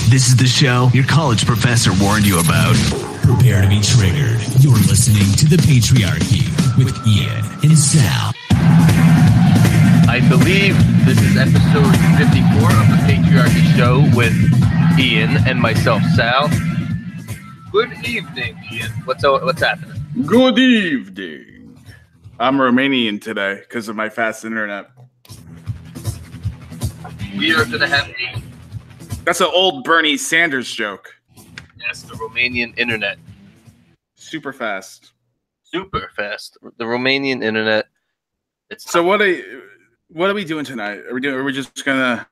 This is the show your college professor warned you about. Prepare to be triggered. You're listening to The Patriarchy with Ian and Sal. I believe this is episode 54 of The Patriarchy Show with Ian and myself, Sal. Good evening, Ian. What's happening? Good evening. I'm Romanian today because of my fast internet. We are going to have That's an old Bernie Sanders joke. Yes, the Romanian internet. Super fast. Super fast. The Romanian internet. So what are we doing tonight? Are we just gonna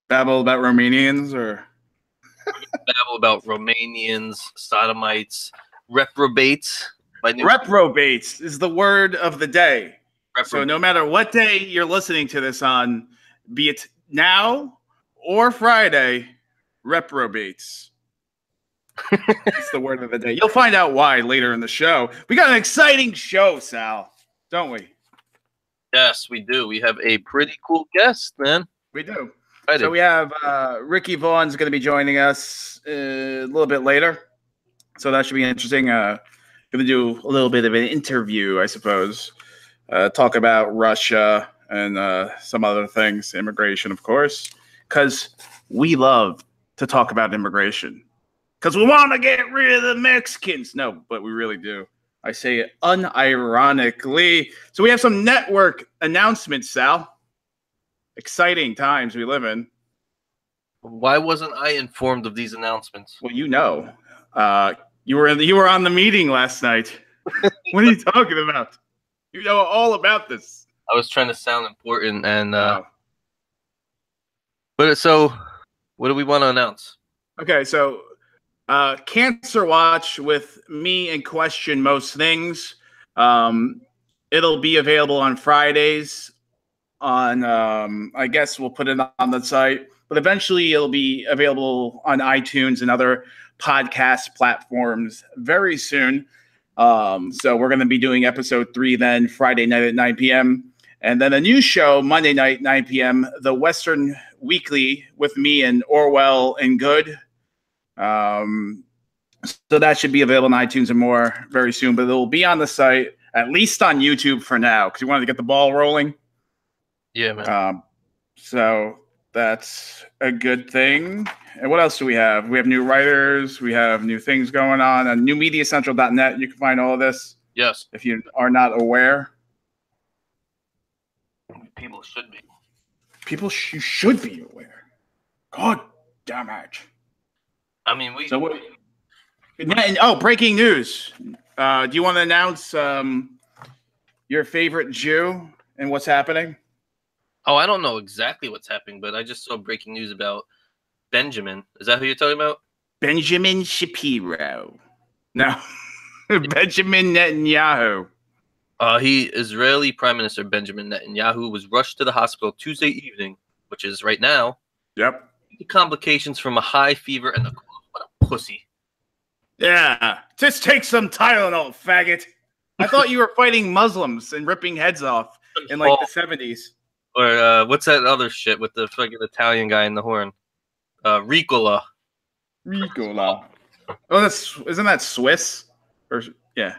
babble about Romanians or babble about Romanians, sodomites, reprobates? Reprobates is the word of the day. So no matter what day you're listening to this on, be it now or Friday, reprobates. It's the word of the day. You'll find out why later in the show. We got an exciting show, Sal, don't we? Yes, we do. We have a pretty cool guest, man. We do. So we have Ricky Vaughn's going to be joining us a little bit later. So that should be interesting. Going to do a little bit of an interview, I suppose. Talk about Russia and some other things, immigration, of course, because we love to talk about immigration. Because we want to get rid of the Mexicans. No, but we really do. I say it unironically. So we have some network announcements, Sal. Exciting times we live in. Why wasn't I informed of these announcements? Well, you know, you were on the meeting last night. What are you talking about? You know all about this. I was trying to sound important, and but so what do we want to announce? Okay, so Cancer Watch with me and Question Most Things. It'll be available on Fridays. I guess we'll put it on the site, but eventually it'll be available on iTunes and other podcast platforms very soon. So we're going to be doing episode 3 then Friday night at 9 p.m. And then a new show Monday night, 9 p.m., the Western Weekly with me and Orwell and Good. So that should be available on iTunes and more very soon, but it will be on the site, at least on YouTube for now, because we wanted to get the ball rolling. Yeah, man. So that's a good thing. And what else do we have? We have new writers. We have new things going on newmediacentral.net. You can find all of this. Yes. If you are not aware. People should be. You should be aware. God damn it. I mean, breaking news. Do you want to announce your favorite Jew and what's happening? Oh, I don't know exactly what's happening, but I just saw breaking news about Benjamin. Is that who you're talking about? Benjamin Shapiro. No. Benjamin Netanyahu. Israeli Prime Minister Benjamin Netanyahu was rushed to the hospital Tuesday evening, which is right now. Yep. Complications from a high fever and a cough. What a pussy. Yeah. Just take some Tylenol, faggot. I thought you were fighting Muslims and ripping heads off in like the 70s. Or what's that other shit with the fucking Italian guy in the horn? Ricola. Ricola. Oh, isn't that Swiss? Or yeah.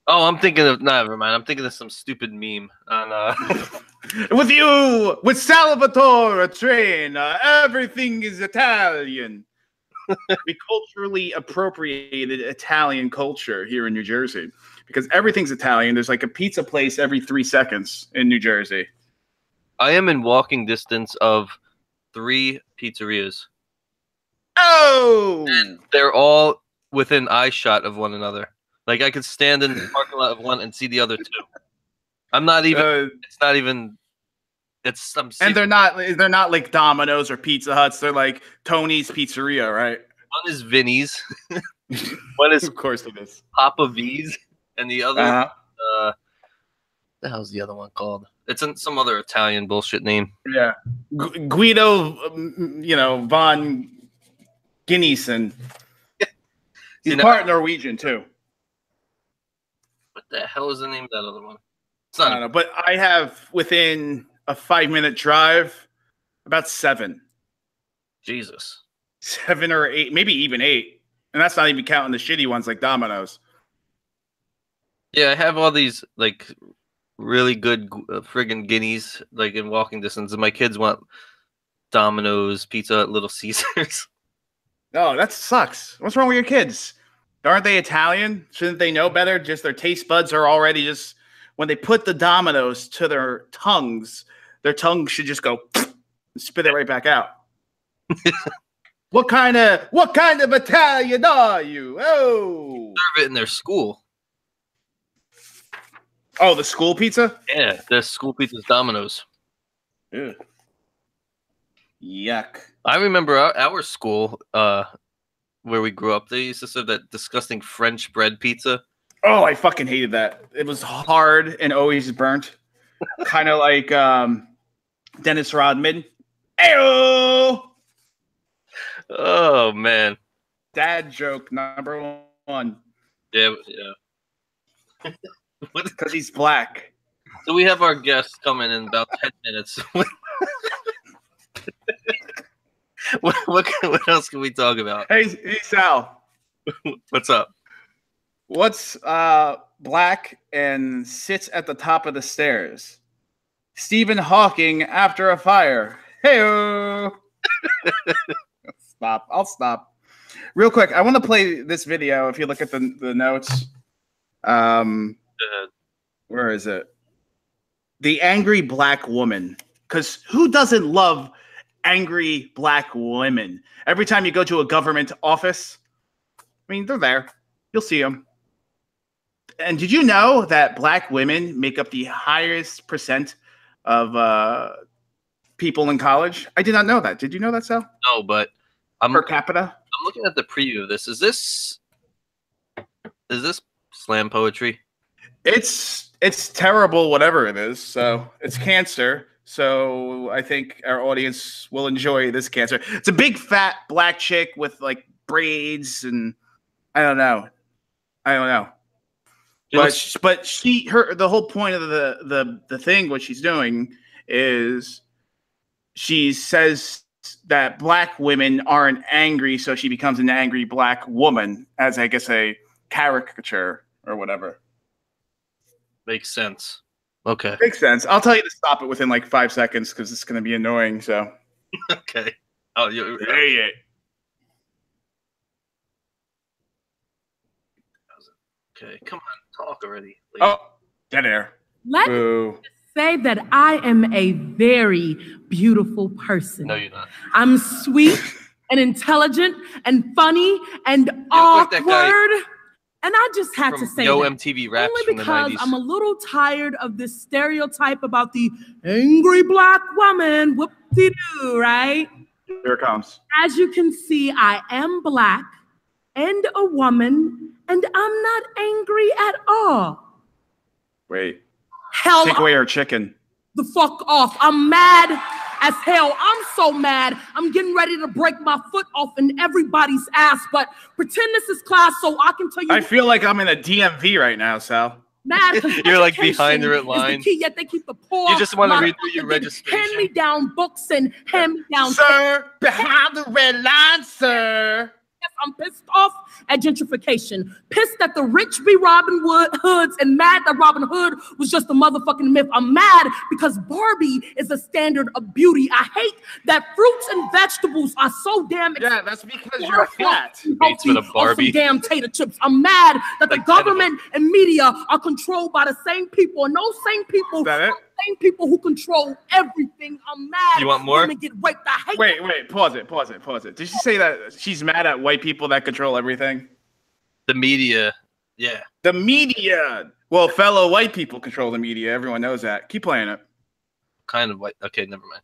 Oh, I'm thinking of never mind. I'm thinking of some stupid meme on with Salvatore a train. Everything is Italian. We culturally appropriated Italian culture here in New Jersey because everything's Italian. There's like a pizza place every 3 seconds in New Jersey. I am in walking distance of 3 pizzerias. Oh! And they're all within eye shot of one another. Like I could stand in the parking lot of one and see the other 2. I'm not even. It's not even. It's some. And they're not like Domino's or Pizza Huts. They're like Tony's Pizzeria, right? One is Vinny's. One is, of course, it is Papa V's, and the other. The hell's the other one called? It's in some other Italian bullshit name. Yeah, Guido. Vaughn Guinnison. He's part Norwegian too. What the hell is the name of that other one? I don't know, but I have within a 5-minute drive about 7. Jesus. 7 or 8, maybe even 8. And that's not even counting the shitty ones like Domino's. Yeah, I have all these like really good friggin' guineas like in walking distance, and my kids want Domino's, Pizza Hut, Little Caesars. Oh, that sucks. What's wrong with your kids? Aren't they Italian? Shouldn't they know better? Just their taste buds are already just when they put the Domino's to their tongues should just go and spit it right back out. What kind of Italian are you? Oh, Serve it in their school. Oh, the school pizza? Yeah, the school pizza's Domino's. Ew. Yuck. I remember our school, where we grew up, they used to serve that disgusting French bread pizza. Oh, I fucking hated that. It was hard and always burnt. Kind of like Dennis Rodman. Ayo! Oh, man. Dad joke number 1. Yeah. Because he's black. So we have our guest coming in about 10 minutes. What else can we talk about? Hey, Sal. What's up? What's black and sits at the top of the stairs? Stephen Hawking after a fire. Hey-o! Stop. I'll stop. Real quick, I want to play this video. If you look at the notes. Where is it? The angry black woman. Because who doesn't love angry black women? Every time you go to a government office, I mean, they're there. You'll see them. And did you know that black women make up the highest percent of people in college? I did not know that. Did you know that, Sal? No, but per capita. I'm looking at the preview of this. Is this slam poetry? It's terrible, whatever it is. So it's cancer. So I think our audience will enjoy this cancer. It's a big fat black chick with like braids and I don't know. But the whole point of the thing, what she's doing is she says that black women aren't angry, so she becomes an angry black woman as I guess a caricature or whatever. Makes sense. Okay. Makes sense. I'll tell you to stop it within like 5 seconds because it's going to be annoying. So. Okay. Oh, you're right. Okay, come on, talk already. Please. Oh, dead air. Let me say that I am a very beautiful person. No, you're not. I'm sweet and intelligent and funny and awkward. And I just had to say that MTV Raps only because I'm a little tired of this stereotype about the angry black woman. Whoop-de-doo, right? Here it comes. As you can see, I am black and a woman, and I'm not angry at all. Wait. Hell, take away her chicken. The fuck off. I'm mad as hell. I'm so mad. I'm getting ready to break my foot off in everybody's ass, but pretend this is class so I can tell you. I feel like I'm in a DMV right now, Sal. Mad you're like behind the red line. The key, yet they keep the poor. You just want to read through your registration. Hand me down books and hand me down. Sir, behind the red line, sir. I'm pissed off at gentrification, pissed that the rich be Robin Hoods, and mad that Robin Hood was just a motherfucking myth. I'm mad because Barbie is a standard of beauty. I hate that fruits and vegetables are so damn expensive. Yeah, that's because you're fat. Hates for the Barbie. Damn tater chips. I'm mad that the government and media are controlled by the same people, and those same people. Is that it? Same people who control everything. I'm mad. You want more? Women get raped. I hate wait, pause it. Did she say that she's mad at white people that control everything? The media. Yeah. The media. Well, fellow white people control the media. Everyone knows that. Keep playing it. Kind of white. Okay, never mind.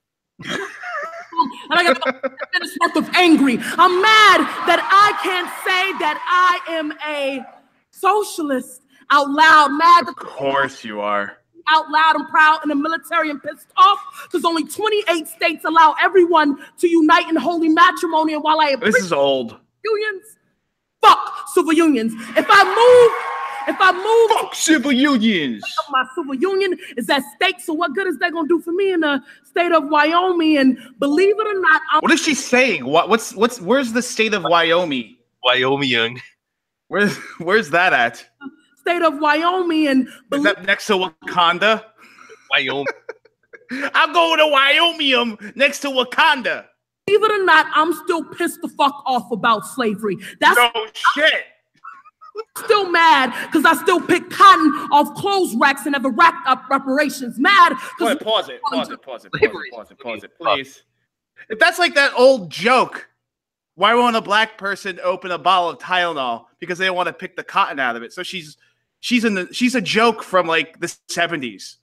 And I got 10 minutes worth of angry. I'm mad that I can't say that I am a socialist out loud. Mad. Of course you are. Out loud and proud in the military and pissed off because only 28 states allow everyone to unite in holy matrimony. And while I appreciate this is old unions, fuck civil unions. If I move If I move, fuck civil unions. My civil union is at stake. So what good is that gonna do for me in the state of Wyoming? And believe it or not, what is she saying? Where's the state of Wyoming? Wyoming. Where's that at? State of Wyoming, and is that next to Wakanda? Wyoming. I'm going to Wyoming next to Wakanda. Believe it or not, I'm still pissed the fuck off about slavery. That's no shit. I'm still mad because I still pick cotton off clothes racks and never racked up reparations. Mad because pause it, please. If that's like that old joke, why won't a black person open a bottle of Tylenol? Because they don't want to pick the cotton out of it. So she's a joke from like the 70s.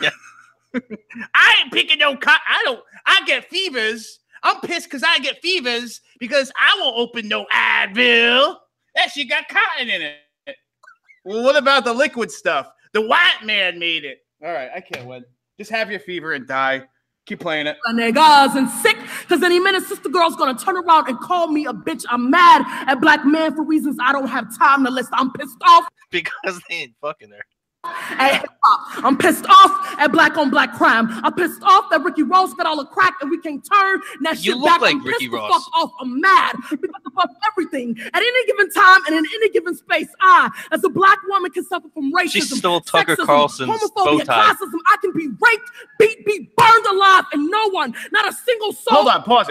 Yeah. I ain't picking no cotton. I get fevers. I'm pissed because I get fevers because I won't open no Advil. That shit got cotton in it. Well, what about the liquid stuff? The white man made it. All right, I can't win. Just have your fever and die. Keep playing it. Niggas and sick, because any minute sister girl's gonna turn around and call me a bitch. I'm mad at black men for reasons I don't have time to list. I'm pissed off because they ain't fucking her. I'm pissed off at black on black crime. I'm pissed off that Ricky Ross got all the crack and we can't turn that shit back. Like I'm Ricky pissed Ross. the fuck off. I'm mad because of everything. At any given time and in any given space, I, as a black woman, can suffer from racism, she stole Tucker sexism, Carlson's homophobia, classism. I can be raped, be burned alive, and no one, not a single soul. Hold on, pause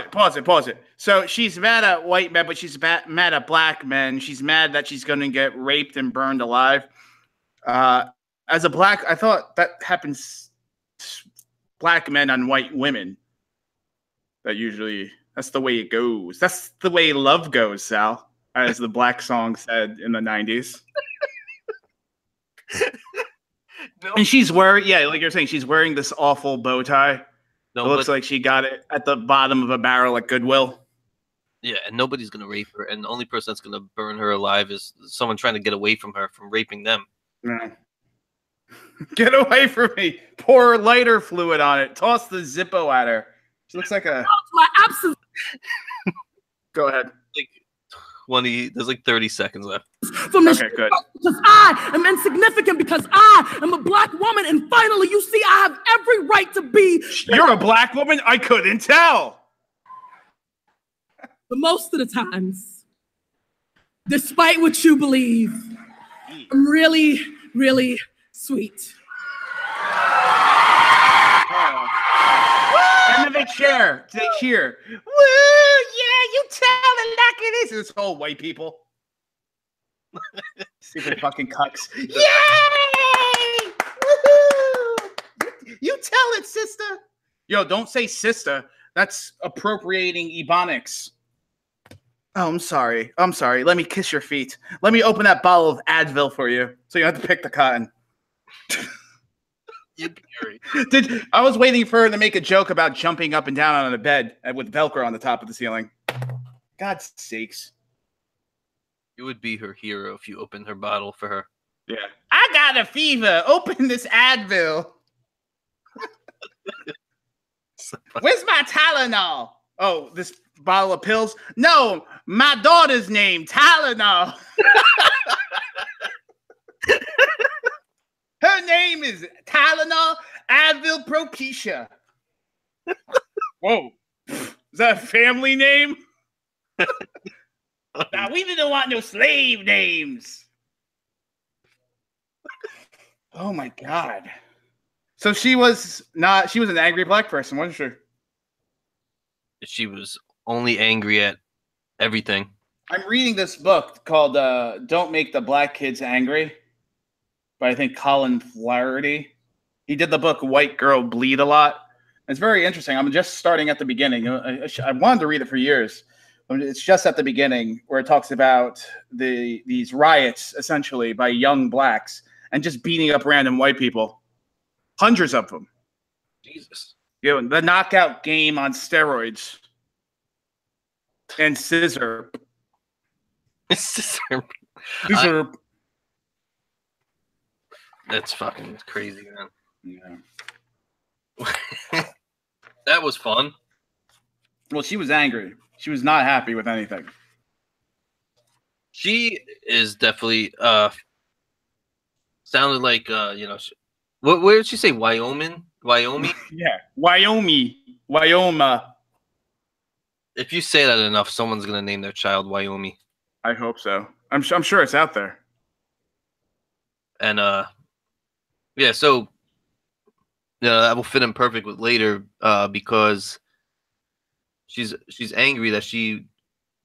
it. So she's mad at white men, but she's mad at black men. She's mad that she's going to get raped and burned alive. As a black, I thought that happens black men on white women. That's the way it goes. That's the way love goes, Sal, as the black song said in the 90s. No. And she's wearing, like you're saying, she's wearing this awful bow tie. No, it looks like she got it at the bottom of a barrel at Goodwill. Yeah, and nobody's going to rape her. And the only person that's going to burn her alive is someone trying to get away from her from raping them. Yeah. Get away from me. Pour lighter fluid on it. Toss the Zippo at her. She looks like a... My absolute... Go ahead. There's like 30 seconds left. Okay, good. Because I am insignificant, because I am a black woman, and finally, you see, I have every right to be... You're a black woman? I couldn't tell. But most of the times, despite what you believe, I'm really, really sweet. And then they cheer. Woo! Yeah, you tell it like it is. This whole white people. Stupid fucking cucks. Yay! Woohoo! You tell it, sister. Yo, don't say sister. That's appropriating Ebonics. Oh, I'm sorry. Let me kiss your feet. Let me open that bottle of Advil for you so you don't have to pick the cotton. I was waiting for her to make a joke about jumping up and down on a bed with Velcro on the top of the ceiling. God's sakes. You would be her hero if you opened her bottle for her. Yeah. I got a fever. Open this Advil. Where's my Tylenol? Oh, this bottle of pills? No, my daughter's name, Tylenol. Her name is Tylenol Advil Propecia. Whoa. Is that a family name? Now, we didn't want no slave names. Oh, my God. So she was an angry black person, wasn't she? She was only angry at everything. I'm reading this book called Don't Make the Black Kids Angry by, I think, Colin Flaherty. He did the book White Girl Bleed a Lot. It's very interesting. I'm just starting at the beginning. I wanted to read it for years. It's just at the beginning where it talks about these riots, essentially, by young blacks and just beating up random white people. Hundreds of them. Jesus. You know, the knockout game on steroids. And scissor. Scissor. That's fucking crazy, man. Yeah. That was fun. Well, she was angry. She was not happy with anything. She is definitely Sounded like where did she say Wyoming? Wyoming? Yeah, Wyoming. If you say that enough, someone's gonna name their child Wyoming. I hope so. I'm sure it's out there. And yeah, so that will fit in perfect with later because she's angry that she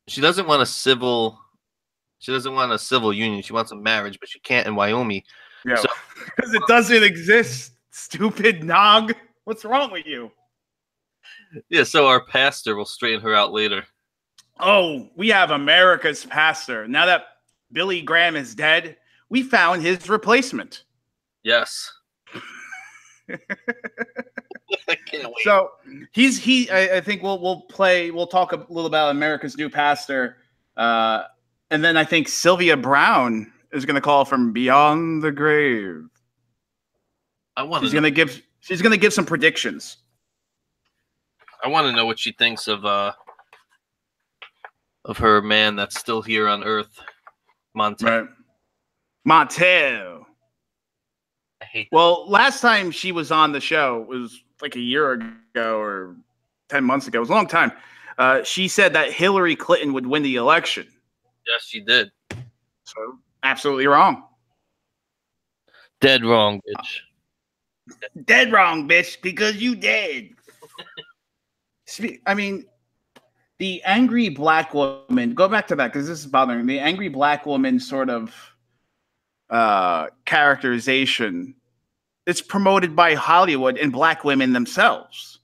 doesn't want a civil union. She wants a marriage, but she can't in Wyoming. Yeah, because it doesn't exist. Stupid nog. What's wrong with you? Yeah, so our pastor will straighten her out later. Oh, we have America's pastor. Now that Billy Graham is dead, we found his replacement. Yes. I can't wait. So I think we'll talk a little about America's new pastor, and then I think Sylvia Brown is going to call from beyond the grave. She's going to give some predictions. I want to know what she thinks of her man that's still here on Earth, Montel. Right. Montel. I hate that. Well, last time she was on the show was like a year ago or 10 months ago. It was a long time. She said that Hillary Clinton would win the election. Yes, she did. So, absolutely wrong. Dead wrong, bitch. Dead wrong, bitch, because you dead. I mean, the angry black woman, go back to that because this is bothering me. The angry black woman sort of characterization, it's promoted by Hollywood and black women themselves.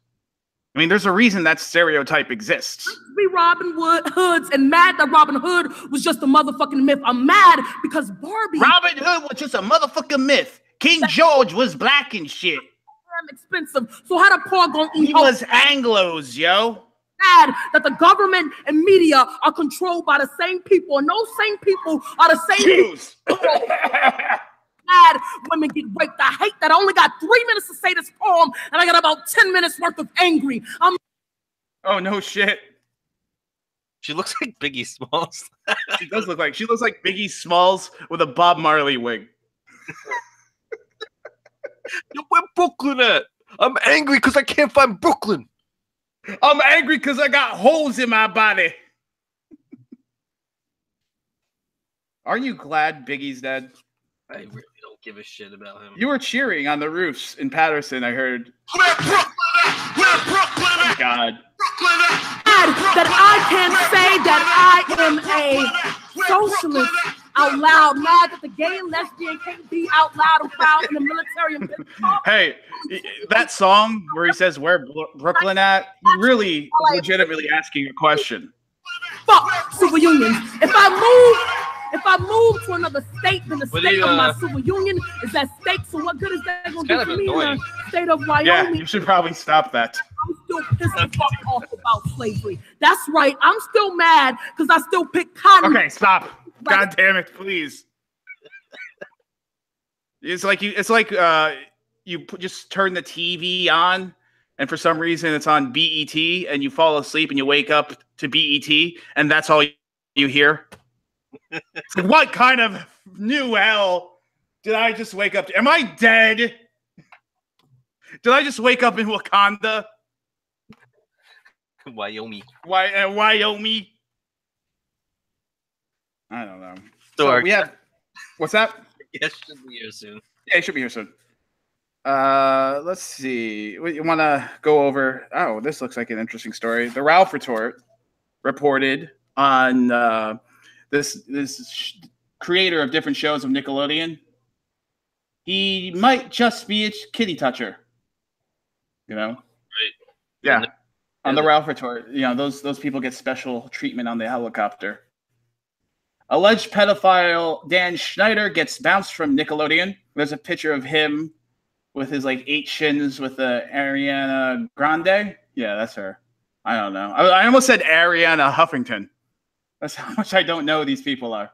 I mean, there's a reason that stereotype exists. Be Robin Hoods and mad that Robin Hood was just a motherfucking myth. I'm mad because Barbie. Robin Hood was just a motherfucking myth. King George was black and shit. Damn expensive. So how the poor gonna eat? He was Anglos, yo. Mad that the government and media are controlled by the same people, and those same people are the same Jews. Mad women get raped. I hate that. I only got 3 minutes to say this poem, and I got about 10 minutes worth of angry. Oh no shit. She looks like Biggie Smalls. She looks like Biggie Smalls with a Bob Marley wig. Yo, where Brooklyn at? I'm angry because I can't find Brooklyn. I'm angry because I got holes in my body. Are you glad Biggie's dead? I really don't give a shit about him. You were cheering on the roofs in Patterson, I heard. Where Brooklyn at? Where Brooklyn at? God. Brooklyn at? That I can say that I am a socialist out loud. Mad that the gay and lesbian can't be out loud and proud in the military. And hey, that song where he says where Brooklyn at, he really legitimately asking a question. Fuck civil unions. If I move to another state, then the state of my civil union is at stake. So what good is that going to do for me in the state of Wyoming? Yeah, you should probably stop that. I'm still pissed the fuck off about slavery. That's right. I'm still mad because I still pick cotton. Okay, stop. God damn it, please. It's like you just turn the TV on, and for some reason it's on BET, and you fall asleep and you wake up to BET, and that's all you hear. It's like, what kind of new hell did I just wake up to? Am I dead? Did I just wake up in Wakanda? Wyoming. Wyoming? I don't know. So we have... What's that? Yeah, should be here soon. Yeah, it should be here soon. Let's see. You want to go over... Oh, this looks like an interesting story. The Ralph Report reported on this creator of different shows of Nickelodeon. He might just be a kitty toucher. You know? Right. Yeah. On the Ralph Report, you know, those people get special treatment on the helicopter. Alleged pedophile Dan Schneider gets bounced from Nickelodeon. There's a picture of him with his like 8 shins with the Ariana Grande. Yeah, that's her. I don't know. I almost said Ariana Huffington. That's how much I don't know these people are.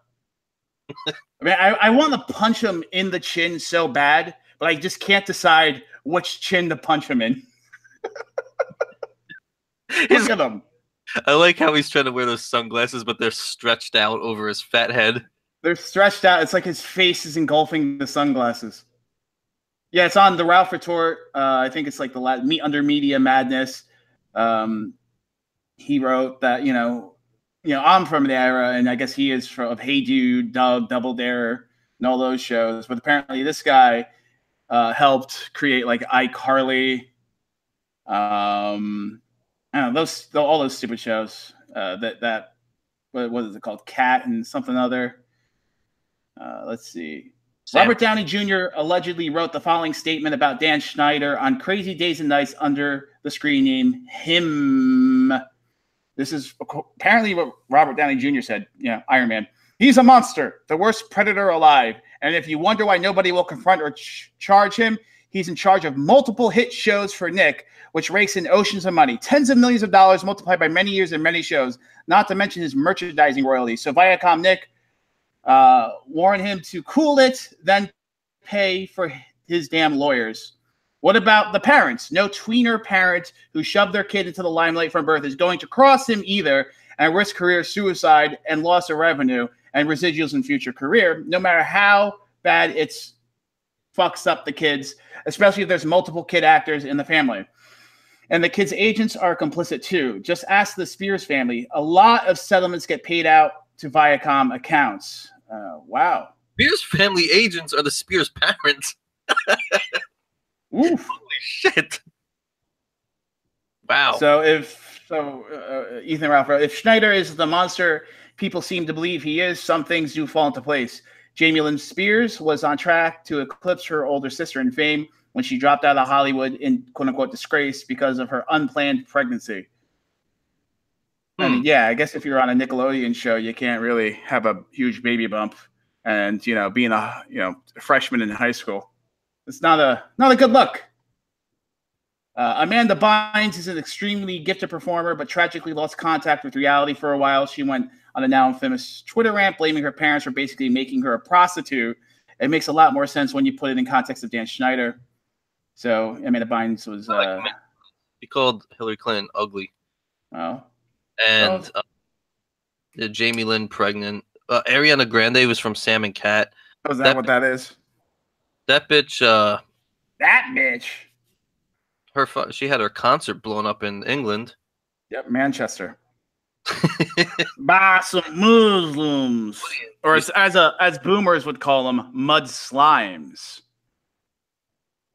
I mean, I want to punch him in the chin so bad, but I just can't decide which chin to punch him in. Look at him. I like how he's trying to wear those sunglasses, but they're stretched out over his fat head. They're stretched out. It's like his face is engulfing the sunglasses. Yeah, it's on the Ralph Retort. I think it's like the Under Media Madness. He wrote that, I'm from the era, and I guess he is of Hey Dude, Doug, Double Dare, and all those shows. But apparently this guy helped create like iCarly. I don't know, all those stupid shows. What is it called? Cat and something other. Let's see. Sam. Robert Downey Jr. allegedly wrote the following statement about Dan Schneider on Crazy Days and Nights under the screen name Him. This is apparently what Robert Downey Jr. said. Yeah, Iron Man. He's a monster, the worst predator alive. And if you wonder why nobody will confront or charge him, he's in charge of multiple hit shows for Nick, which rakes in oceans of money, tens of millions of dollars multiplied by many years and many shows, not to mention his merchandising royalties. So Viacom Nick warned him to cool it, then pay for his damn lawyers. What about the parents? No tweener parent who shoved their kid into the limelight from birth is going to cross him either and risk career suicide and loss of revenue and residuals in future career, no matter how bad it's fucks up the kids, especially if there's multiple kid actors in the family. And the kids' agents are complicit too. Just ask the Spears family. A lot of settlements get paid out to Viacom accounts. Wow. Spears family agents are the Spears parents. Oof. Holy shit. Wow. So Ethan Ralph, if Schneider is the monster people seem to believe he is, some things do fall into place. Jamie Lynn Spears was on track to eclipse her older sister in fame when she dropped out of Hollywood in quote-unquote disgrace because of her unplanned pregnancy. I mean, yeah, I guess if you're on a Nickelodeon show, you can't really have a huge baby bump and, being a freshman in high school. It's not a good look. Amanda Bynes is an extremely gifted performer, but tragically lost contact with reality for a while. She went on a now infamous Twitter rant blaming her parents for basically making her a prostitute. It makes a lot more sense when you put it in context of Dan Schneider. So Amanda Bynes was he called Hillary Clinton ugly. Oh. And Jamie Lynn pregnant. Ariana Grande was from Sam and Cat. Oh, is that what that is? That bitch. That bitch. She had her concert blown up in England. Yep, Manchester. By some Muslims, or as boomers would call them, mud slimes.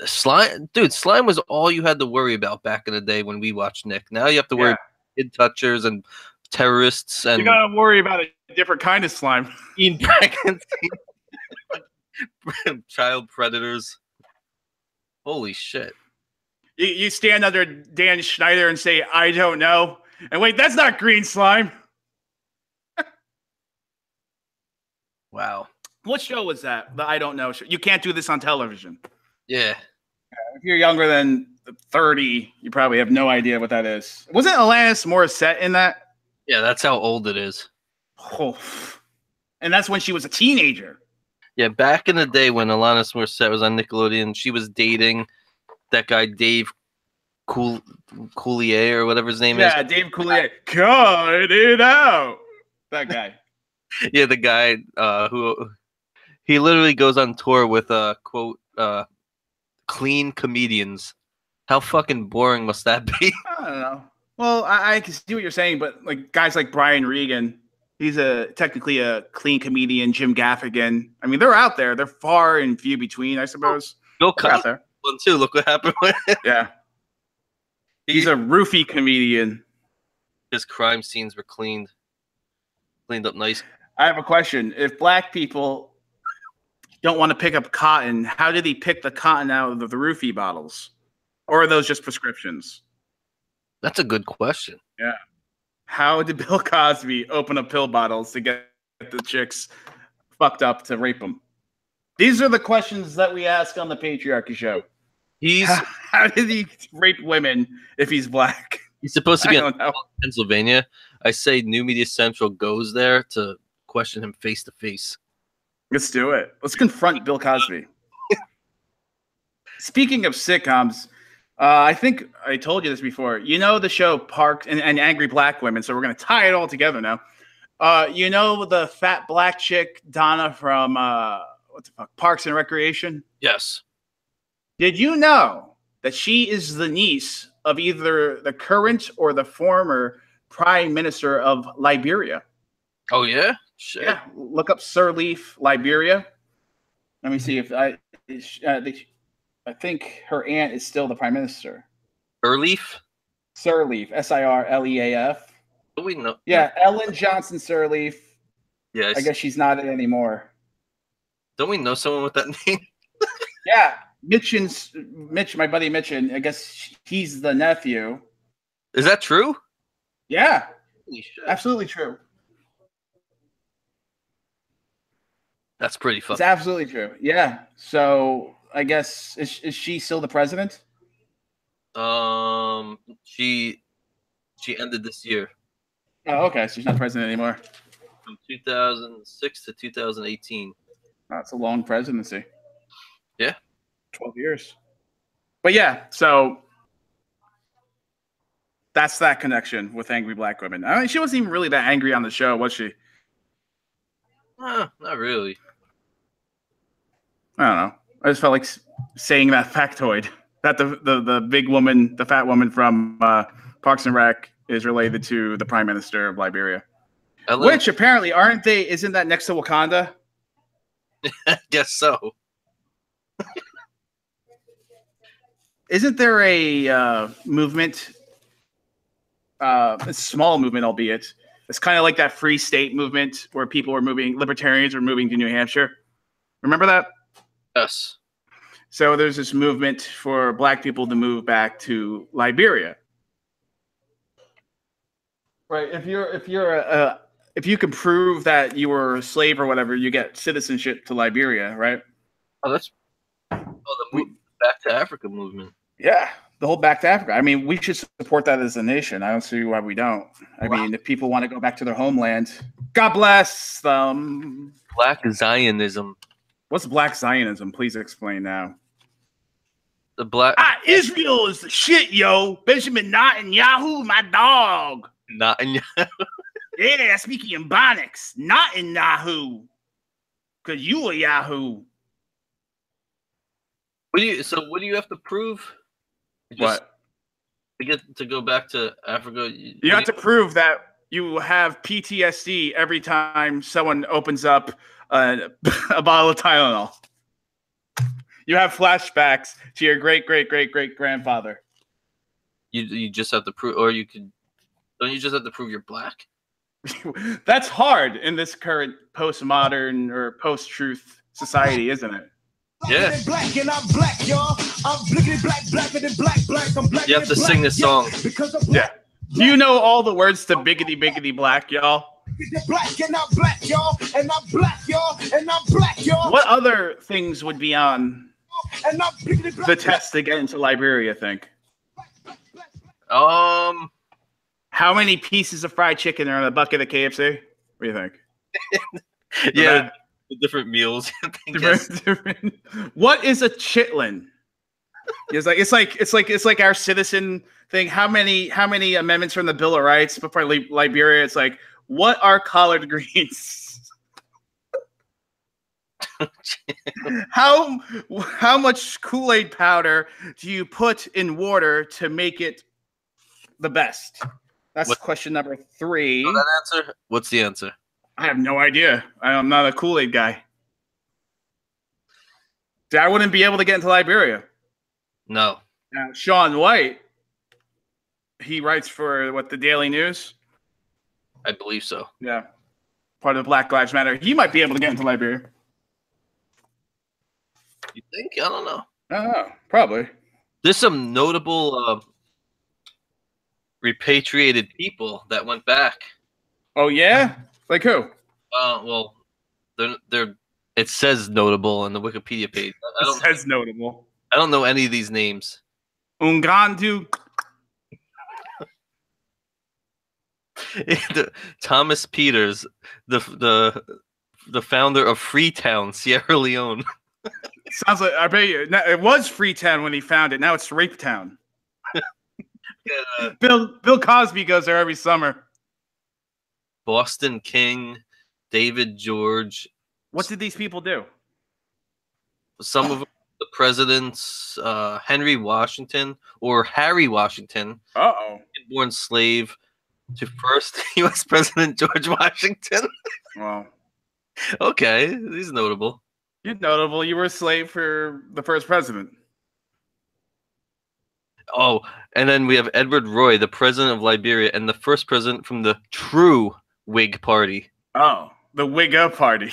Slime was all you had to worry about back in the day when we watched Nick. Now you have to worry about kid touchers and terrorists, and you gotta worry about a different kind of slime. Teen pregnancy, child predators. Holy shit! You stand under Dan Schneider and say, "I don't know," and wait, that's not green slime. Wow. What show was that? The I don't know show. You can't do this on television. Yeah. If you're younger than 30, you probably have no idea what that is. Wasn't Alanis Morissette in that? Yeah, that's how old it is. Oh. And that's when she was a teenager. Yeah, back in the day when Alanis Morissette was on Nickelodeon, she was dating that guy Dave Coulier or whatever his name is. Yeah, Dave Coulier. Cut it out. That guy. Yeah, the guy who he literally goes on tour with quote clean comedians. How fucking boring must that be? I don't know. Well, I can see what you're saying, but like guys like Brian Regan, he's technically a clean comedian. Jim Gaffigan. I mean, they're out there. They're far and few between, I suppose. Bill Cosby one too. Look what happened with it. Yeah. He's a roofie comedian. His crime scenes were cleaned up nice. I have a question. If black people don't want to pick up cotton, how did he pick the cotton out of the roofie bottles? Or are those just prescriptions? That's a good question. Yeah. How did Bill Cosby open up pill bottles to get the chicks fucked up to rape them? These are the questions that we ask on the Patriarchy Show. How did he rape women if he's black? He's supposed to be in Pennsylvania. I say New Media Central goes there to question him face to face. Let's do it. Let's confront Bill Cosby. Speaking of sitcoms, I think I told you this before. You know the show Parks and Angry Black Women, so we're going to tie it all together now. You know the fat black chick Donna from what the fuck, Parks and Recreation? Yes. Did you know that she is the niece of either the current or the former Prime Minister of Liberia? Oh yeah. Shit. Yeah, look up Sirleaf, Liberia. Let me see if I think her aunt is still the Prime Minister. Sirleaf? Sirleaf, Sirleaf. We know. Yeah, Ellen Johnson Sirleaf. Yeah, I guess she's not it anymore. Don't we know someone with that name? Yeah, Mitch, my buddy Mitchin. I guess he's the nephew. Is that true? Yeah, Holy shit. absolutely true. That's pretty fucking. It's absolutely true. Yeah. So I guess is she still the president? She ended this year. Oh, okay. So she's not president anymore. From 2006 to 2018. That's a long presidency. Yeah. 12 years. But yeah, so that's that connection with angry black women. I mean, she wasn't even really that angry on the show, was she? Not really. I don't know. I just felt like saying that factoid that the big woman, the fat woman from Parks and Rec is related to the Prime Minister of Liberia. Which apparently isn't that next to Wakanda? I guess so. Isn't there a movement, a small movement, albeit, it's kind of like that Free State movement where libertarians were moving to New Hampshire. Remember that? Yes. So there's this movement for black people to move back to Liberia. Right. If you can prove that you were a slave or whatever, you get citizenship to Liberia, right? Oh, the Back to Africa movement. Yeah, the whole Back to Africa. I mean, we should support that as a nation. I don't see why we don't. I mean, if people want to go back to their homeland, God bless them. Black Zionism. What's Black Zionism? Please explain now. The black Israel is the shit, yo. Benjamin Netanyahu, my dog. Netanyahu. Yeah, that's speaking in Bonics. Not in Yahoo. Because you a Yahoo. What do you have to prove? What? To go back to Africa? You have to prove that you have PTSD every time someone opens up a bottle of Tylenol. You have flashbacks to your great-great-great-great-grandfather. You just have to prove, or don't you just have to prove you're black? That's hard in this current postmodern or post-truth society, isn't it? Yeah. You have to sing this song. Yeah. Do you know all the words to Biggity Biggity Black, y'all? Black and I'm black, y'all, and I'm black, y'all, and I'm black, y'all. What other things would be on the test to get into Liberia, think? How many pieces of fried chicken are in a bucket of KFC? What do you think? Yeah, different meals. different. What is a chitlin? It's like our citizen thing. How many amendments from the Bill of Rights before Liberia? It's like, what are collard greens? How much Kool-Aid powder do you put in water to make it the best? That's question number 3. Know that answer? What's the answer? I have no idea. I'm not a Kool-Aid guy. I wouldn't be able to get into Liberia. No. Now, Sean White, he writes for the Daily News? I believe so. Yeah. Part of Black Lives Matter. He might be able to get into Liberia. You think? I don't know. I don't know. Probably. There's some notable repatriated people that went back. Oh, yeah? Like who? Well, they're. It says notable on the Wikipedia page. It says notable. I don't know any of these names. Ungandu. Thomas Peters, the founder of Freetown, Sierra Leone. Sounds like, I bet you it was Freetown when he found it. Now it's Rape Town. Yeah. Bill Cosby goes there every summer. Boston King, David George. What did these people do? Some of them, the presidents, Henry Washington or Harry Washington, born slave to first U.S. President George Washington. Wow. Okay, he's notable. You're notable. You were a slave for the first president. Oh, and then we have Edward Roy, the president of Liberia, and the first president from the true Whig Party. Oh, the Whigger Party.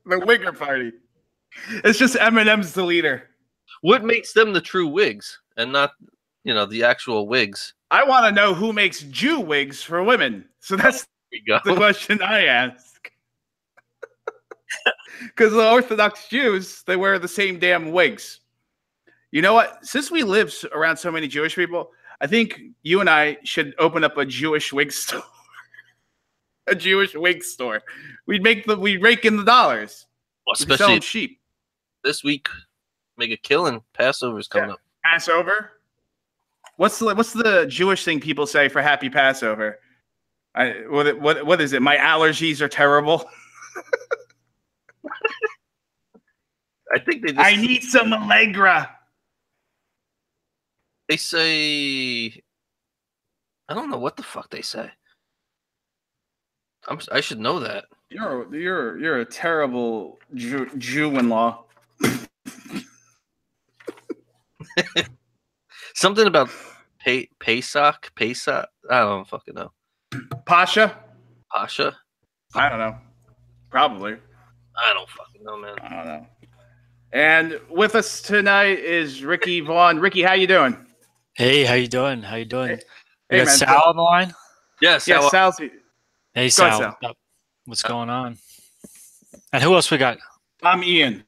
The Whigger Party. It's just Eminem's the leader. What makes them the true Whigs and not, the actual Whigs? I want to know who makes Jew wigs for women. So that's the question I ask. Because the Orthodox Jews, they wear the same damn wigs. You know what? Since we live around so many Jewish people, I think you and I should open up a Jewish wig store. A Jewish wig store. We'd rake in the dollars. Well, especially cheap. This week, make a killing. Passover's coming up. Passover? What's the Jewish thing people say for Happy Passover? What is it? My allergies are terrible. I think I need some Allegra. They say, I don't know what the fuck they say. I should know that. You're a terrible Jew-in-law. Something about Pesach. I don't fucking know. Pasha. I don't know. Probably. I don't fucking know, man. I don't know. And with us tonight is Ricky Vaughn. Ricky, how you doing? Hey, how you doing? How you doing? Hey, you got man. Sal on the line? Yes. Yeah, Sal's. Hey, Sal. What's going on? And who else we got? I'm Ian.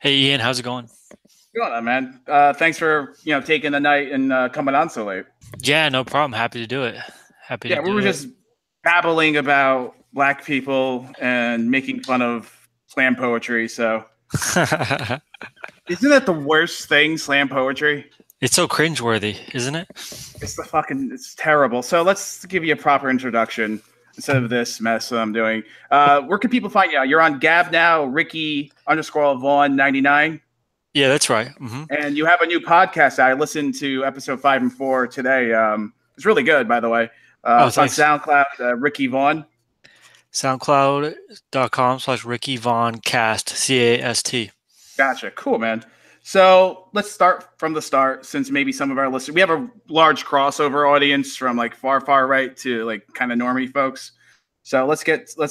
Hey, Ian. How's it going? Good on, man. Thanks for taking the night and coming on so late. Yeah, no problem. Happy to do it. Yeah, we were just babbling about black people and making fun of slam poetry. So, isn't that the worst thing? Slam poetry. It's so cringeworthy, isn't it? It's terrible. So let's give you a proper introduction instead of this mess that I'm doing. Where can people find you? You're on Gab now, Ricky_Vaughn 99. Yeah, that's right. Mm-hmm. And you have a new podcast. I listened to episode 5 and 4 today. It's really good, by the way. It's on SoundCloud, Ricky Vaughn. SoundCloud.com/Ricky Vaughn Cast, CAST. Gotcha. Cool, man. So let's start from the start, since maybe some of our listeners, we have a large crossover audience from like far right to like kind of normie folks. So let's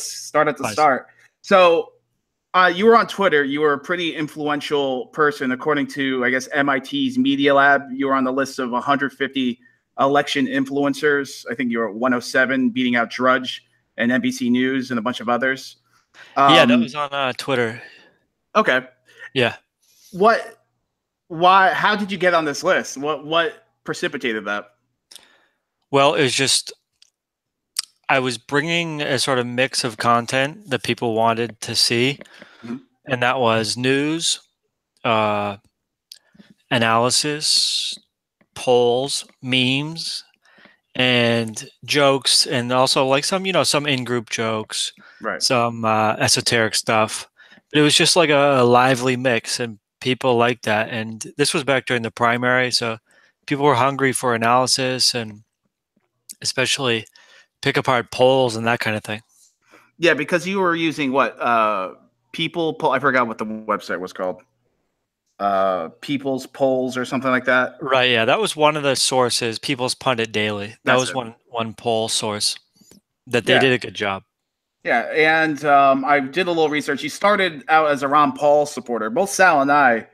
start at the start. So you were on Twitter. You were a pretty influential person, according to, I guess, MIT's Media Lab. You were on the list of 150 election influencers. I think you were at 107, beating out Drudge and NBC News and a bunch of others. Yeah, that was on Twitter. Okay. Yeah. Why? How did you get on this list? What precipitated that? Well, it was just I was bringing a sort of mix of content that people wanted to see, and that was news, analysis, polls, memes, and jokes, and also like some in-group jokes, right? Some esoteric stuff. But it was just like a lively mix, and people liked that. And this was back during the primary, so people were hungry for analysis and especially pick apart polls and that kind of thing. Yeah, because you were using what? People poll. I forgot what the website was called. People's Polls or something like that. Right. Yeah, that was one of the sources. People's Pundit Daily. That was one poll source that they did a good job. Yeah, and I did a little research. You started out as a Ron Paul supporter. Both Sal and I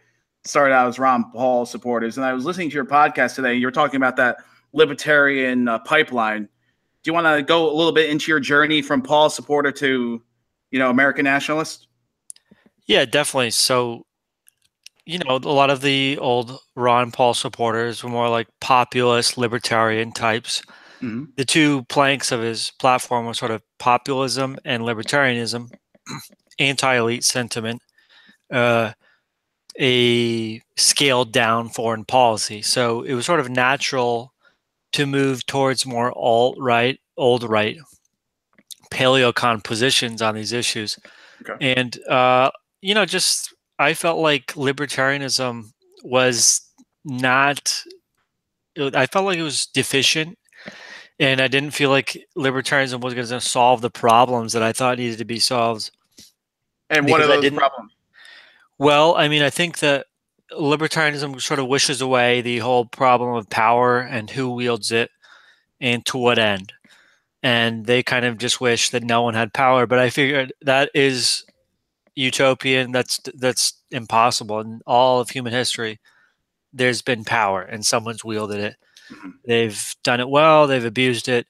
started out as Ron Paul supporters. And I was listening to your podcast today. You were talking about that libertarian pipeline. Do you want to go a little bit into your journey from Paul supporter to, American nationalist? Yeah, definitely. So, a lot of the old Ron Paul supporters were more like populist libertarian types. Mm-hmm. The two planks of his platform were sort of populism and libertarianism, anti-elite sentiment, a scaled down foreign policy. So it was sort of natural to move towards more alt-right, old-right, paleocon positions on these issues. Okay. And, you know, just I felt like libertarianism was not, I felt like it was deficient. And I didn't feel like libertarianism was going to solve the problems that I thought needed to be solved. And what are those problems? Well, I mean, I think that libertarianism sort of wishes away the whole problem of power and who wields it and to what end. And they kind of just wish that no one had power. But I figured that is utopian. That's impossible. In all of human history, there's been power and someone's wielded it. They've done it well. They've abused it,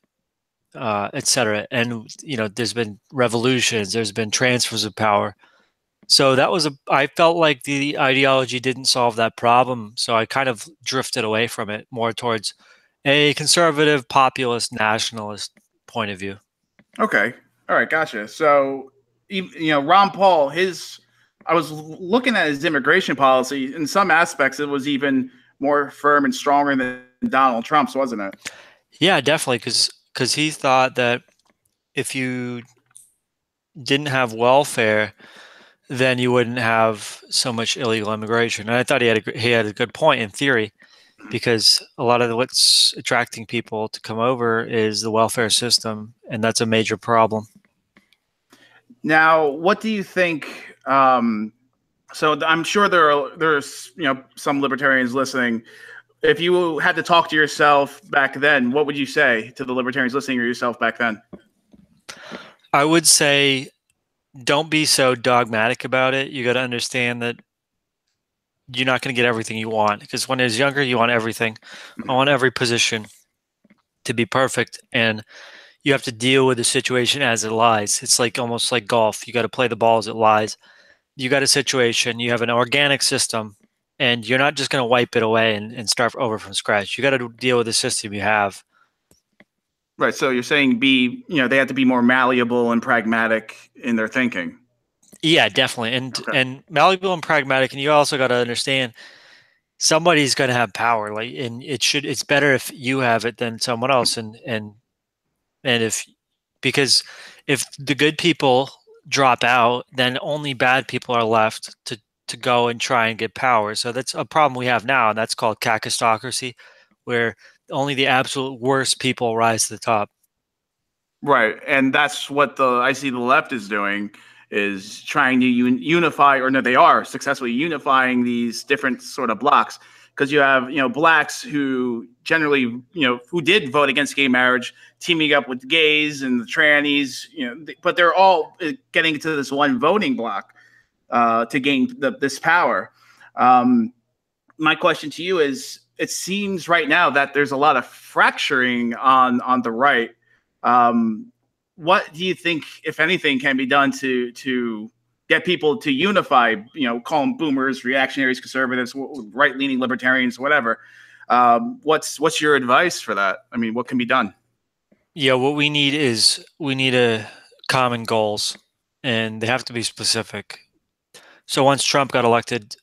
etc. And you know, there's been revolutions. There's been transfers of power. So that was I felt like the ideology didn't solve that problem. So I kind of drifted away from it more towards a conservative, populist, nationalist point of view. Okay. All right. Gotcha. So, you know, Ron Paul, I was looking at his immigration policy. In some aspects, it was even more firm and stronger than Donald Trump's, wasn't it? Yeah, definitely. Because he thought that if you didn't have welfare, then you wouldn't have so much illegal immigration. And I thought he had a good point in theory, because a lot of what's attracting people to come over is the welfare system, and that's a major problem. Now, what do you think? So I'm sure there's some libertarians listening. If you had to talk to yourself back then, what would you say to the libertarians listening or yourself back then? I would say, don't be so dogmatic about it. You got to understand that you're not going to get everything you want, because when I was younger, you want everything. I want every position to be perfect, and you have to deal with the situation as it lies. It's like almost like golf. You got to play the ball as it lies. You got a situation, you have an organic system, and you're not just going to wipe it away and start over from scratch. You got to deal with the system you have. Right. So you're saying they have to be more malleable and pragmatic in their thinking. Yeah, definitely. And malleable and pragmatic. And you also got to understand somebody's going to have power. Like, and it's better if you have it than someone else. Because if the good people drop out, then only bad people are left to go and try and get power. So that's a problem we have now. And that's called kakistocracy, where only the absolute worst people rise to the top. Right. And that's what I see the left is doing, is trying to unify, or no, they are successfully unifying these different sort of blocks. Because you have, blacks who generally, who did vote against gay marriage, teaming up with gays and the trannies, but they're all getting into this one voting block to gain this power. My question to you is, it seems right now that there's a lot of fracturing on the right. What do you think, if anything, can be done to get people to unify, call them boomers, reactionaries, conservatives, right-leaning libertarians, whatever? What's your advice for that? I mean, what can be done? Yeah, what we need is a common goals, and they have to be specific. So once Trump got elected,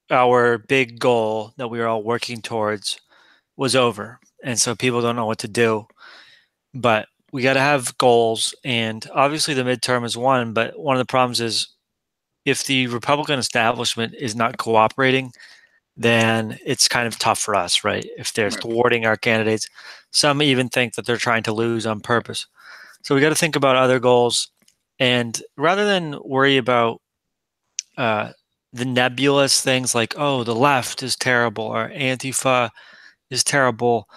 our big goal that we were all working towards was over. And so people don't know what to do. But we got to have goals. And obviously the midterm is one. But one of the problems is, if the Republican establishment is not cooperating, then it's kind of tough for us, right? If they're thwarting our candidates. Some even think that they're trying to lose on purpose. So we got to think about other goals. And rather than worry about the nebulous things like, oh, the left is terrible or Antifa is terrible,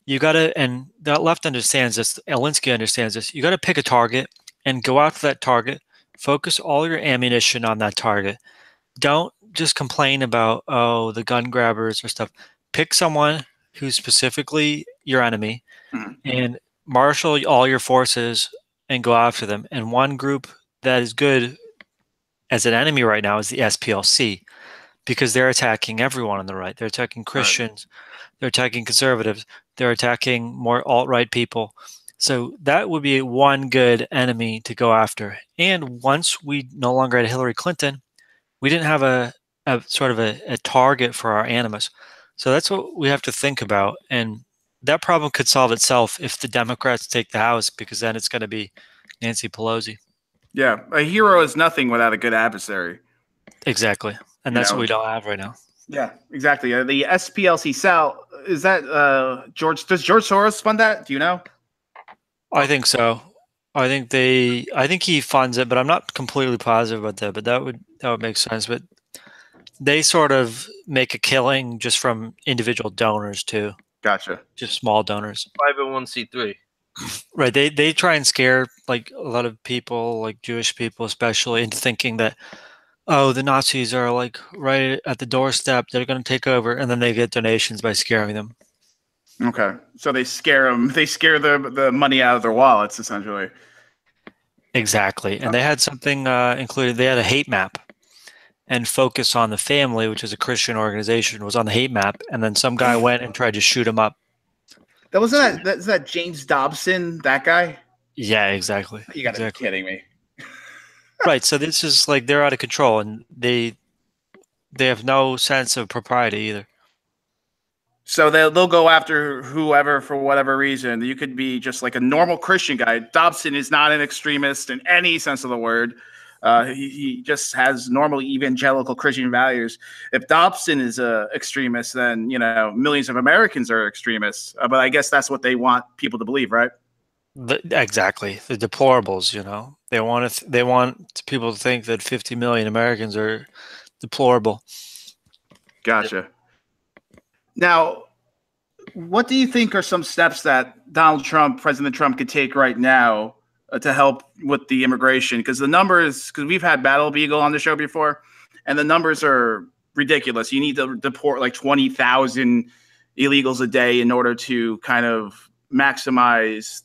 you got to, and the left understands this, Alinsky understands this, you got to pick a target and go after that target, focus all your ammunition on that target. Don't just complain about, oh, the gun grabbers or stuff. Pick someone who's specifically your enemy and marshal all your forces and go after them. And one group that is good as an enemy right now is the SPLC, because they're attacking everyone on the right. They're attacking Christians, they're attacking conservatives, they're attacking more alt-right people. So that would be one good enemy to go after. And once we no longer had Hillary Clinton, we didn't have a sort of a target for our animus. So that's what we have to think about. And that problem could solve itself if the Democrats take the House, because then it's going to be Nancy Pelosi. Yeah, a hero is nothing without a good adversary. Exactly, and that's what we don't have right now. Yeah, exactly. The SPLC Sal, is that George? Does George Soros fund that? Do you know? I think so. I think he funds it, but I'm not completely positive about that. But that would make sense. But they sort of make a killing just from individual donors too. Gotcha. Just small donors. 501c3. Right. They try and scare like a lot of people, like Jewish people especially, into thinking that, oh, the Nazis are like right at the doorstep, they're going to take over, and then they get donations by scaring them. Okay, so they scare them. They scare the money out of their wallets, essentially. Exactly, and they had something included. They had a hate map, and Focus on the Family, which is a Christian organization, was on the hate map, and then some guy went and tried to shoot him up. Is that James Dobson, that guy? Yeah, exactly. You gotta be kidding me. Right, so this is like they're out of control, and they have no sense of propriety either. So they'll go after whoever for whatever reason. You could be just like a normal Christian guy. Dobson is not an extremist in any sense of the word. He just has normal evangelical Christian values. If Dobson is an extremist, then millions of Americans are extremists. But I guess that's what they want people to believe, right? Exactly, the deplorables. They want people to think that 50 million Americans are deplorable. Gotcha. Now, what do you think are some steps that President Trump could take right now to help with the immigration? Because the numbers, because we've had Battle Beagle on the show before, and the numbers are ridiculous. You need to deport like 20,000 illegals a day in order to kind of maximize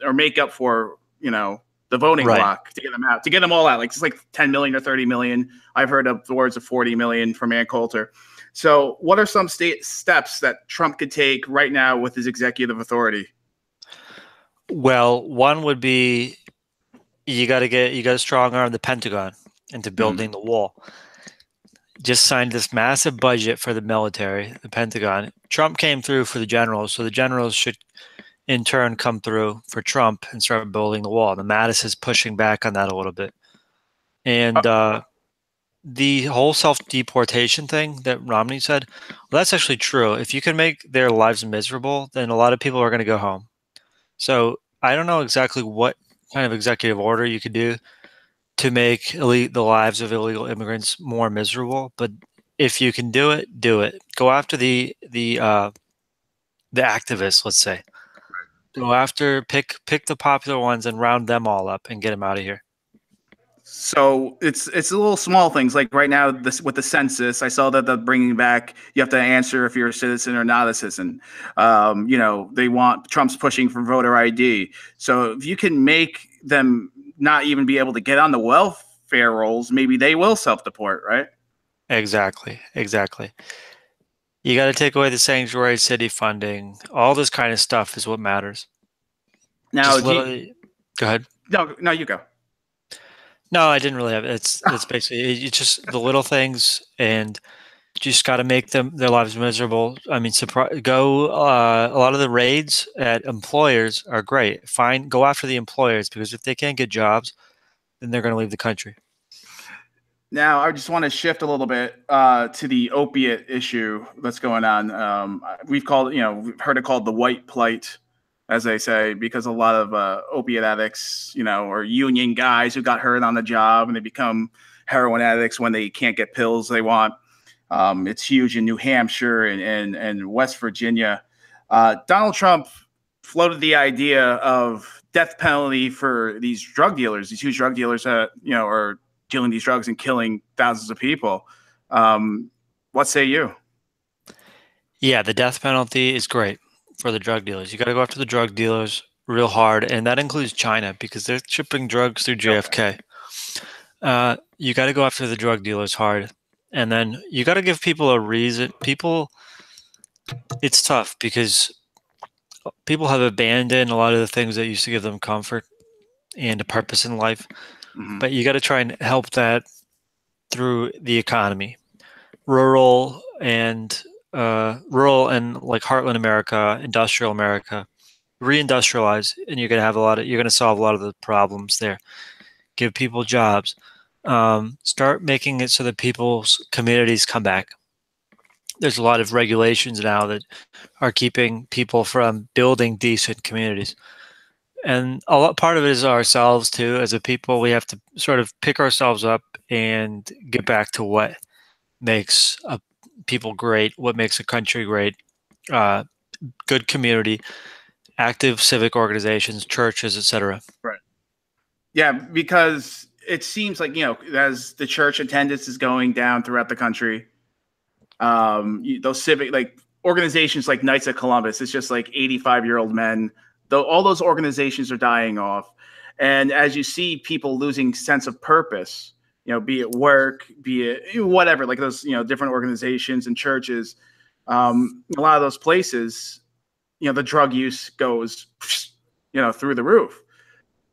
or make up for, the voting block to get them out, to get them all out. Like it's like 10 million or 30 million. I've heard of the words of 40 million from Ann Coulter. So what are some steps that Trump could take right now with his executive authority? Well, one would be you got to strong arm the Pentagon into building the wall. Just signed this massive budget for the military, the Pentagon. Trump came through for the generals, so the generals should in turn come through for Trump and start building the wall. The Mattis is pushing back on that a little bit. And the whole self-deportation thing that Romney said, well, that's actually true. If you can make their lives miserable, then a lot of people are going to go home. So I don't know exactly what kind of executive order you could do to make the lives of illegal immigrants more miserable. But if you can do it, do it. Go after the activists, let's say. Go after, pick the popular ones and round them all up and get them out of here. So it's a little small things like right now with the census. I saw that they're bringing back. You have to answer if you're a citizen or not a citizen. They want Trump's pushing for voter ID. So if you can make them not even be able to get on the welfare rolls, maybe they will self-deport, right? Exactly. You got to take away the sanctuary city funding. All this kind of stuff is what matters. Now, go ahead. No, you go. No, I didn't really have it. It's basically it's just the little things, and you just got to make their lives miserable. I mean, a lot of the raids at employers are great. Go after the employers, because if they can't get jobs, then they're going to leave the country. Now, I just want to shift a little bit to the opiate issue that's going on. We've heard it called the white plight, as they say, because a lot of opiate addicts, are union guys who got hurt on the job and they become heroin addicts when they can't get pills they want. It's huge in New Hampshire and West Virginia. Donald Trump floated the idea of death penalty for these drug dealers, these huge drug dealers that, are dealing these drugs and killing thousands of people. What say you? Yeah, the death penalty is great for the drug dealers. You got to go after the drug dealers real hard, and that includes China because they're shipping drugs through JFK. You got to go after the drug dealers hard, and then you got to give people a reason. It's tough because people have abandoned a lot of the things that used to give them comfort and a purpose in life. Mm-hmm. But you got to try and help that through the economy. Rural and rural and like heartland America, industrial America, reindustrialize, and you're going to solve a lot of the problems there. Give people jobs. Start making it so that people's communities come back. There's a lot of regulations now that are keeping people from building decent communities. And part of it is ourselves too. As a people, we have to sort of pick ourselves up and get back to what makes people great, what makes a country great, good community, active civic organizations, churches, etc. Right. Yeah, because it seems like, as the church attendance is going down throughout the country, those civic organizations like Knights of Columbus, it's just like 85-year-old men. Though all those organizations are dying off, and as you see people losing sense of purpose, be it work, be it whatever, like those different organizations and churches, a lot of those places, the drug use goes through the roof.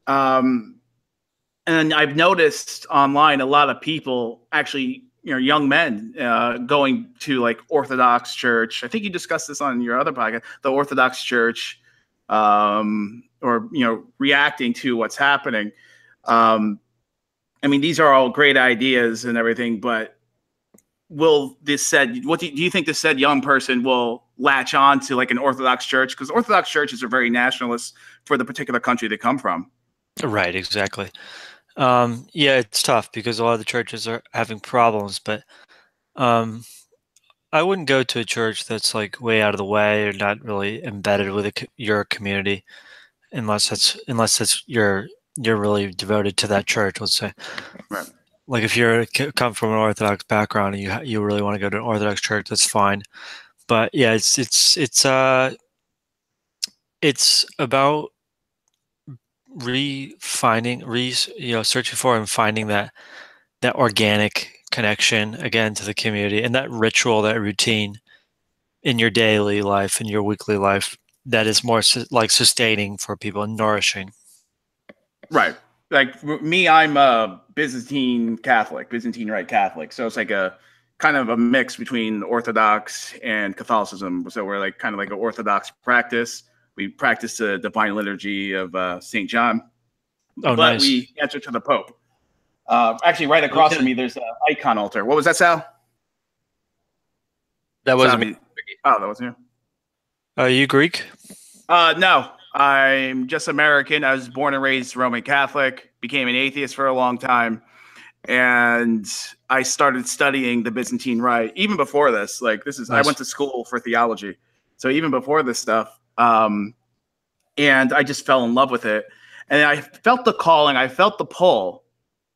And I've noticed online a lot of people actually, young men going to like Orthodox church. I think you discussed this on your other podcast, the Orthodox church, or reacting to what's happening. I mean, these are all great ideas and everything, but do you think this said young person will latch on to like an Orthodox church? Because Orthodox churches are very nationalist for the particular country they come from. Right, exactly. Yeah, it's tough because a lot of the churches are having problems, but I wouldn't go to a church that's like way out of the way or not really embedded with your community, unless you're really devoted to that church. Let's say, right. Like if you come from an Orthodox background and you really want to go to an Orthodox church, that's fine. But yeah, it's about searching for and finding that organic connection again to the community and that ritual, that routine in your daily life, in your weekly life, that is more like sustaining for people and nourishing. Right. Like me, I'm a Byzantine Rite Catholic. So it's like a kind of a mix between Orthodox and Catholicism. So we're like kind of like an Orthodox practice. We practice the divine liturgy of St. John. Oh, but nice. We answer to the Pope. Actually, right across from me, there's an icon altar. What was that, Sal? That wasn't me. Oh, that wasn't you. Are you Greek? No, I'm just American. I was born and raised Roman Catholic, became an atheist for a long time. And I started studying the Byzantine Rite even before this. Like nice. I went to school for theology. So even before this stuff, and I just fell in love with it. And I felt the calling, I felt the pull.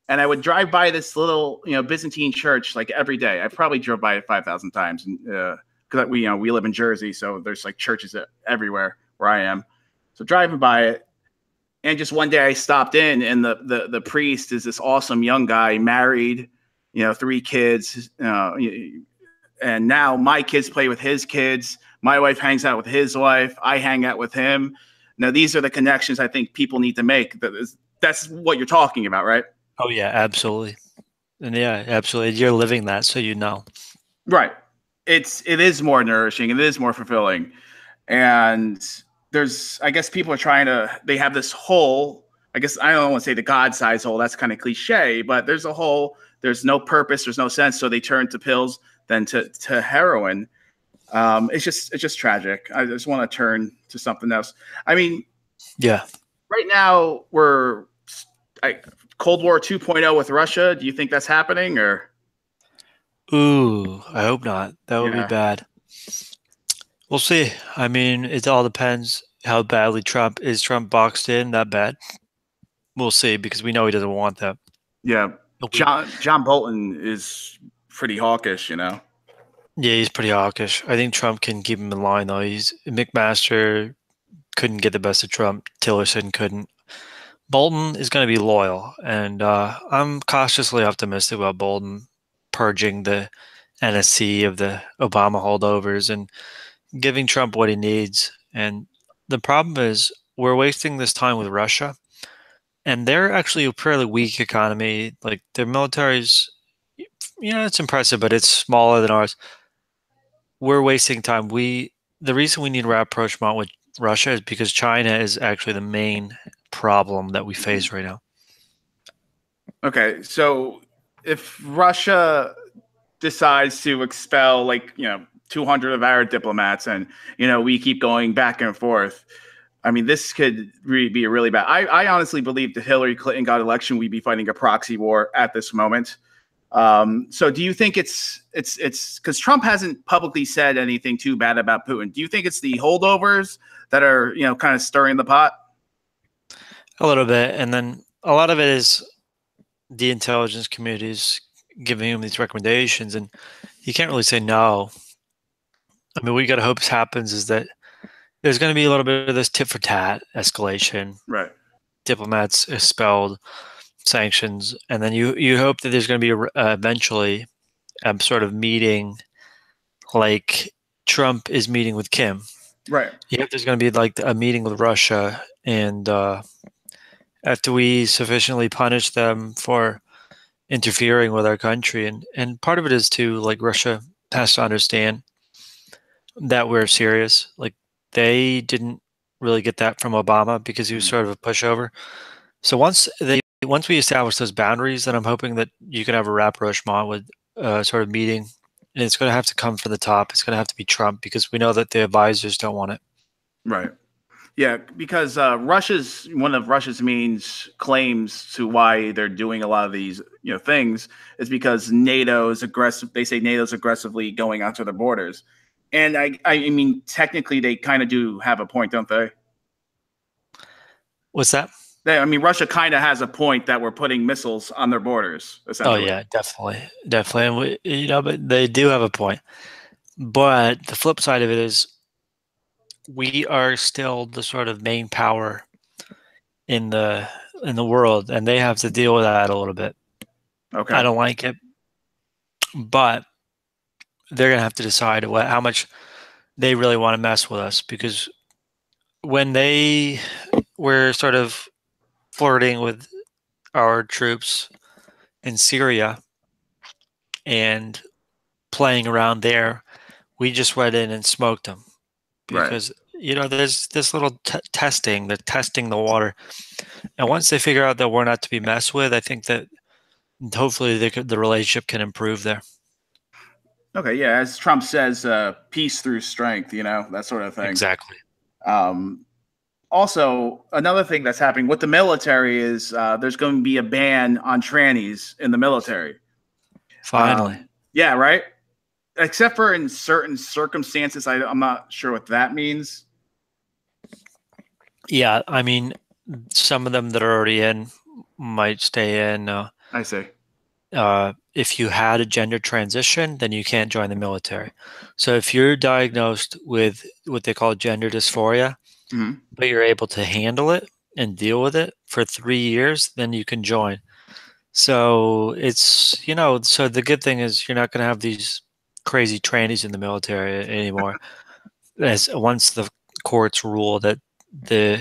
And I would drive by this little, Byzantine church like every day. I probably drove by it 5,000 times. Because we live in Jersey, so there's like churches everywhere where I am. So driving by it, and just one day I stopped in, and the priest is this awesome young guy, married, 3 kids, and now my kids play with his kids. My wife hangs out with his wife. I hang out with him. Now these are the connections I think people need to make. That's what you're talking about, right? Oh yeah, absolutely. And yeah, absolutely. You're living that, so Right. It is more nourishing. It is more fulfilling. And I guess people are they have this hole. I guess I don't want to say the God-sized hole. That's kind of cliche, but there's a hole. There's no purpose. There's no sense. So they turn to pills, then to heroin. It's just tragic. I just want to turn to something else. I mean, yeah. Right now we're Cold War 2.0 with Russia. Do you think that's happening or? Ooh, I hope not. That would be bad. We'll see. I mean, it all depends how badly Trump boxed in that bad. We'll see, because we know he doesn't want that. Yeah. John Bolton is pretty hawkish, Yeah, he's pretty hawkish. I think Trump can keep him in line, though. McMaster couldn't get the best of Trump. Tillerson couldn't. Bolton is going to be loyal, and I'm cautiously optimistic about Bolton purging the NSC of the Obama holdovers and giving Trump what he needs. And the problem is we're wasting this time with Russia, and they're actually a fairly weak economy. Like their military's, it's impressive, but it's smaller than ours. we're wasting time. The reason we need rapprochement with Russia is because China is actually the main problem that we face right now. Okay, so if Russia decides to expel 200 of our diplomats, and we keep going back and forth, I mean, this could really be a really bad. I honestly believe if Hillary Clinton got election, we'd be fighting a proxy war at this moment. So do you think it's because Trump hasn't publicly said anything too bad about Putin? Do you think it's the holdovers that are kind of stirring the pot? A little bit, and then a lot of it is the intelligence communities giving him these recommendations, and you can't really say no. I mean, what you got to hope happens is that there's going to be a little bit of this tit for tat escalation. Right. Diplomats expelled, sanctions, and then you hope that there's going to be eventually a sort of meeting like Trump is meeting with Kim. Right. You hope there's going to be like a meeting with Russia, and after we sufficiently punish them for interfering with our country, and part of it is too, like, Russia has to understand that we're serious. Like, they didn't really get that from Obama because he was sort of a pushover. So once we establish those boundaries, then I'm hoping that you can have a rapprochement with sort of meeting, and it's going to have to come from the top. It's going to have to be Trump, because we know that the advisors don't want it. Right. Yeah, because one of Russia's main claims to why they're doing a lot of these things is because NATO's aggressive. They say NATO's aggressively going onto the borders, and I mean, technically they kind of do have a point, don't they? What's that? I mean, Russia kind of has a point that we're putting missiles on their borders, essentially. Oh yeah, definitely, and but they do have a point. But the flip side of it is, we are still the sort of main power in the world, and they have to deal with that a little bit. Okay. I don't like it, but they're gonna have to decide how much they really want to mess with us, because when they were sort of flirting with our troops in Syria and playing around there, we just went in and smoked them. Because there's this little testing. They're testing the water, and once they figure out that we're not to be messed with, I think that hopefully the relationship can improve there. Okay, yeah, as Trump says, peace through strength. That sort of thing. Exactly. Also, another thing that's happening with the military is there's going to be a ban on trannies in the military. Finally. Yeah. Right. Except for in certain circumstances, I'm not sure what that means. Yeah, I mean, some of them that are already in might stay in. I see. If you had a gender transition, then you can't join the military. So if you're diagnosed with what they call gender dysphoria, but you're able to handle it and deal with it for 3 years, then you can join. So it's, so the good thing is you're not going to have these crazy trannies in the military anymore. Once the courts rule that the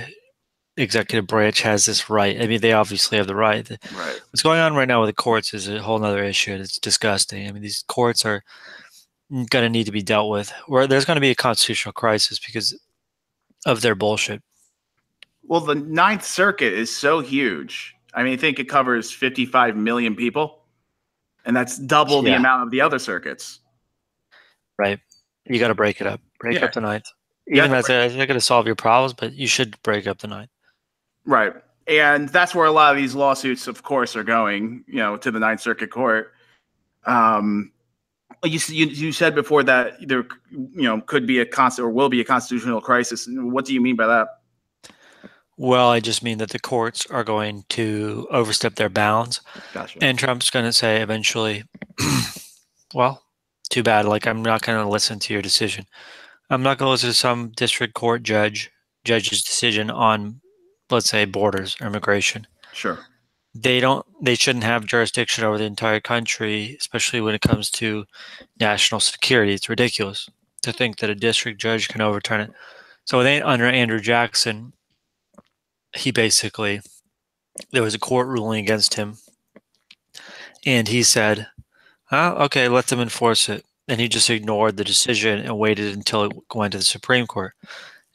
executive branch has this right. I mean, they obviously have the right. Right. What's going on right now with the courts is a whole other issue. It's disgusting. I mean, these courts are going to need to be dealt with, where there's going to be a constitutional crisis because of their bullshit. Well, the Ninth Circuit is so huge. I mean, I think it covers 55 million people, and that's double the amount of the other circuits. Right. You got to break it up. Break up the Ninth. Even that's not going to solve your problems, but you should break up the Ninth. Right. And that's where a lot of these lawsuits, of course, are going, to the Ninth Circuit Court. You said before that there, could be will be a constitutional crisis. What do you mean by that? Well, I just mean that the courts are going to overstep their bounds. Gotcha. And Trump's going to say eventually, well, too bad. Like, I'm not going to listen to your decision. I'm not going to listen to some district court judge's decision on, let's say, borders or immigration. Sure. They shouldn't have jurisdiction over the entire country, especially when it comes to national security. It's ridiculous to think that a district judge can overturn it. So under Andrew Jackson, there was a court ruling against him, and he said, okay, let them enforce it. and he just ignored the decision and waited until it went to the Supreme Court.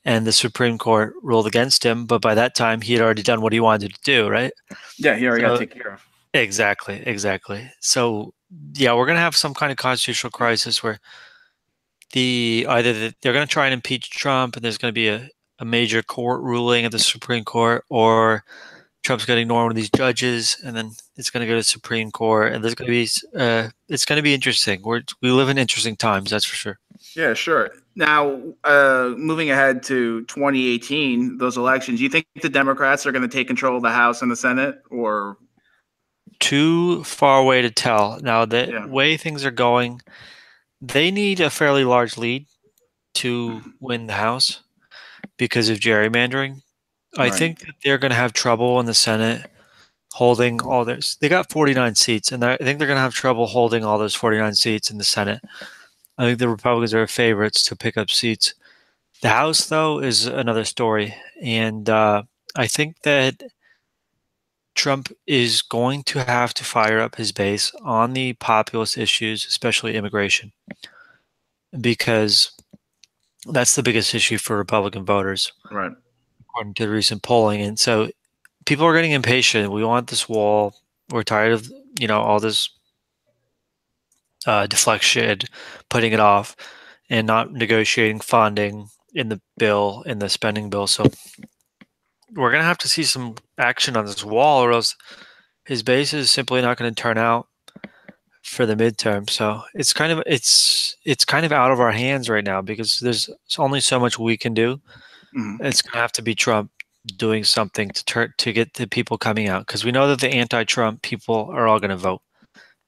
And the Supreme Court ruled against him, but by that time he had already done what he wanted to do, right? Yeah, he already got taken care of. Exactly. So yeah, we're gonna have some kind of constitutional crisis where they're gonna try and impeach Trump, and there's gonna be a major court ruling at the Supreme Court, or Trump's going to ignore one of these judges, and then it's going to go to the Supreme Court, and there's going to be it's going to be interesting. We live in interesting times, that's for sure. Yeah, sure. Now, moving ahead to 2018, those elections, you think the Democrats are going to take control of the House and the Senate, or too far away to tell? Now, the way things are going, they need a fairly large lead to win the House because of gerrymandering. I think that they're going to have trouble in the Senate holding all those. They got 49 seats, and I think they're going to have trouble holding all those 49 seats in the Senate. I think the Republicans are favorites to pick up seats. The House, though, is another story, and I think that Trump is going to have to fire up his base on the populist issues, especially immigration, because that's the biggest issue for Republican voters. Right. According to the recent polling. And so people are getting impatient. We want this wall. We're tired of, all this deflection, putting it off, and not negotiating funding in the spending bill. So we're going to have to see some action on this wall, or else his base is simply not going to turn out for the midterm. So it's kind of out of our hands right now, because there's only so much we can do. It's going to have to be Trump doing something to get the people coming out, because we know that the anti-Trump people are all going to vote.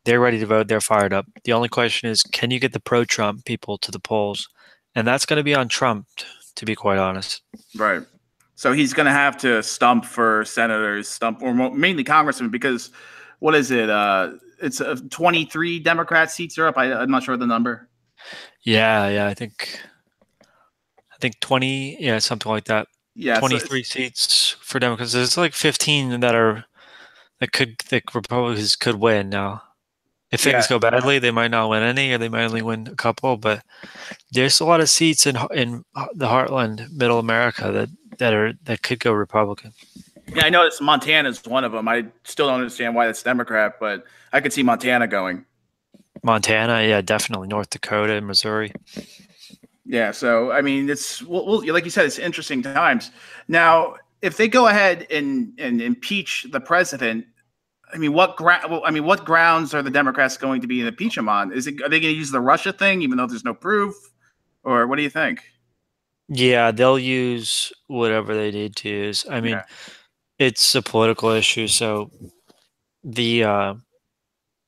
They're ready to vote. They're fired up. The only question is, can you get the pro-Trump people to the polls? And that's going to be on Trump, to be quite honest. Right. So he's going to have to stump for senators, or mainly congressmen, because what is it? It's 23 Democrat seats are up. I'm not sure the number. Yeah. I think 20, something like that. Yeah, 23 seats for Democrats. There's like 15 that Republicans could win now. If things go badly, they might not win any, or they might only win a couple. But there's a lot of seats in the heartland, Middle America, that could go Republican. Yeah, I noticed Montana is one of them. I still don't understand why that's Democrat, but I could see Montana going. Montana, yeah, definitely. North Dakota and Missouri. Yeah, so I mean, it's like you said, it's interesting times. Now, if they go ahead and impeach the president, I mean, what grounds are the Democrats going to be impeach him on? Are they going to use the Russia thing, even though there's no proof, or what do you think? Yeah, they'll use whatever they need to use. I mean, it's a political issue, so the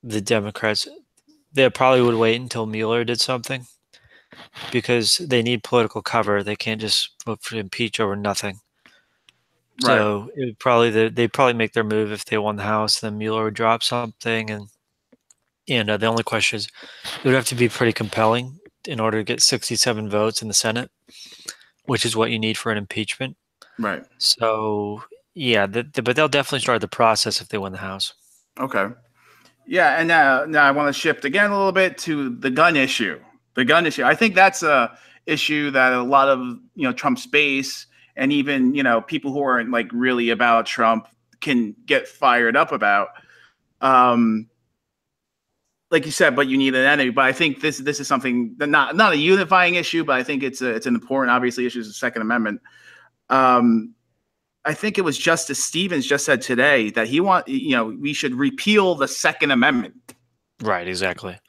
Democrats, they probably would wait until Mueller did something, because they need political cover. They can't just vote for impeach over nothing. Right. So they'd probably make their move if they won the House. Then Mueller would drop something, and the only question is, it would have to be pretty compelling in order to get 67 votes in the Senate, which is what you need for an impeachment. Right. So yeah, but they'll definitely start the process if they win the House. Okay. Yeah, and now I want to shift again a little bit to the gun issue. The gun issue. I think that's a issue that a lot of Trump's base, and even people who aren't like really about Trump, can get fired up about. Like you said, but you need an enemy. But I think this is something that not a unifying issue, but I think it's an important, obviously, issue. Is the Second Amendment. I think it was Justice Stevens just said today that we should repeal the Second Amendment. Right. Exactly.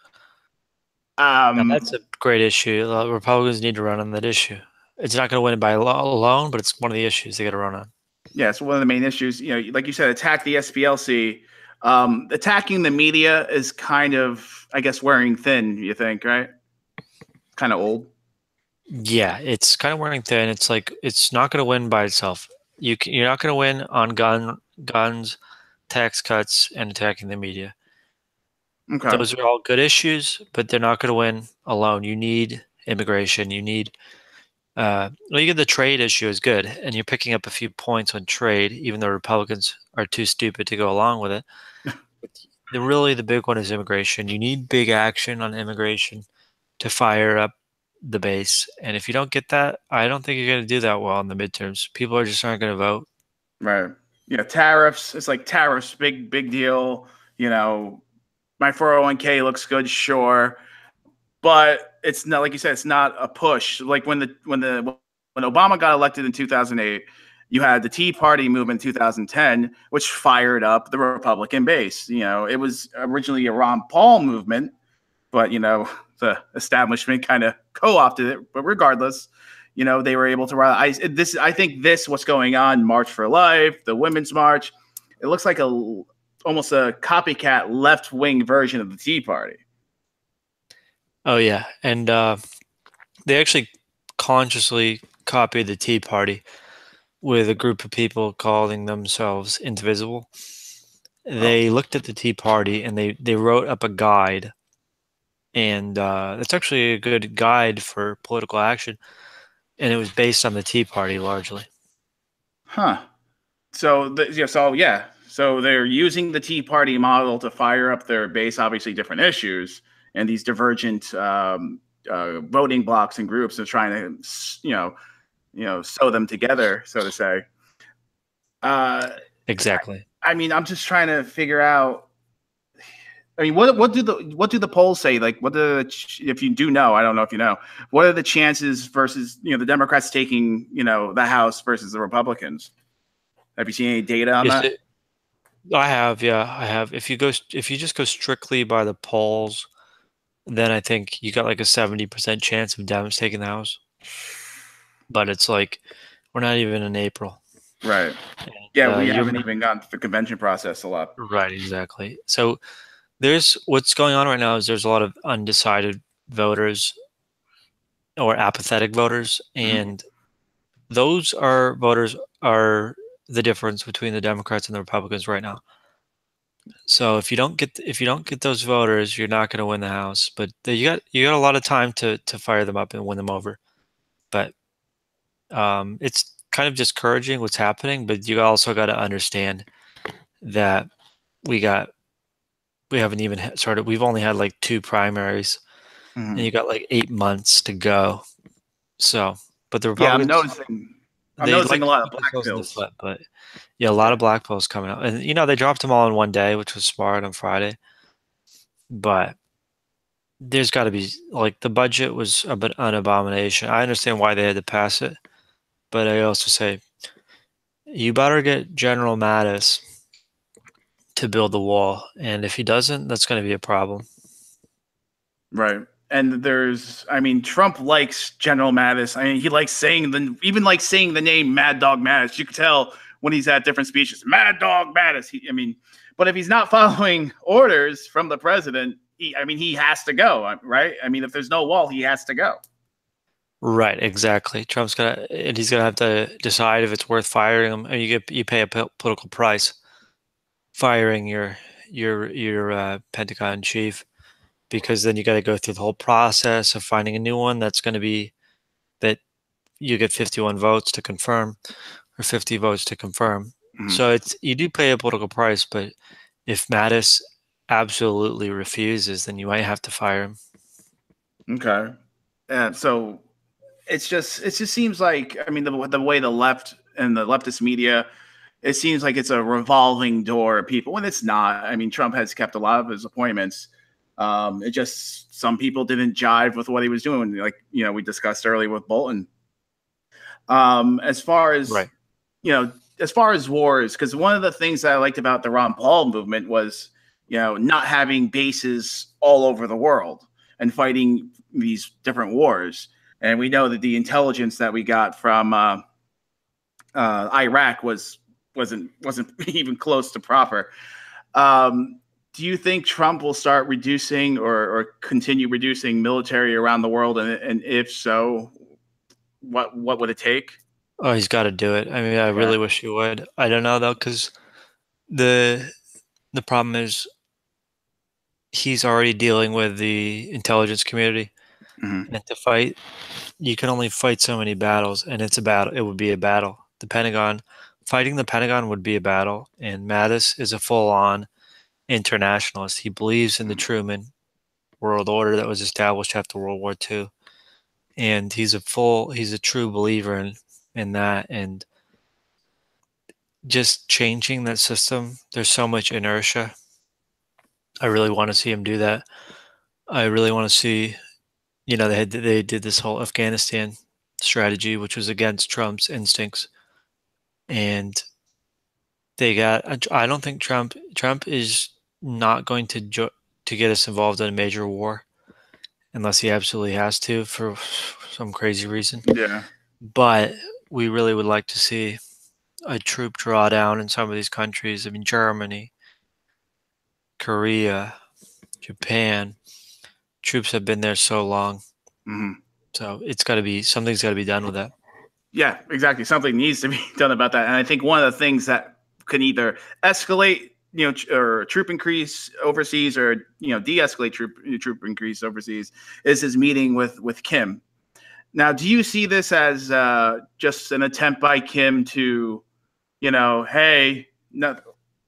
That's a great issue. Republicans need to run on that issue. It's not going to win by alone, but it's one of the issues they got to run on. Yeah, it's one of the main issues. Like you said, attack the SPLC. Attacking the media is kind of, I guess, wearing thin. You think, right? Kind of old. Yeah, it's kind of wearing thin. It's like it's not going to win by itself. You're not going to win on guns, tax cuts, and attacking the media. Okay. Those are all good issues, but they're not going to win alone. You need immigration. You need you get the trade issue is good, and you're picking up a few points on trade, even though Republicans are too stupid to go along with it. The big one is immigration. You need big action on immigration. to fire up the base. And if you don't get that, I don't think you're going to do that well in the midterms. People are just aren't going to vote. Right. Yeah. Tariffs. It's like tariffs. Big deal. You know, my 401k looks good. Sure. But it's not, like you said, it's not a push. Like when Obama got elected in 2008, you had the Tea Party movement in 2010, which fired up the Republican base. You know, it was originally a Ron Paul movement, but, you know, the establishment kind of co-opted it. But regardless, you know, they were able to rise. I think what's going on, March for Life, the Women's March, it looks like almost a copycat left-wing version of the Tea Party. Oh, yeah. And they actually consciously copied the Tea Party with a group of people calling themselves Indivisible. They looked at the Tea Party and they wrote up a guide. And it's actually a good guide for political action. And it was based on the Tea Party largely. Huh. So they're using the Tea Party model to fire up their base, obviously different issues, and these divergent voting blocks and groups, and trying to, sew them together, so to say. Exactly. I mean, I'm just trying to figure out. I mean, what do the polls say? Like, if you do know, I don't know if you know, what are the chances versus, the Democrats taking, the House versus the Republicans? Have you seen any data on that? I have, yeah, I have. If you just go strictly by the polls, then I think you got like a 70% chance of Dems taking the House. But it's like we're not even in April. Right. And, we haven't even gotten to the convention process a lot. Right, exactly. So what's going on right now is there's a lot of undecided voters or apathetic voters, and those voters are the difference between the Democrats and the Republicans right now. So if you don't get those voters, you're not going to win the House. But you got a lot of time to fire them up and win them over. But it's kind of discouraging what's happening. But you also got to understand that we haven't even started. We've only had like 2 primaries, and you got like 8 months to go. So, but the Republicans, I'm noticing a lot of black pills. But yeah, a lot of black pills coming out, and they dropped them all in one day, which was smart on Friday. But there's got to be, like, the budget was an abomination. I understand why they had to pass it, but I also say you better get General Mattis to build the wall, and if he doesn't, that's going to be a problem. Right. And Trump likes General Mattis. I mean, he likes saying the name Mad Dog Mattis. You could tell when he's at different speeches, Mad Dog Mattis. But if he's not following orders from the president, he has to go, right? I mean, if there's no wall, he has to go. Right, exactly. Trump's he's gonna have to decide if it's worth firing him. And you pay a political price firing your Pentagon chief, because then you got to go through the whole process of finding a new one that's going to be that you get 51 votes to confirm or 50 votes to confirm. So you do pay a political price, but if Mattis absolutely refuses, then you might have to fire him. Okay. And so it just seems like, the way the left and the leftist media, it seems like it's a revolving door of people, when it's not. Trump has kept a lot of his appointments. It just, some people didn't jive with what he was doing. Like, we discussed earlier with Bolton. As far as, right. As far as wars, because one of the things that I liked about the Ron Paul movement was, not having bases all over the world and fighting these different wars. And we know that the intelligence that we got from Iraq wasn't even close to proper. Do you think Trump will start reducing or continue reducing military around the world? And if so, what would it take? Oh, he's got to do it. I really wish he would. I don't know, though, because the problem is he's already dealing with the intelligence community. And to fight, you can only fight so many battles, and it's a battle. It would be a battle. Fighting the Pentagon would be a battle, and Mattis is a full-on internationalist. He believes in the Truman world order that was established after World War II. And he's a true believer in that. And just changing that system, there's so much inertia. I really want to see him do that. I really want to see, they did this whole Afghanistan strategy, which was against Trump's instincts. And I don't think Trump is not going to get us involved in a major war unless he absolutely has to for some crazy reason. Yeah. But we really would like to see a troop drawdown in some of these countries. I mean, Germany, Korea, Japan. Troops have been there so long. Mm-hmm. So something's got to be done with that. Yeah, exactly. Something needs to be done about that. And I think one of the things that can either escalate, or troop increase overseas, or de-escalate troop increase overseas, is his meeting with Kim. Now, do you see this as just an attempt by Kim to, hey,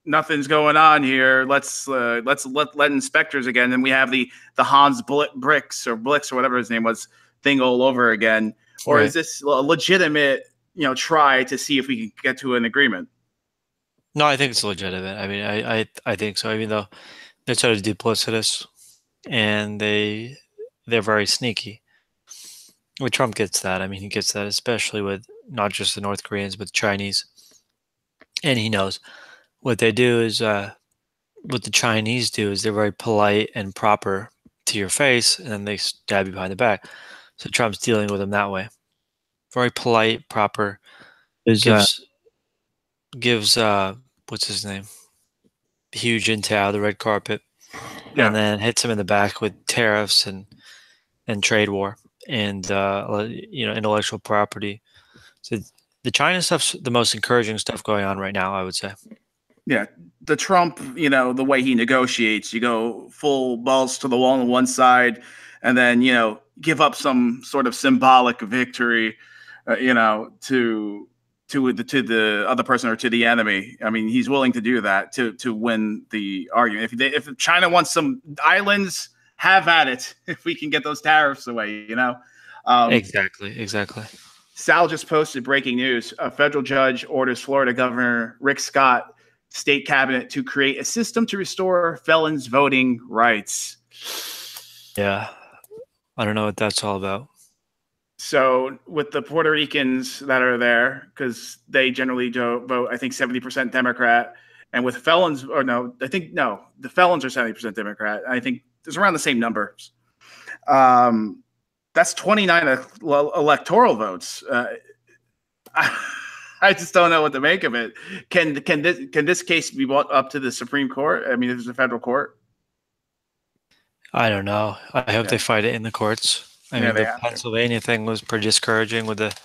nothing's going on here. Let's let inspectors again, and we have the Hans Blix or whatever his name was thing all over again, or Right. Is this a legitimate try to see if we can get to an agreement? No, I think it's legitimate. I mean, I think so. Even though they're sort of duplicitous and they're very sneaky. Well, Trump gets that. I mean, he gets that, especially with not just the North Koreans, but the Chinese. And he knows what they do is, what the Chinese do is they're very polite and proper to your face, and then they stab you behind the back. So Trump's dealing with them that way. Very polite, proper. Gives what's his name? Huge intel, the red carpet, and then hits him in the back with tariffs and trade war and intellectual property. So the China stuff's the most encouraging stuff going on right now, I would say. Yeah, the Trump, the way he negotiates, you go full balls to the wall on one side, and then give up some sort of symbolic victory, to the other person or to the enemy. I mean, he's willing to do that to win the argument. If China wants some islands, have at it. If we can get those tariffs away, Exactly. Sal just posted breaking news. A federal judge orders Florida Governor Rick Scott state cabinet to create a system to restore felons' voting rights. Yeah, I don't know what that's all about. So with the Puerto Ricans that are there, because they generally vote, I think 70% Democrat, and with felons, the felons are 70% Democrat. I think it's around the same numbers. That's 29 electoral votes. I just don't know what to make of it. Can this case be brought up to the Supreme Court? I mean, if it's a federal court. I don't know. I hope they fight it in the courts. I mean, the Pennsylvania thing was pretty discouraging with the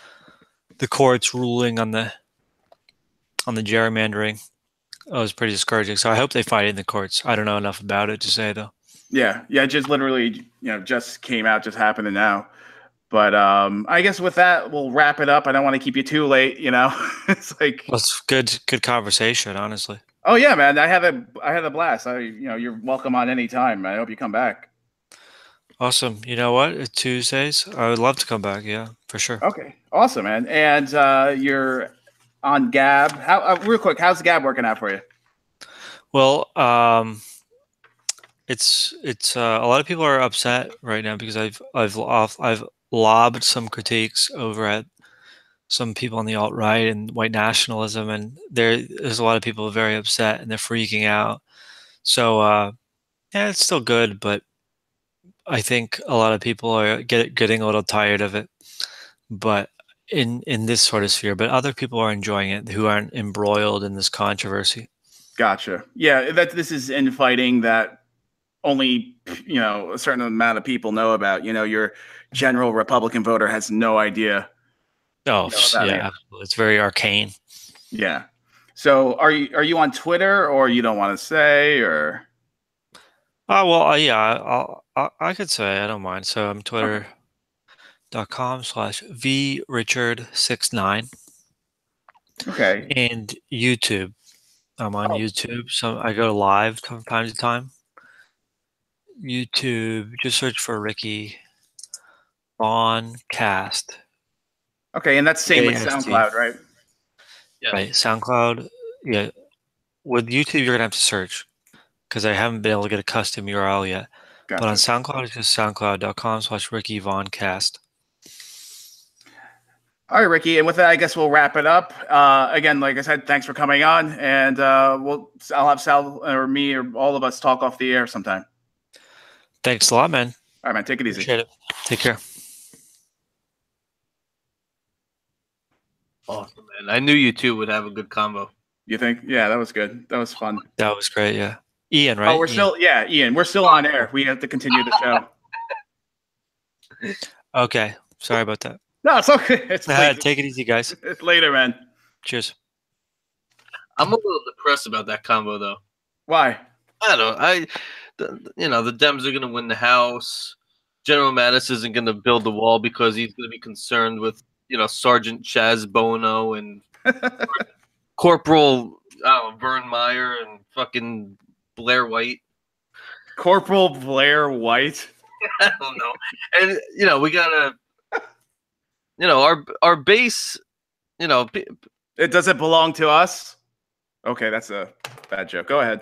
courts ruling on the gerrymandering. It was pretty discouraging. So I hope they fight it in the courts. I don't know enough about it to say though. Yeah, just literally, just came out, just happening now. But I guess with that, we'll wrap it up. I don't want to keep you too late. It's like it's good conversation, honestly. Oh yeah, man, I had a blast. You're welcome on any time. I hope you come back. Awesome. You know what? It's Tuesdays. I would love to come back. Yeah, for sure. Okay. Awesome, man. And you're on Gab. How real quick? How's Gab working out for you? Well, it's a lot of people are upset right now because I've lobbed some critiques over at some people on the alt-right and white nationalism, and there's a lot of people very upset and they're freaking out. So yeah, it's still good, but I think a lot of people are getting a little tired of it. But in this sort of sphere, but other people are enjoying it who aren't embroiled in this controversy. Gotcha. Yeah, this is infighting that only a certain amount of people know about. Your general Republican voter has no idea. Oh, yeah, it's very arcane. Yeah. So are you on Twitter, or you don't want to say, or? Oh, well, yeah, I could say I don't mind. So I'm twitter.com/vrichard69. Okay. And YouTube. I'm on YouTube, so I go live from time to time. YouTube, just search for Ricky Vaughn Cast. Okay, and that's same with SoundCloud, right? Yeah. Right, SoundCloud. Yeah, with YouTube, you're gonna have to search because I haven't been able to get a custom URL yet. Gotcha. But on SoundCloud, it's just soundcloud.com/Ricky Vaughn Cast. All right, Ricky, and with that, I guess we'll wrap it up. Again, like I said, thanks for coming on, and I'll have Sal or me or all of us talk off the air sometime. Thanks a lot, man. All right, man, take it easy. Appreciate it. Take care. Awesome, man. I knew you two would have a good combo. You think? Yeah, that was good. That was fun. That was great, yeah. Ian, right? Oh, we're still, yeah, Ian. We're still on air. We have to continue the show. Okay. Sorry about that. No, it's okay. It's take it easy, guys. It's later, man. Cheers. I'm a little depressed about that combo, though. Why? I don't know. The Dems are going to win the House. General Mattis isn't going to build the wall because he's going to be concerned with, Sergeant Chaz Bono and Corporal Vern Meyer and fucking Blair White. Corporal Blair White? I don't know. And, we got to... our base, it doesn't belong to us. Okay, that's a bad joke. Go ahead.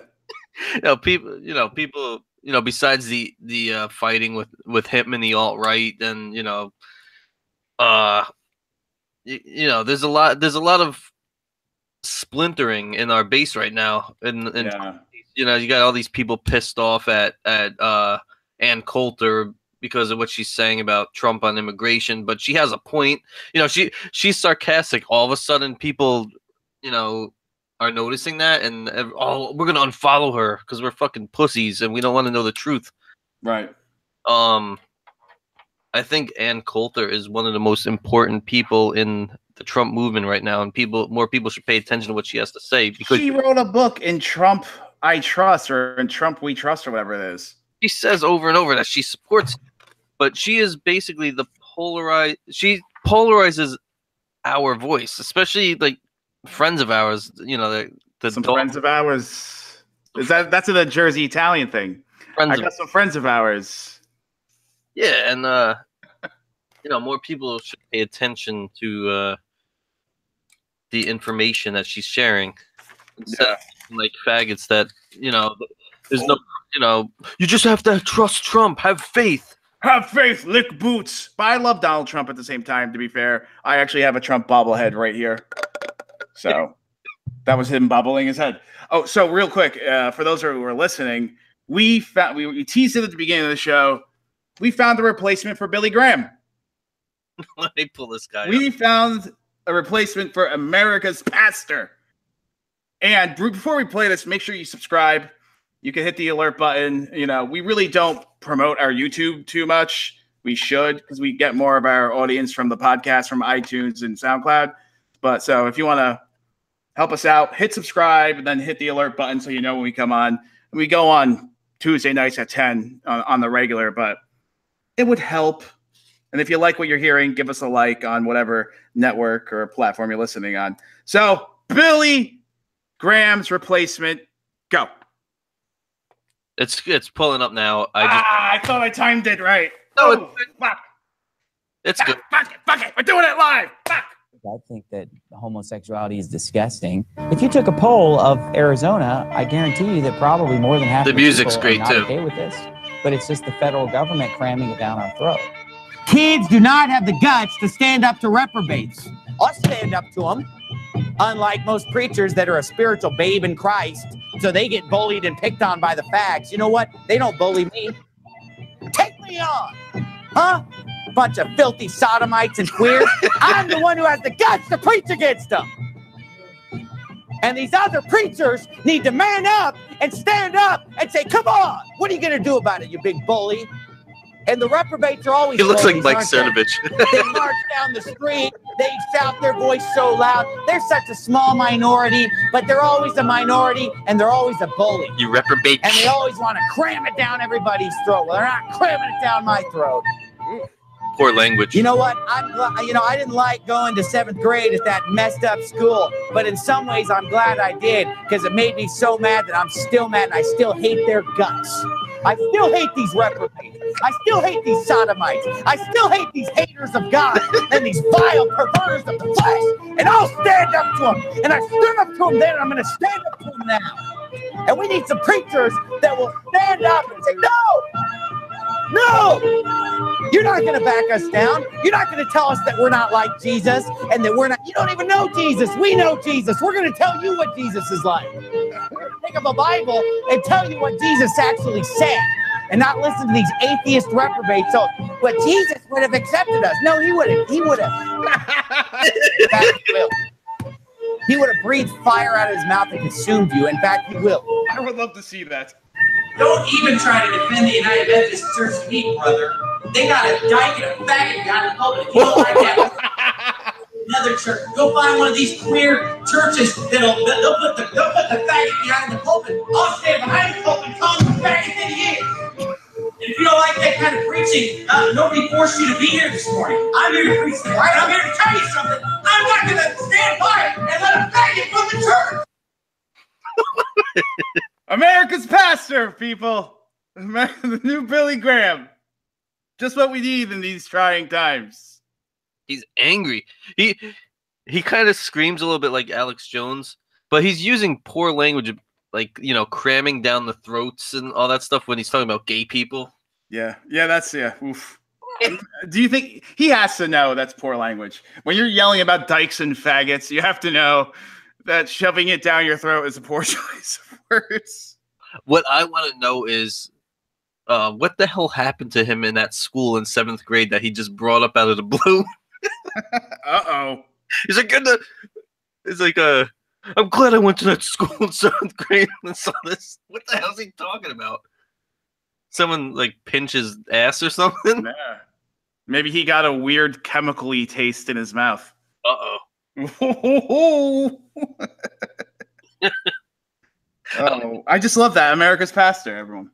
People, besides the fighting with him and the alt-right, and there's a lot of splintering in our base right now, and you got all these people pissed off at Ann Coulter because of what she's saying about Trump on immigration, but she has a point. She's sarcastic. All of a sudden, people, are noticing that, and we're gonna unfollow her because we're fucking pussies and we don't want to know the truth. Right. I think Ann Coulter is one of the most important people in the Trump movement right now, and more people should pay attention to what she has to say because she wrote a book in Trump I Trust or in Trump We Trust or whatever it is. She says over and over that she supports, but she is basically she polarizes our voice, especially like friends of ours. Some friends of ours. That's a Jersey Italian thing. I got some friends of ours. Yeah, and more people should pay attention to the information that she's sharing instead of like faggots that there's no you just have to trust Trump, have faith, lick boots. But I love Donald Trump at the same time. To be fair, I actually have a Trump bobblehead right here, so that was him bobbling his head. Oh, so real quick, for those who are listening, we teased it at the beginning of the show. We found a replacement for Billy Graham. Let me pull this guy We up. found a replacement for America's pastor. And before we play this, make sure you subscribe. You can hit the alert button. We really don't promote our YouTube too much. We should, because we get more of our audience from the podcast, from iTunes and SoundCloud. But so if you want to help us out, hit subscribe and then hit the alert button so you know when we come on. And we go on Tuesday nights at 10 on the regular, but it would help. And if you like what you're hearing, give us a like on whatever network or platform you're listening on. So, Billy Graham's replacement, go. It's pulling up now. I thought I timed it right. No, fuck. It's good. Fuck it. We're doing it live. Fuck. I think that homosexuality is disgusting. If you took a poll of Arizona, I guarantee you that probably more than half the of music's people great are not too. Okay with this, but it's just the federal government cramming it down our throat. Kids do not have the guts to stand up to reprobates. I'll stand up to them. Unlike most preachers that are a spiritual babe in Christ, so they get bullied and picked on by the fags. You know what? They don't bully me. Take me on, huh? Bunch of filthy sodomites and queers. I'm the one who has the guts to preach against them. And these other preachers need to man up and stand up and say, come on, what are you going to do about it, you big bully? And the reprobates are always He looks like bullies, Mike aren't they? Cernovich. They march down the street. They shout their voice so loud. They're such a small minority, but they're always a minority, and they're always a bully. You reprobate. And they always want to cram it down everybody's throat. Well, they're not cramming it down my throat. Poor language. You know what? I didn't like going to 7th grade at that messed up school, but in some ways I'm glad I did, because it made me so mad that I'm still mad and I still hate their guts. I still hate these reprobates. I still hate these sodomites. I still hate these haters of God and these vile perverters of the flesh. And I'll stand up to them. And I stood up to them then, and I'm going to stand up to them now. And we need some preachers that will stand up and say, no, you're not going to back us down. You're not going to tell us that we're not like Jesus and that we're not. You don't even know Jesus. We know Jesus. We're going to tell you what Jesus is like. We're going to pick up a Bible and tell you what Jesus actually said and not listen to these atheist reprobates. So, what Jesus would have accepted us. No, he wouldn't. He would have. He would have breathed fire out of his mouth and consumed you. In fact, he will. I would love to see that. Don't even try to defend the United Methodist Church to me, brother. They got a dyke and a faggot behind the pulpit. If you don't like that, another church. Go find one of these queer churches they'll put the faggot behind the pulpit. I'll stand behind the pulpit and call him the faggot that he is. And if you don't like that kind of preaching, nobody forced you to be here this morning. I'm here to preach the right. I'm here to tell you something. I'm not going to stand by and let a faggot run the church. America's pastor, people. The new Billy Graham. Just what we need in these trying times. He's angry. He kind of screams a little bit like Alex Jones, but he's using poor language, like, you know, cramming down the throats and all that stuff when he's talking about gay people. Yeah, oof. Do you think he has to know that's poor language? When you're yelling about dykes and faggots, you have to know that shoving it down your throat is a poor choice of words. What I want to know is what the hell happened to him in that school in 7th grade that he just brought up out of the blue? Uh-oh. He's like, I'm glad I went to that school in 7th grade and saw this. What the hell is he talking about? Someone, like, pinch his ass or something? Yeah. Maybe he got a weird chemical-y taste in his mouth. Uh-oh. Oh, I just love that. America's pastor, everyone.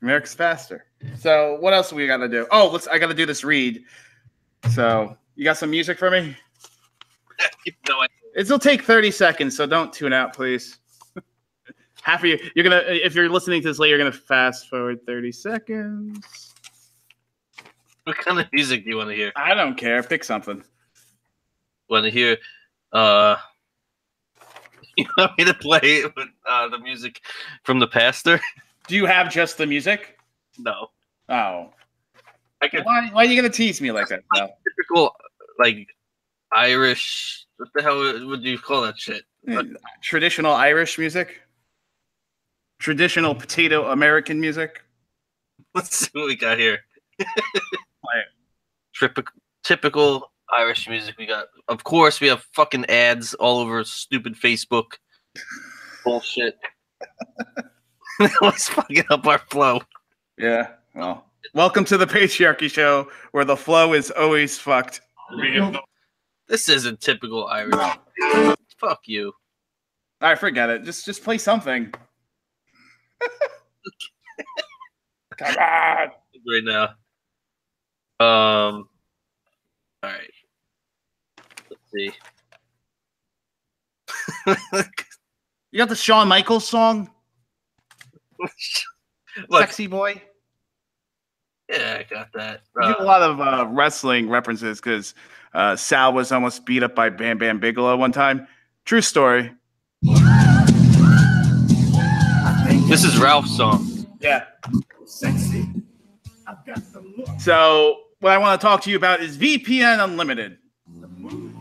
America's pastor. So what else we got to do? Oh, I got to do this read. So you got some music for me? No, It'll take 30 seconds, so don't tune out, please. Half of you, if you're listening to this later, you're gonna fast forward 30 seconds. What kind of music do you want to hear? I don't care. Pick something. Want to hear? You want me to play with, the music from the pastor? Do you have just the music? No. Oh. I could. Why are you gonna tease me like that? No. Typical, like, Irish. What the hell would you call that shit? Traditional Irish music. Traditional potato American music. Let's see what we got here. Typical Irish music we got. Of course, we have fucking ads all over stupid Facebook. Bullshit. Let's fucking up our flow. Yeah. Well, welcome to the Patriarchy Show, where the flow is always fucked. This isn't typical Irish. Fuck you. All right, forget it. Just play something. Come on. Right now. All right. Let's see. You got the Shawn Michaels song? Look, Sexy Boy? Yeah, I got that. We do a lot of wrestling references because Sal was almost beat up by Bam Bam Bigelow one time. True story. This is Ralph's song. Yeah. Sexy. So what I want to talk to you about is VPN Unlimited.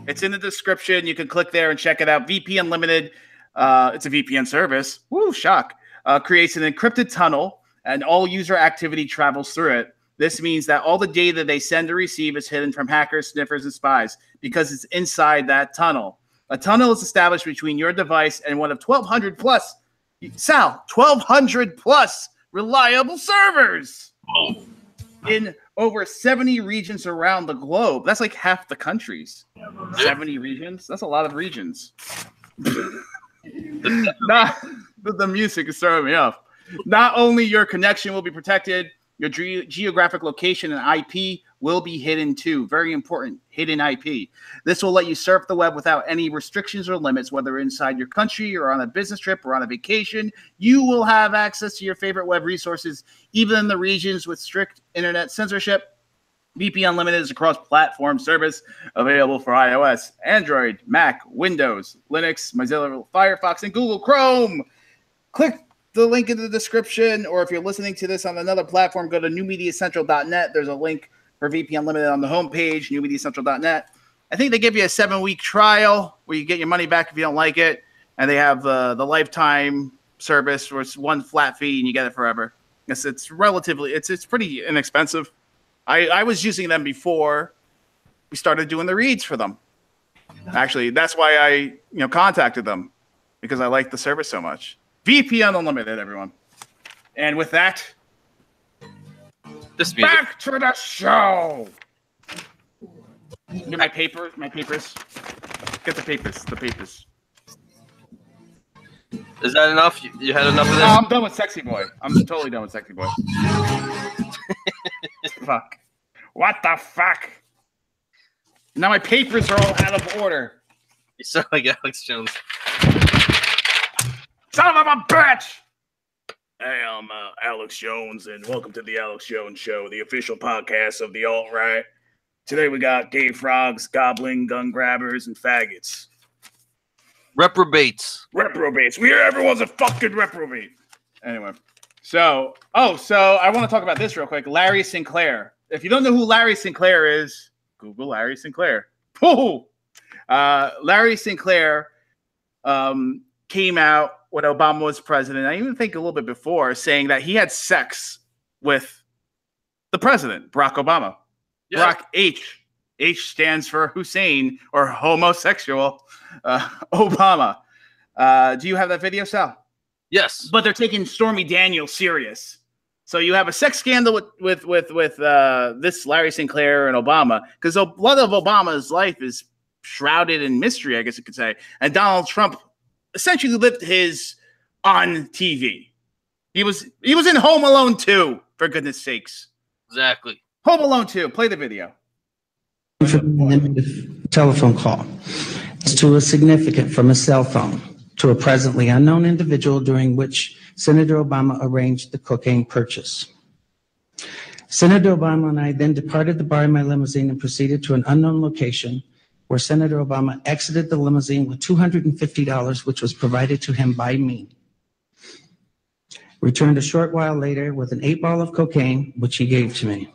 It's in the description. You can click there and check it out. VPN Unlimited. It's a VPN service. Woo, shock. Creates an encrypted tunnel, and all user activity travels through it. This means that all the data they send or receive is hidden from hackers, sniffers, and spies because it's inside that tunnel. A tunnel is established between your device and one of 1,200 plus, Sal, 1,200 plus reliable servers in over 70 regions around the globe. That's like half the countries. 70 regions? That's a lot of regions. The music is throwing me off. Not only your connection will be protected, Your geographic location and IP will be hidden too. Very important, hidden IP. This will let you surf the web without any restrictions or limits, whether inside your country or on a business trip or on a vacation. You will have access to your favorite web resources, even in the regions with strict internet censorship. VPN Unlimited is a cross-platform service available for iOS, Android, Mac, Windows, Linux, Mozilla Firefox, and Google Chrome. Click the link in the description, or if you're listening to this on another platform, go to newmediacentral.net. There's a link for VPN Unlimited on the homepage, newmediacentral.net. I think they give you a 7-week trial where you get your money back if you don't like it, and they have the lifetime service where it's one flat fee and you get it forever. It's relatively, it's pretty inexpensive. I was using them before we started doing the reads for them. Actually, that's why I contacted them, because I like the service so much. VPN Unlimited, everyone. And with that, back to the show. Get my papers. Get the papers. Is that enough? You had enough of this? I'm done with Sexy Boy. I'm totally done with Sexy Boy. Fuck. What the fuck? Now my papers are all out of order. You sound like Alex Jones. Son of a bitch! Hey, I'm Alex Jones, and welcome to the Alex Jones Show, the official podcast of the alt-right. Today we got gay frogs, goblin, gun grabbers, and faggots. Reprobates. Everyone's a fucking reprobate. Anyway, so I want to talk about this real quick. Larry Sinclair. If you don't know who Larry Sinclair is, Google Larry Sinclair. Larry Sinclair came out when Obama was president. I even think a little bit before, saying that he had sex with the president, Barack Obama. Yeah. Barack H. H stands for Hussein, or homosexual Obama. Do you have that video, Sal? Yes. But they're taking Stormy Daniels serious. So you have a sex scandal with this Larry Sinclair and Obama, because a lot of Obama's life is shrouded in mystery, I guess you could say. And Donald Trump essentially lived his on TV. He was in Home Alone 2, for goodness sakes. Exactly. Home Alone 2. Play the video. Telephone call to a significant from a cell phone to a presently unknown individual, during which Senator Obama arranged the cocaine purchase. Senator Obama and I then departed the bar in my limousine and proceeded to an unknown location, where Senator Obama exited the limousine with $250, which was provided to him by me. Returned a short while later with an 8-ball of cocaine, which he gave to me.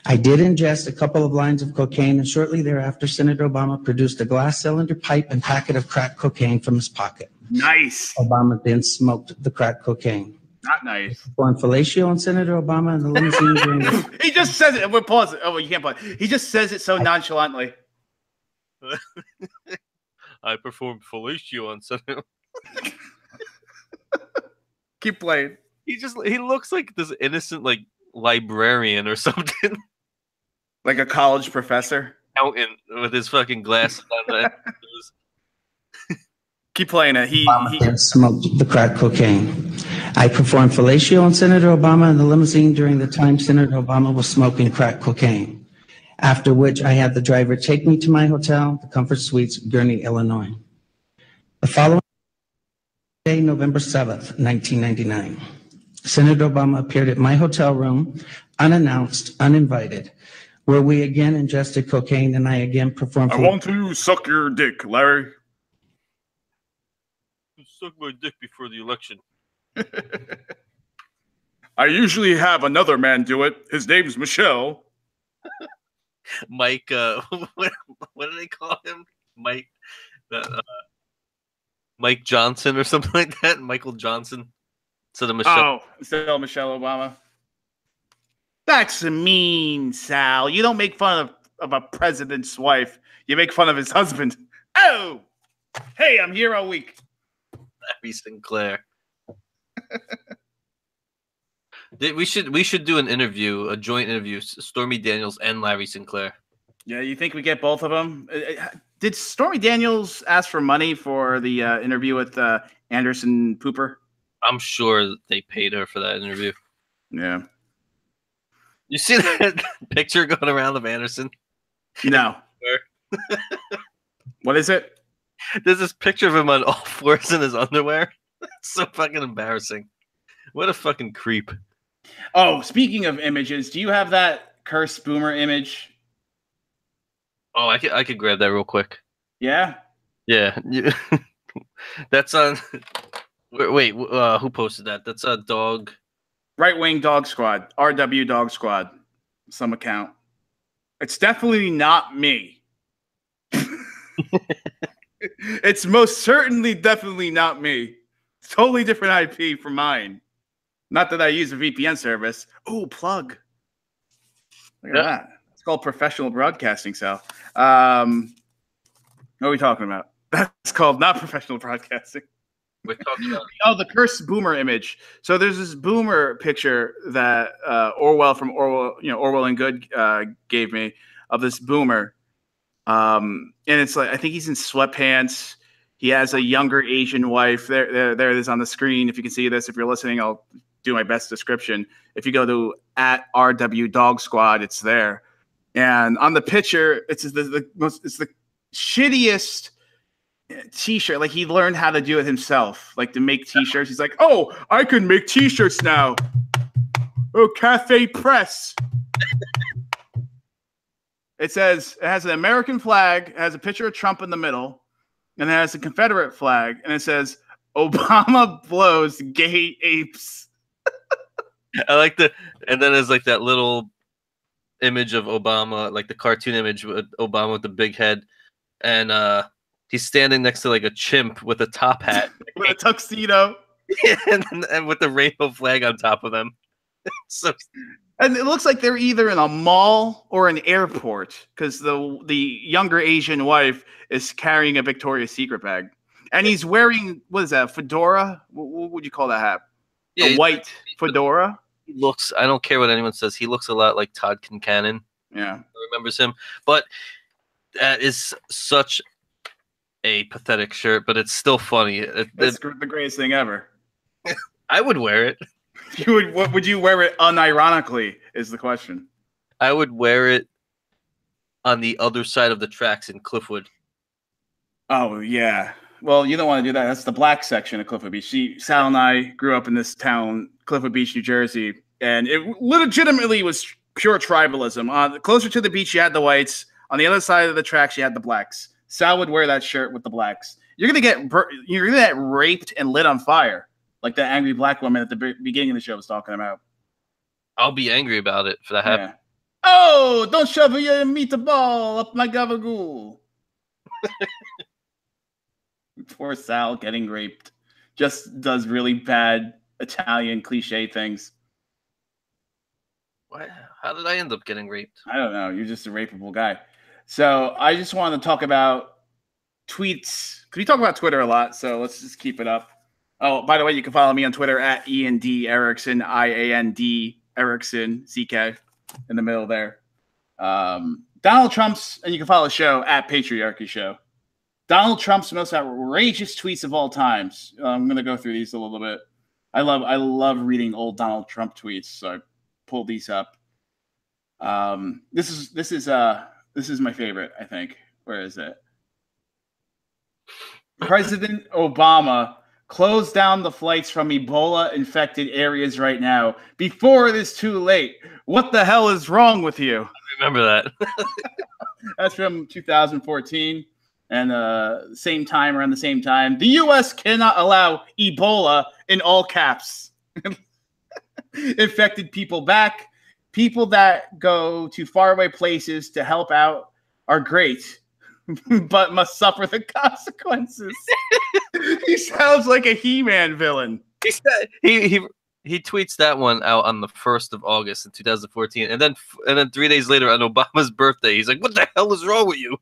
I did ingest a couple of lines of cocaine, and shortly thereafter, Senator Obama produced a glass cylinder pipe and packet of crack cocaine from his pocket. Nice. Obama then smoked the crack cocaine. Not nice. On fellatio on Senator Obama in the limousine during the... He just says it. We'll pause it. Oh, you can't pause. He just says it so nonchalantly. I performed fellatio on Senator. Keep playing. He looks like this innocent librarian or something. Like a college professor. Accountant with his fucking glasses on. Keep playing it. He smoked the crack cocaine. I performed fellatio on Senator Obama in the limousine during the time Senator Obama was smoking crack cocaine. After which I had the driver take me to my hotel, the Comfort Suites, Gurnee, Illinois. The following day, November 7th, 1999, Senator Obama appeared at my hotel room, unannounced, uninvited, where we again ingested cocaine and I again performed. I want to suck your dick, Larry. Suck my dick before the election. I usually have another man do it. His name's Michelle. Mike, what do they call him? Mike Johnson or something like that? Michael Johnson. Instead of Michelle. Oh, instead of Michelle Obama. That's mean, Sal. You don't make fun of a president's wife. You make fun of his husband. Oh! Hey, I'm here all week. Larry Sinclair. We should do an interview, a joint interview, Stormy Daniels and Larry Sinclair. Yeah, you think we get both of them? Did Stormy Daniels ask for money for the interview with Anderson Pooper? I'm sure they paid her for that interview. Yeah. You see that picture going around of Anderson? No. What is it? There's this picture of him on all fours in his underwear. It's so fucking embarrassing. What a fucking creep. Oh, speaking of images, do you have that cursed boomer image? Oh, I could grab that real quick. Yeah? Yeah. That's on... Wait, who posted that? That's a dog... Right Wing Dog Squad. RW Dog Squad. Some account. It's definitely not me. It's most certainly definitely not me. It's totally different IP from mine. Not that I use a VPN service. Oh, plug. Look at that. It's called professional broadcasting, Sal. What are we talking about? That's called not professional broadcasting. We're talking about the cursed boomer image. So there's this boomer picture that Orwell from Orwell and Good gave me of this boomer. And it's like, I think he's in sweatpants. He has a younger Asian wife. There it is on the screen. If you can see this, if you're listening, I'll do my best description. If you go to @RW Dog Squad, it's there. And on the picture, it's the shittiest t-shirt. Like, he learned how to do it himself, like to make t-shirts. He's like, oh, I can make t-shirts now. Oh, Cafe Press. It has an American flag, it has a picture of Trump in the middle, and it has a Confederate flag, and it says Obama blows gay apes. I like and then there's like that little image of Obama, like the cartoon image with Obama with the big head, and he's standing next to like a chimp with a top hat, with a tuxedo, and with the rainbow flag on top of them. And it looks like they're either in a mall or an airport, because the younger Asian wife is carrying a Victoria's Secret bag, and he's wearing, what is that, fedora? What would you call that hat? Yeah, a white fedora. He looks. I don't care what anyone says. He looks a lot like Todd Kincannon. Yeah, remembers him, but that is such a pathetic shirt, but it's still funny. It's the greatest thing ever. I would wear it. Would you wear it unironically is the question. I would wear it on the other side of the tracks in Cliffwood. Oh, yeah. Well, you don't want to do that. That's the black section of Cliffwood Beach. Sal and I grew up in this town, Cliffwood Beach, New Jersey, and it legitimately was pure tribalism. Closer to the beach, you had the whites. On the other side of the tracks, you had the blacks. Sal would wear that shirt with the blacks. You're gonna get raped and lit on fire, like that angry black woman at the beginning of the show was talking about. I'll be angry about it if that happens. Oh, don't shove your meatball up my gabagool. Poor Sal getting raped. Just does really bad Italian cliche things. What? How did I end up getting raped? I don't know. You're just a rapeable guy. So I just want to talk about tweets. Because we talk about Twitter a lot, so let's just keep it up. Oh, by the way, you can follow me on Twitter at END Erickson, IAND Erickson, CK in the middle there. Donald Trump's, and you can follow the show at Patriarchy Show. Donald Trump's most outrageous tweets of all times. I'm going to go through these a little bit. I love reading old Donald Trump tweets, so I pulled these up. This is my favorite, I think. Where is it? President Obama close down the flights from Ebola-infected areas right now before it is too late. What the hell is wrong with you? I remember that. That's from 2014. And around the same time, the U.S. cannot allow Ebola, in all caps, infected people back. People that go to faraway places to help out are great, but must suffer the consequences. He sounds like a He-Man villain. He tweets that one out on the 1st of August in 2014, and then 3 days later on Obama's birthday, he's like, "What the hell is wrong with you?"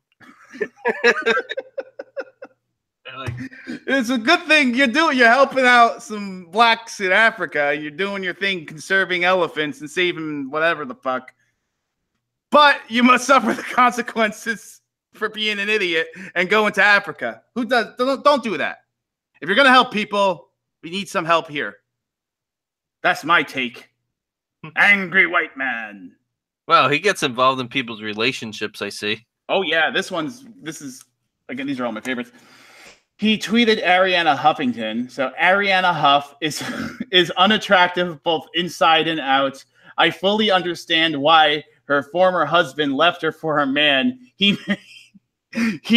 It's a good thing you're helping out some blacks in Africa. You're doing your thing, conserving elephants and saving whatever the fuck. But you must suffer the consequences for being an idiot and going to Africa. Who does? Don't do that. If you're gonna help people, we need some help here. That's my take. Angry white man. Wow, he gets involved in people's relationships, I see. Oh yeah, this is again, these are all my favorites. He tweeted Ariana Huffington. So Ariana Huff is unattractive both inside and out. I fully understand why her former husband left her for her man. He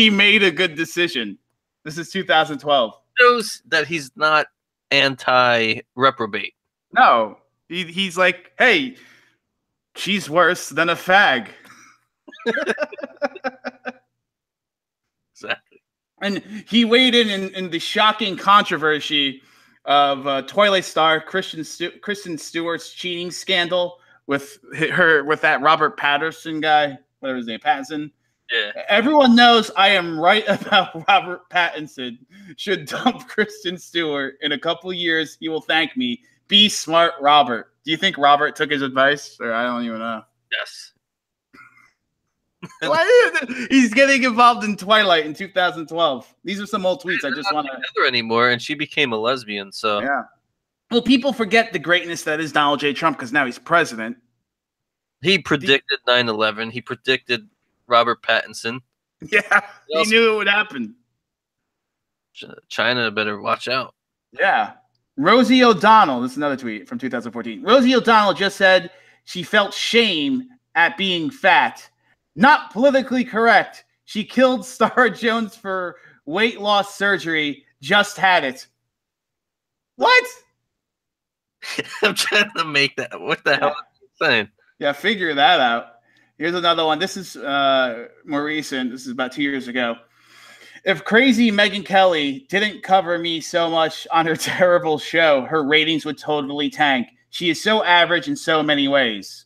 made a good decision. This is 2012. Shows that he's not anti-reprobate. No, he's like, hey, she's worse than a fag. Exactly. And he weighed in the shocking controversy of Twilight star Kristen Stewart's cheating scandal with that Robert Patterson guy, whatever his name, Pattinson. Yeah. Everyone knows I am right about Robert Pattinson. Should dump Kristen Stewart. In a couple years, he will thank me. Be smart, Robert. Do you think Robert took his advice? Or I don't even know. Yes. He's getting involved in Twilight in 2012. These are some old tweets. I just want to together anymore, and she became a lesbian. So yeah. Well, people forget the greatness that is Donald J. Trump because now he's president. He predicted 9/11. He predicted Robert Pattinson. Yeah, he knew it would happen. China better watch out. Yeah. Rosie O'Donnell, this is another tweet from 2014. Rosie O'Donnell just said she felt shame at being fat. Not politically correct. She killed Star Jones for weight loss surgery. Just had it. What? I'm trying to make that. What the hell are you saying? Yeah, figure that out. Here's another one. This is more recent. This is about 2 years ago. If crazy Megyn Kelly didn't cover me so much on her terrible show, her ratings would totally tank. She is so average in so many ways.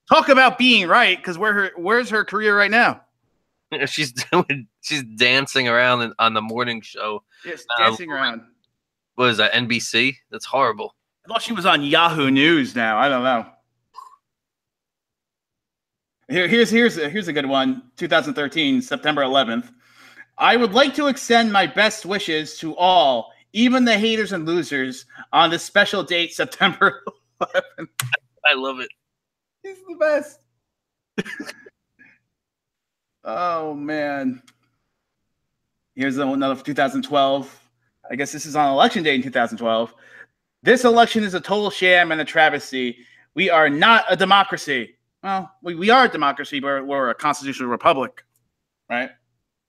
Talk about being right, because where's her career right now? She's dancing around on the morning show. Yes, dancing around. What is that, NBC? That's horrible. I thought she was on Yahoo News now. I don't know. Here's a good one. 2013, September 11th. I would like to extend my best wishes to all, even the haters and losers, on this special date, September 11th. I love it. He's the best. Oh, man. Here's another 2012. I guess this is on election day in 2012. This election is a total sham and a travesty. We are not a democracy. Well, we are a democracy, but we're a constitutional republic, right?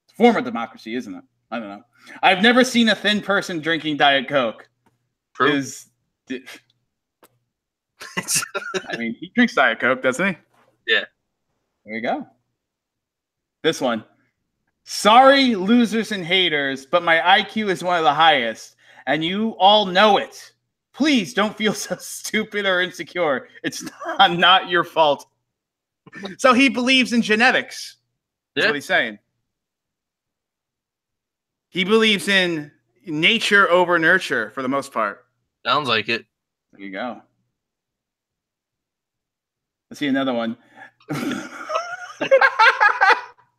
It's a form of democracy, isn't it? I don't know. I've never seen a thin person drinking Diet Coke. True. I mean, he drinks Diet Coke, doesn't he? Yeah. There you go. This one. Sorry, losers and haters, but my IQ is one of the highest, and you all know it. Please don't feel so stupid or insecure. It's not your fault. So he believes in genetics. That's what he's saying. He believes in nature over nurture for the most part. Sounds like it. There you go. Let's see another one.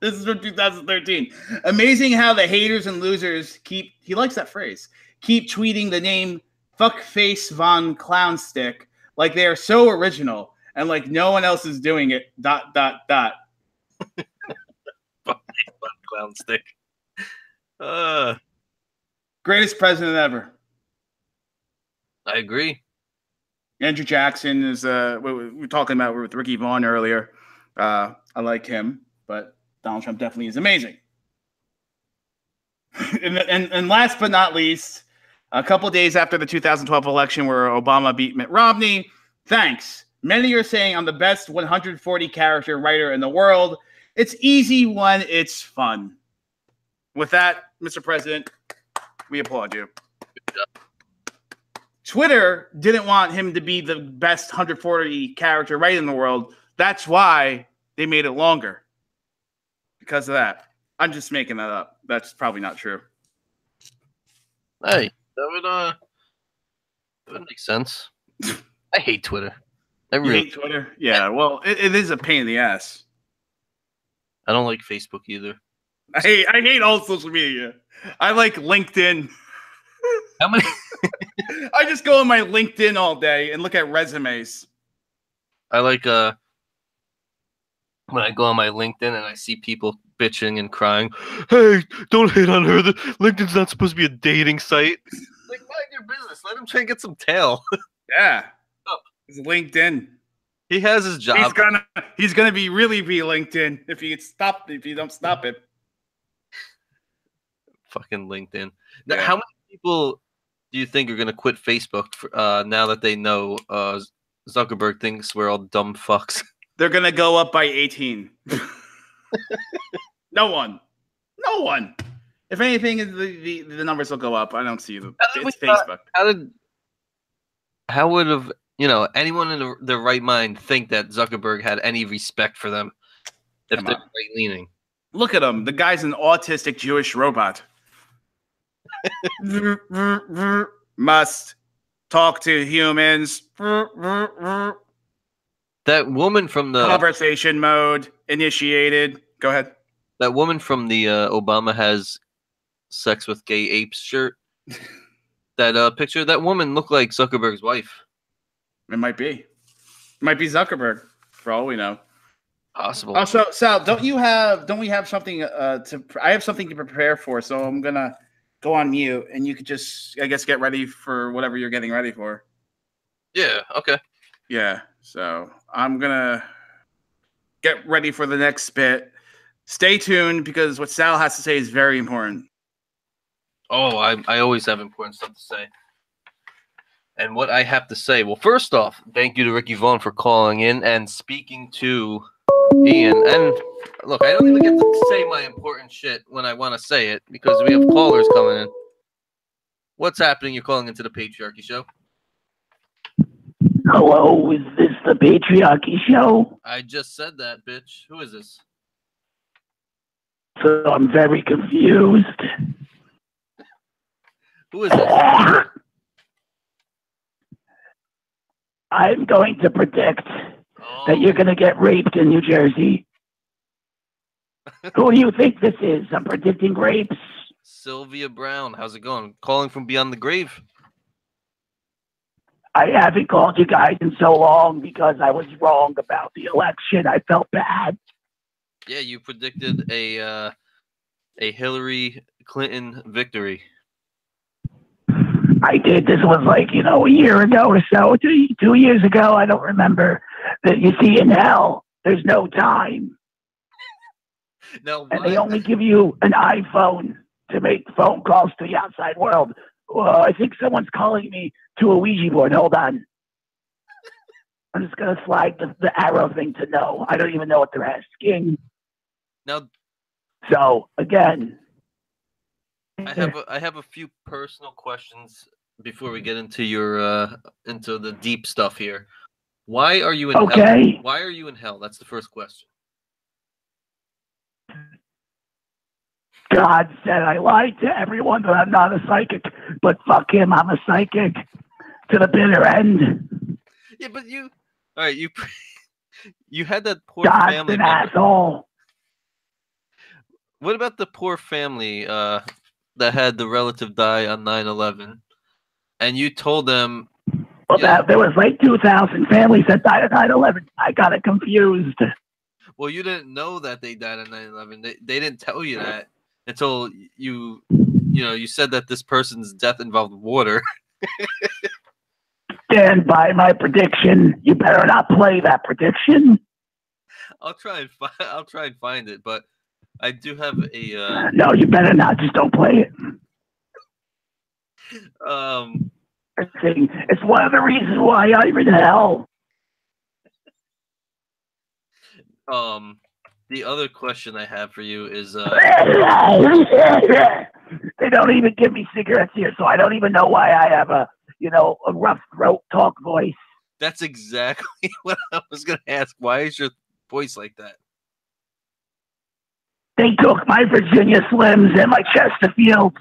This is from 2013. Amazing how the haters and losers he likes that phrase, keep tweeting the name fuckface Vaughn Clownstick like they are so original and like no one else is doing it, ... Clownstick. Greatest president ever. I agree. Andrew Jackson is we were talking about with Ricky Vaughn earlier. I like him, but Donald Trump definitely is amazing. and last but not least, a couple days after the 2012 election where Obama beat Mitt Romney, thanks. Many are saying I'm the best 140 character writer in the world. It's easy when it's fun. With that, Mr. President, we applaud you. Twitter didn't want him to be the best 140 character writer in the world. That's why they made it longer. Because of that. I'm just making that up. That's probably not true. Hey, that would make sense. I hate Twitter. You hate Twitter? Yeah, well, it is a pain in the ass. I don't like Facebook either. I hate all social media. I like LinkedIn. How many? I just go on my LinkedIn all day and look at resumes. I like when I go on my LinkedIn and I see people bitching and crying, hey, don't hate on her. LinkedIn's not supposed to be a dating site. Like, mind your business. Let him try and get some tail. Yeah. Oh. It's LinkedIn. He has his job. He's gonna be LinkedIn if you don't stop it. Fucking LinkedIn. Now, how many people do you think are gonna quit Facebook now that they know Zuckerberg thinks we're all dumb fucks? They're gonna go up by 18. No one. If anything, the numbers will go up. I don't see them. It's Facebook. How would have anyone in their right mind think that Zuckerberg had any respect for them if they're right leaning? Look at him. The guy's an autistic Jewish robot. Must talk to humans. That woman from the conversation mode initiated. Go ahead. That woman from the Obama has sex with gay apes shirt. That picture. That woman looked like Zuckerberg's wife. It might be. It might be Zuckerberg, for all we know. Possible. Also, Sal, don't we have something I have something to prepare for, so I'm gonna go on mute, and you could just, I guess, get ready for whatever you're getting ready for. Yeah. Okay. Yeah. So I'm gonna get ready for the next bit. Stay tuned because what Sal has to say is very important. Oh, I always have important stuff to say. And what I have to say, well, first off, thank you to Ricky Vaughn for calling in and speaking to Ian. And look, I don't even get to say my important shit when I want to say it because we have callers coming in. What's happening? You're calling into the Patriarchy Show. Hello, is this the Patriarchy Show? I just said that, bitch. Who is this? So I'm very confused. Who is this? I'm going to predict that you're going to get raped in New Jersey. Who do you think this is? I'm predicting rapes. Sylvia Brown. How's it going? Calling from beyond the grave. I haven't called you guys in so long because I was wrong about the election. I felt bad. Yeah, you predicted a Hillary Clinton victory. I did. This was like, a year ago or so, 2 years ago. I don't remember. That you see, in hell, there's no time. No, and they only give you an iPhone to make phone calls to the outside world. Well, I think someone's calling me to a Ouija board. Hold on. I'm just going to slide the arrow thing to no. I don't even know what they're asking. Now, so, again, I have a few personal questions before we get into your into the deep stuff here. Why are you in hell? Why are you in hell? That's the first question. God said I lied to everyone that I'm not a psychic, but fuck him, I'm a psychic to the bitter end. Yeah, but you had that poor God's family an member. asshole. What about the poor family that had the relative die on 9/11, and you told them? Well, there was like 2,000 families that died on 9/11. I got it confused. Well, you didn't know that they died on 9/11. They didn't tell you that until you said that this person's death involved water. Stand by my prediction. You better not play that prediction. I'll try and find it, but I do have a. No, you better not. Just don't play it. It's one of the reasons why I'm in hell. The other question I have for you is they don't even give me cigarettes here, so I don't even know why I have a rough throat talk voice. That's exactly what I was gonna ask. Why is your voice like that? They took my Virginia Slims and my Chesterfields.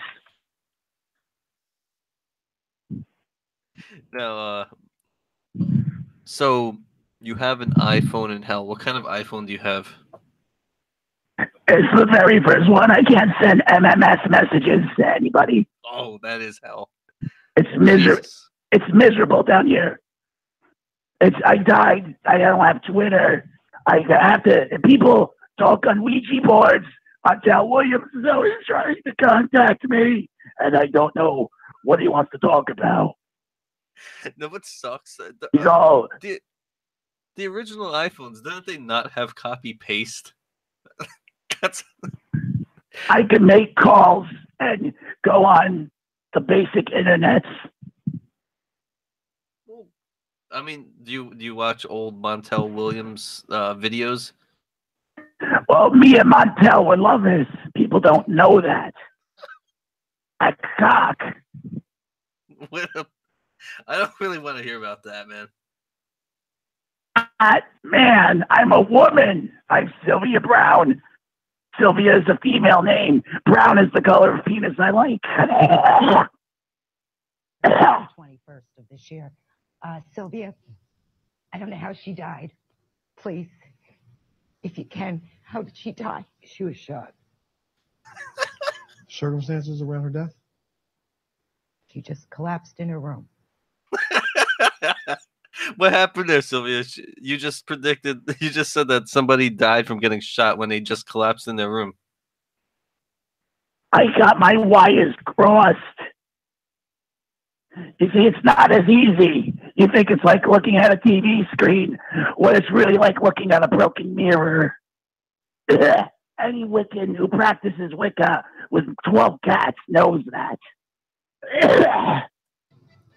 Now, so you have an iPhone in hell. What kind of iPhone do you have? It's the very first one. I can't send MMS messages to anybody. Oh, that is hell. It's miserable. It's miserable down here. I died. I don't have Twitter. I have to. People talk on Ouija boards. Montel Williams is always trying to contact me, and I don't know what he wants to talk about. No, what sucks? The original iPhones, didn't they not have copy paste? I can make calls and go on the basic internet. I mean, do you watch old Montel Williams videos? Well, me and Montel were lovers. People don't know that. A cock. I don't really want to hear about that, man. Man, I'm a woman. I'm Sylvia Brown. Sylvia is a female name. Brown is the color of penis I like. 21st of this year. Sylvia, I don't know how she died. Please, if you can, how did she die? She was shot. Circumstances around her death? She just collapsed in her room. What happened there, Sylvia? You just said that somebody died from getting shot when they just collapsed in their room. I got my wires crossed. You see, it's not as easy. You think it's like looking at a TV screen, what it's really like looking at a broken mirror. Any Wiccan who practices Wicca with 12 cats knows that. How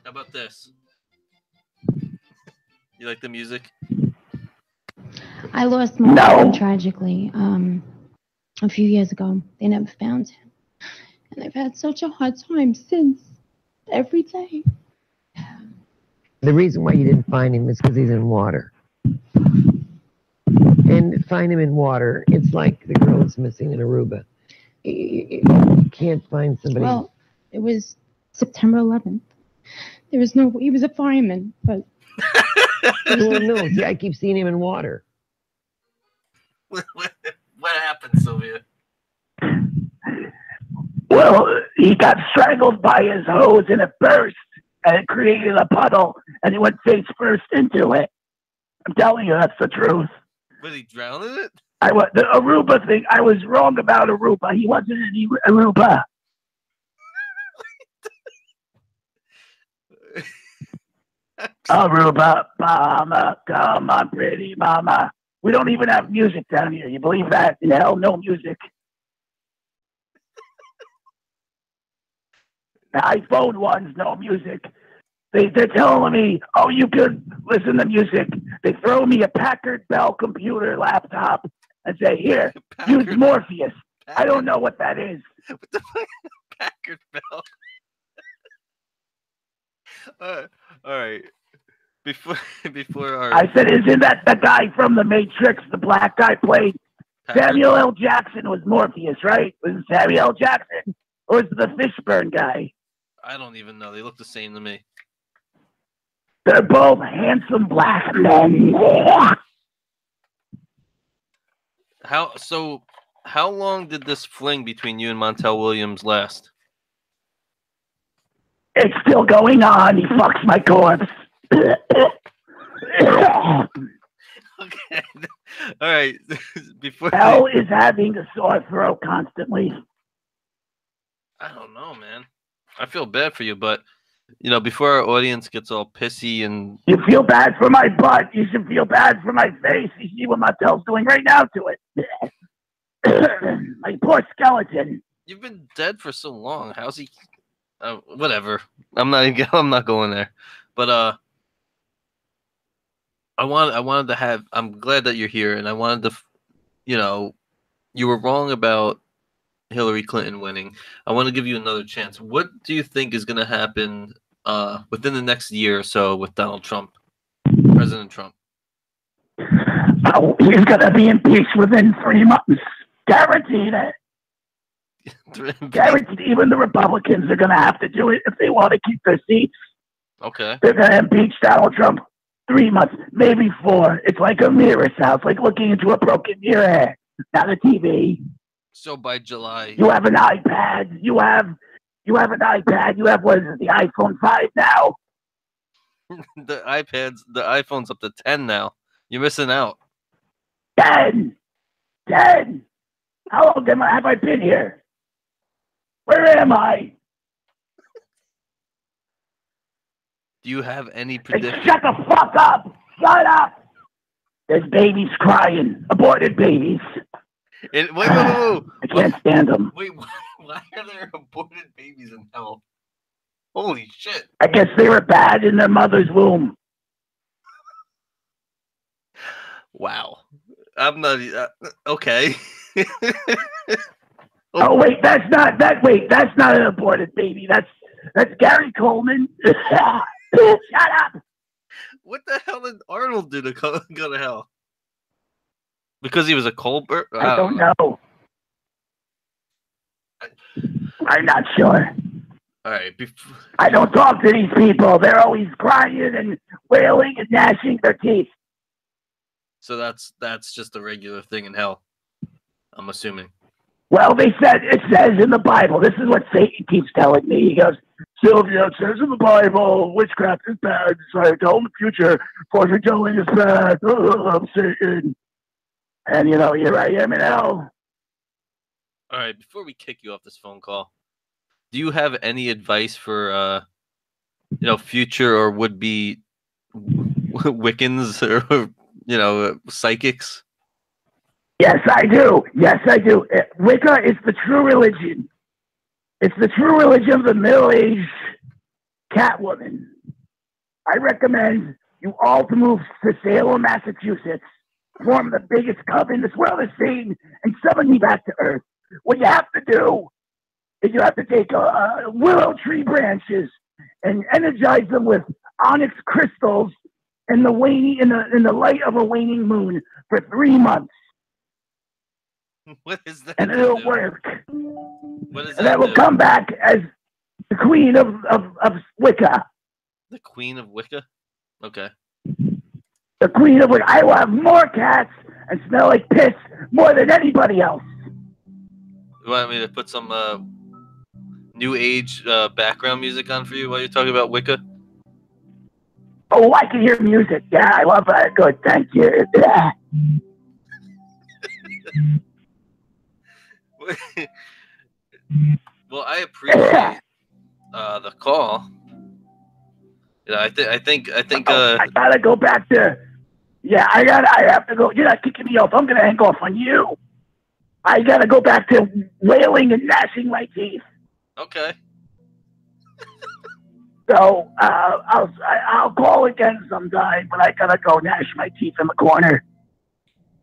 about this? You like the music? I lost my husband tragically a few years ago. They never found him. And I've had such a hard time since. Every day. The reason why you didn't find him is because he's in water. And find him in water, it's like the girl that's missing in Aruba. You can't find somebody. Well, it was September 11th. There was no, he was a fireman, but. No, see, I keep seeing him in water. What happened, Sylvia? Well, he got strangled by his hose and it burst and it created a puddle and he went face first into it. I'm telling you, that's the truth. Was he drowned in it? The Aruba thing, I was wrong about Aruba. He wasn't in Aruba. Aruba, mama, come on, pretty mama. We don't even have music down here. You believe that? Hell, no music. The iPhone ones, no music. They're telling me, oh, you could listen to music. They throw me a Packard Bell computer laptop and say, here, use Morpheus. I don't know what that is. What the fuck? Packard Bell. All right. Before our... I said, isn't that the guy from The Matrix, the black guy played? Samuel L. Jackson was Morpheus, right? Was it Samuel L. Jackson? Or was it the Fishburne guy? I don't even know. They look the same to me. They're both handsome black men. How long did this fling between you and Montel Williams last? It's still going on. He fucks my corpse. Okay. All right. Hell is having a sore throat constantly. I don't know, man. I feel bad for you, but before our audience gets all pissy and you feel bad for my butt, you should feel bad for my face. You see what Montel's doing right now to it. My poor skeleton. You've been dead for so long. How's he? Whatever. I'm not going there. But I wanted to have. I'm glad that you're here, and I wanted to. You were wrong about Hillary Clinton winning. I want to give you another chance. What do you think is going to happen within the next year or so with Donald Trump, President Trump? Oh, he's going to be impeached within 3 months. Guaranteed it. Guaranteed. Even the Republicans are going to have to do it if they want to keep their seats. Okay. They're going to impeach Donald Trump 3 months, maybe 4. It's like a mirror sound, like looking into a broken mirror, not a TV. So by July, you have an iPad. You have an iPad. You have, what is it, the iPhone 5 now? the iPhone's up to 10 now. You're missing out. 10. How long have I been here? Where am I? Do you have any Hey, prediction? shut the fuck up! Shut up! There's babies crying. Aborted babies. Wait. I can't stand them. Wait, why are there aborted babies in hell? Holy shit. I guess they were bad in their mother's womb. Wow. I'm not... okay. Oh, wait, that's not an aborted baby. That's Gary Coleman. Shut up! What the hell did Arnold do to go to hell? Because he was a Colbert? I don't know. I'm not sure. All right. I don't talk to these people. They're always crying and wailing and gnashing their teeth. So that's just a regular thing in hell, I'm assuming. Well, it says in the Bible. This is what Satan keeps telling me. He goes, Sylvia, it says in the Bible, witchcraft is bad. So I tell him the future, fortune-telling is bad. I'm Satan. And, here I am in hell. All right, before we kick you off this phone call, do you have any advice for, future or would-be Wiccans or, psychics? Yes, I do. Wicca is the true religion. It's the true religion of the middle-aged Catwoman. I recommend you all to move to Salem, Massachusetts, form the biggest coven this world has seen, and summon me back to Earth. What you have to do is you have to take willow tree branches and energize them with onyx crystals in the light of a waning moon for 3 months. What is that? And it'll work. What is and that will come back as the queen of Wicca. The queen of Wicca? Okay. The queen of Wicca. I will have more cats and smell like piss more than anybody else. You want me to put some new age background music on for you while you're talking about Wicca? Oh, I can hear music. Yeah, I love that. Good, thank you. Yeah. Well, I appreciate the call. I think. I gotta go back to. Yeah, I have to go. You're not kicking me off. I'm gonna hang off on you. I gotta go back to wailing and gnashing my teeth. Okay. So I'll call again sometime, but I gotta go gnash my teeth in the corner.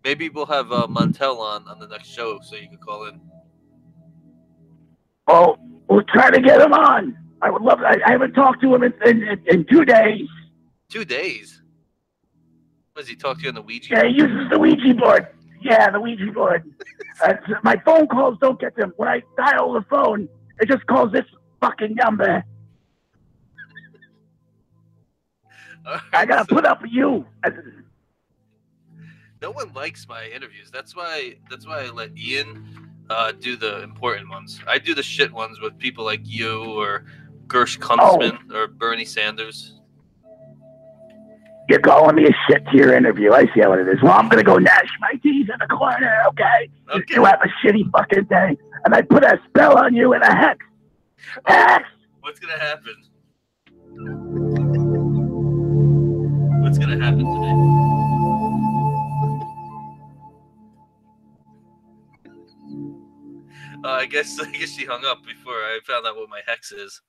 Maybe we'll have Montel on the next show so you can call in. Oh, we'll try to get him on. I would love. I haven't talked to him in 2 days. 2 days. Does he talk to you on the Ouija? Yeah, he uses the Ouija board. Yeah, the Ouija board. My phone calls don't get them. When I dial the phone, it just calls this fucking number. Right, I gotta put up with you. No one likes my interviews. That's why I let Ian do the important ones. I do the shit ones with people like you or Gersh Kunstman or Bernie Sanders. You're calling me a shit to your interview. I see how it is. Well, I'm going to go gnash my teeth in the corner, okay? You have a shitty fucking day. And I put a spell on you and a hex. Hex! What's going to happen? What's going to happen to me? I guess she hung up before I found out what my hex is.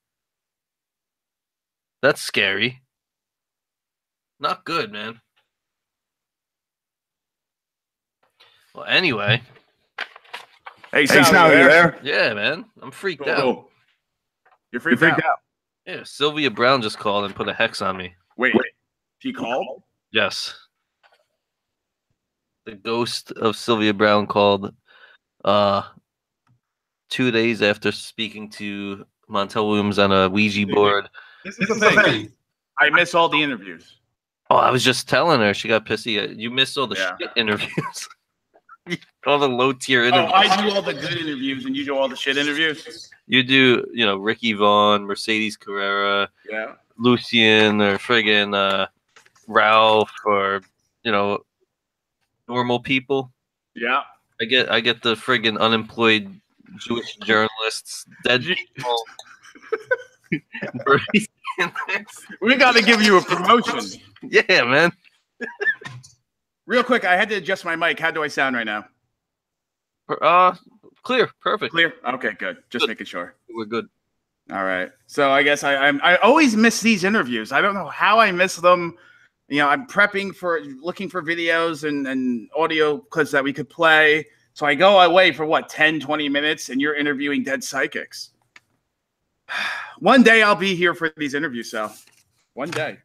That's scary. Not good, man. Well, anyway. Hey, Sal, you there? Yeah, man. I'm freaked out. You're freaked out? Yeah, Sylvia Brown just called and put a hex on me. Wait. She called? Yes. The ghost of Sylvia Brown called 2 days after speaking to Montel Williams on a Ouija board. This is the thing. I miss all the interviews. Oh, I was just telling her. She got pissy. You missed all the shit interviews. All the low-tier interviews. Oh, I do all the good interviews, and you do all the shit interviews? You do, Ricky Vaughn, Mercedes Carrera, Lucien, or friggin' Ralph, or, normal people. Yeah. I get the friggin' unemployed Jewish journalists, dead people. We got to give you a promotion. Yeah, man. Real quick, I had to adjust my mic. How do I sound right now? Clear, perfect. Clear. Okay, good. Just making sure. We're good. All right. So I guess I always miss these interviews. I don't know how I miss them. You know, I'm prepping for looking for videos and audio clips that we could play. So I go away for what, 10, 20 minutes, and you're interviewing dead psychics. One day I'll be here for these interviews, Sal. One day.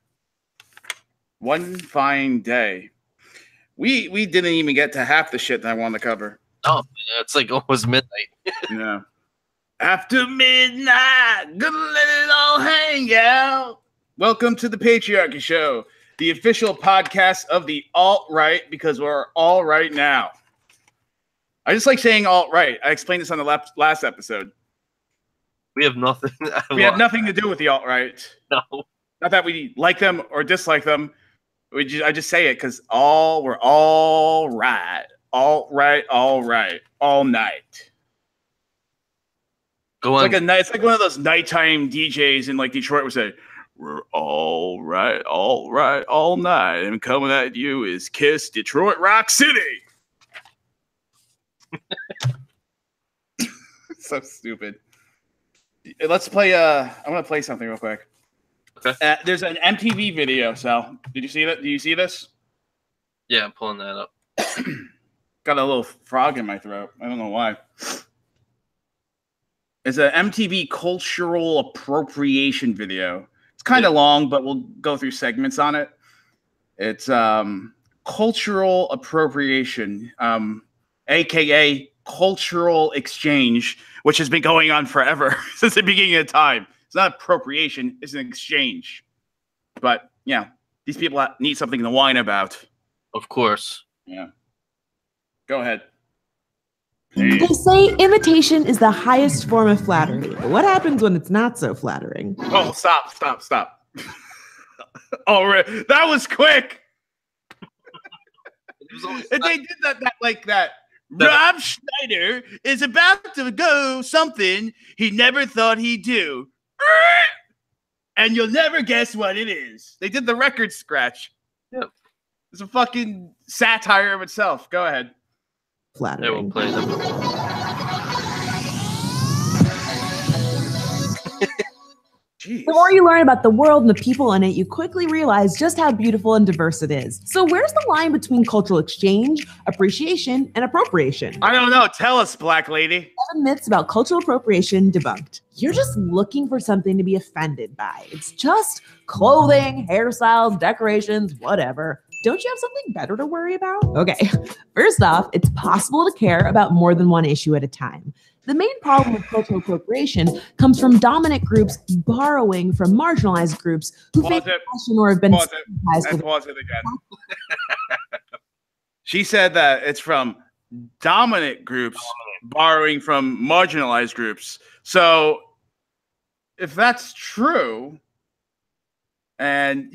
One fine day. We didn't even get to half the shit that I wanted to cover. Oh, it's like almost midnight. Yeah. After midnight, gonna let it all hang out. Welcome to the Patriarchy Show, the official podcast of the alt-right, because we're all right now. I just like saying alt-right. I explained this on the last episode. We have nothing. We have nothing to do with the alt-right. No. Not that we like them or dislike them. I just say it because we're all right. Alt-right, all right. All night. Go on. It's like one of those nighttime DJs in like Detroit would say, "We're all right, all night. And coming at you is Kiss Detroit Rock City." So stupid. Let's play. I want to play something real quick. Okay. There's an MTV video, Sal. Did you see that? Do you see this? Yeah, I'm pulling that up. Got a little frog in my throat. I don't know why. It's an MTV cultural appropriation video. It's kind of long, but we'll go through segments on it. It's cultural appropriation, aka cultural exchange, which has been going on forever since the beginning of time. It's not appropriation, it's an exchange. But yeah, these people need something to whine about. Of course. Yeah. Go ahead. They say imitation is the highest form of flattery. But what happens when it's not so flattering? Oh, stop. Oh, that was quick. And they did that like that. Rob Schneider is about to go something he never thought he'd do. And you'll never guess what it is. They did the record scratch. Yep. It's a fucking satire of itself. Go ahead. Flattering. They will play them. The more you learn about the world and the people in it, you quickly realize just how beautiful and diverse it is. So where's the line between cultural exchange, appreciation, and appropriation? I don't know. Tell us, black lady. 7 myths about cultural appropriation debunked. You're just looking for something to be offended by. It's just clothing, hairstyles, decorations, whatever. Don't you have something better to worry about? Okay, first off, it's possible to care about more than one issue at a time. The main problem with cultural appropriation comes from dominant groups borrowing from marginalized groups who face oppression or have been stigmatized. Pause it again. She said that it's from dominant groups borrowing from marginalized groups. So if that's true, and,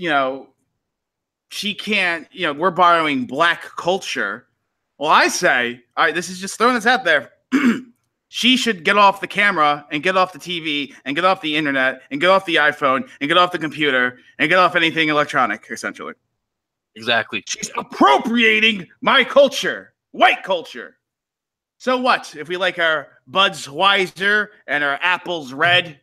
she can't, we're borrowing black culture. Well, I say, all right, this is just throwing this out there. She should get off the camera and get off the TV and get off the internet and get off the iPhone and get off the computer and get off anything electronic, essentially. Exactly. She's appropriating my culture, white culture. So what? If we like our Buds Weiser and our apples red,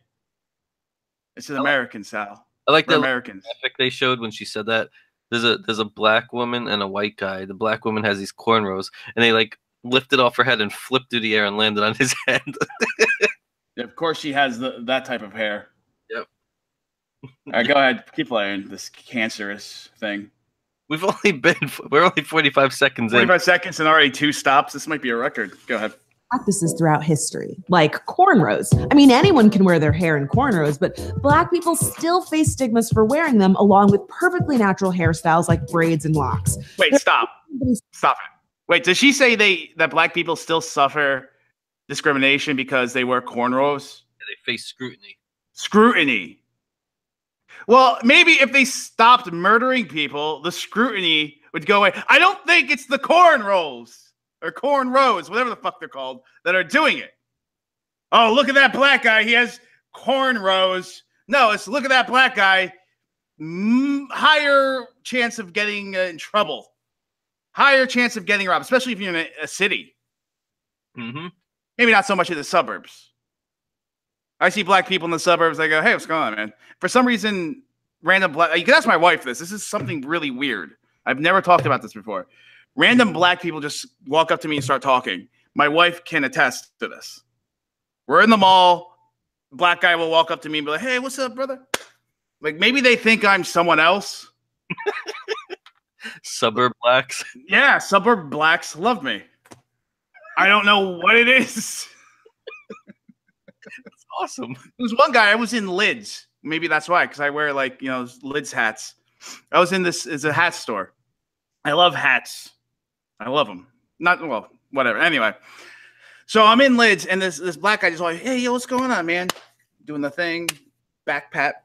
it's an American, Sal. I like the Americans. Graphic they showed when she said that. There's a black woman and a white guy. The black woman has these cornrows, and they lifted off her head and flipped through the air and landed on his head. Of course, she has that type of hair. Yep. All right, go ahead. Keep playing this cancerous thing. We're only 45 seconds in. 45 seconds and already 2 stops. This might be a record. Go ahead. Practices throughout history, like cornrows. I mean, anyone can wear their hair in cornrows, but black people still face stigmas for wearing them, along with perfectly natural hairstyles like braids and locks. Wait, stop it. Wait, does she say that black people still suffer discrimination because they wear cornrows? Yeah, they face scrutiny. Scrutiny. Well, maybe if they stopped murdering people, the scrutiny would go away. I don't think it's the corn rolls or corn rows, whatever the fuck they're called, that are doing it. Oh, look at that black guy. He has corn rows. No, it's look at that black guy. Higher chance of getting in trouble. Higher chance of getting robbed, especially if you're in a city. Maybe not so much in the suburbs. I see black people in the suburbs. I go, hey, what's going on, man? For some reason, random black... You can ask my wife this. This is something really weird. I've never talked about this before. Random black people just walk up to me and start talking. My wife can attest to this. We're in the mall. Black guy will walk up to me and be like, hey, what's up, brother? Like, maybe they think I'm someone else. Suburb blacks. Yeah, suburb blacks love me. I don't know what it is. That's awesome. There's one guy, I was in Lids. Maybe that's why, because I wear, like, you know, Lids hats. I was in this, it's a hat store. I love hats. I love them. Not, well, whatever. Anyway. So I'm in Lids, and this black guy just like, hey, yo, what's going on, man? Doing the thing, back pat.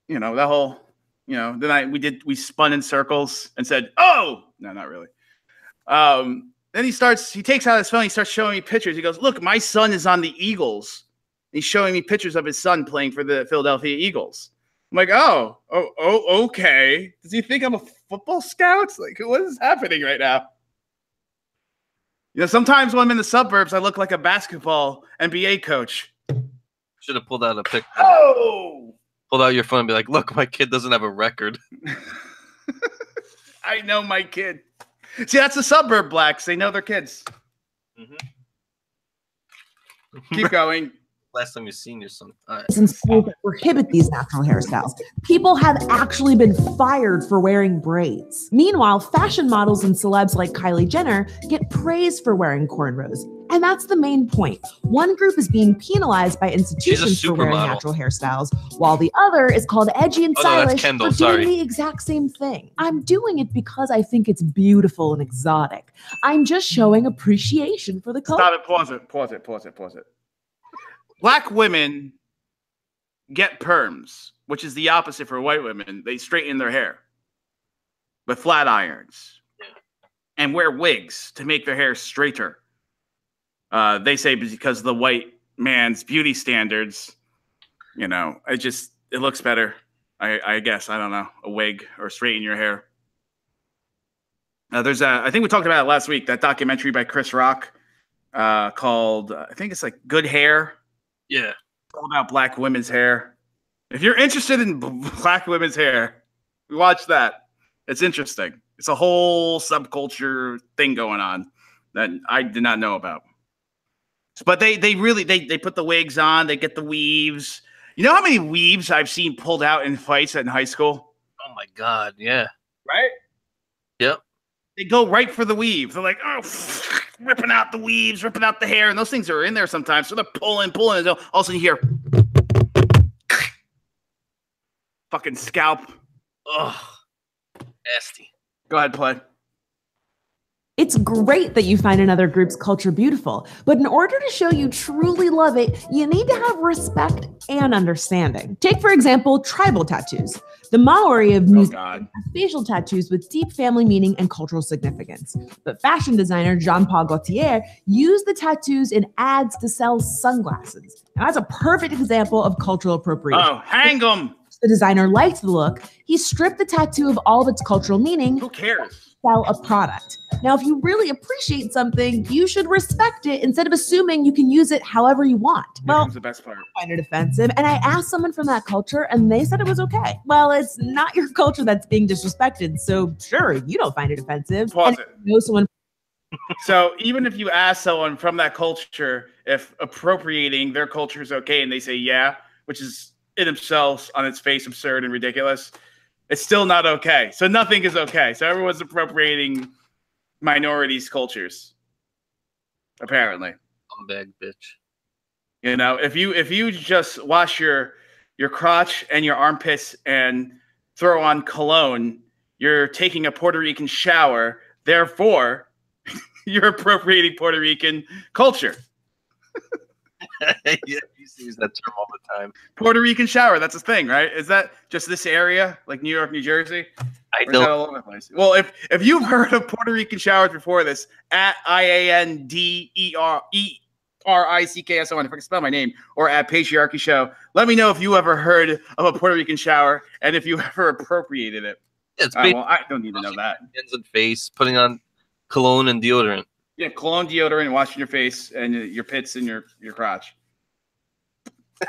You know, that whole, you know, then we spun in circles and said, oh, no, not really. Then he takes out his phone, he starts showing me pictures. He goes, look, my son is on the Eagles. He's showing me pictures of his son playing for the Philadelphia Eagles. I'm like, oh, okay. Does he think I'm a football scout? Like, what is happening right now? You know, sometimes when I'm in the suburbs, I look like a basketball NBA coach. Should have pulled out a picture. Oh! Pulled out your phone and be like, look, my kid doesn't have a record. I know my kid. See, that's the suburb blacks. They know their kids. Keep going. Last time you've seen your son. In schools that prohibit these natural hairstyles. People have actually been fired for wearing braids. Meanwhile, fashion models and celebs like Kylie Jenner get praised for wearing cornrows. And that's the main point. One group is being penalized by institutions for wearing natural hairstyles, while the other is called edgy and stylish for doing the exact same thing. I'm doing it because I think it's beautiful and exotic. I'm just showing appreciation for the culture. Stop it. Pause it. Black women get perms, which is the opposite for white women. They straighten their hair with flat irons and wear wigs to make their hair straighter. They say because of the white man's beauty standards, you know, it looks better. I guess, I don't know, a wig or straighten your hair. I think we talked about it last week, that documentary by Chris Rock called, I think it's like Good Hair. Yeah. It's all about black women's hair. If you're interested in black women's hair, watch that. It's interesting. It's a whole subculture thing going on that I did not know about. But they put the wigs on, they get the weaves. You know how many weaves I've seen pulled out in fights in high school? Oh my God, yeah. Right? Yep. They go right for the weave. They're like, oh, ripping out the weaves, ripping out the hair, and those things are in there sometimes. So they're pulling, and all of a sudden you hear fucking scalp. Ugh. Nasty. Go ahead, play. It's great that you find another group's culture beautiful, but in order to show you truly love it, you need to have respect and understanding. Take, for example, tribal tattoos. The Maori of New Zealand have facial tattoos with deep family meaning and cultural significance. But fashion designer Jean-Paul Gaultier used the tattoos in ads to sell sunglasses. Now, that's a perfect example of cultural appropriation. Oh, hang them! The designer liked the look. He stripped the tattoo of all of its cultural meaning. Who cares? Sell a product. Now, if you really appreciate something, you should respect it instead of assuming you can use it however you want. Well, the best part. I find it offensive, and I asked someone from that culture, and they said it was okay. Well, it's not your culture that's being disrespected, so sure, you don't find it offensive. Pause it. Know someone. So even if you ask someone from that culture if appropriating their culture is okay, and they say yeah, which is in themselves on its face absurd and ridiculous, it's still not okay. So nothing is okay. So everyone's appropriating minorities' cultures, apparently. I'm bad, bitch. You know, if you just wash your crotch and your armpits and throw on cologne, you're taking a Puerto Rican shower. Therefore, you're appropriating Puerto Rican culture. Yeah, he uses that term all the time. Puerto Rican shower. That's a thing, right? Is that just this area, like New York, New Jersey? I know. Is that all over the place? Well, if you've heard of Puerto Rican showers before this, at IANDERICKSON, if I can spell my name, or at Patriarchy Show, let me know if you ever heard of a Puerto Rican shower and if you ever appropriated it. It's well, I don't need to know that. Hands and face, putting on cologne and deodorant. Yeah, cologne, deodorant, washing your face and your pits and your crotch.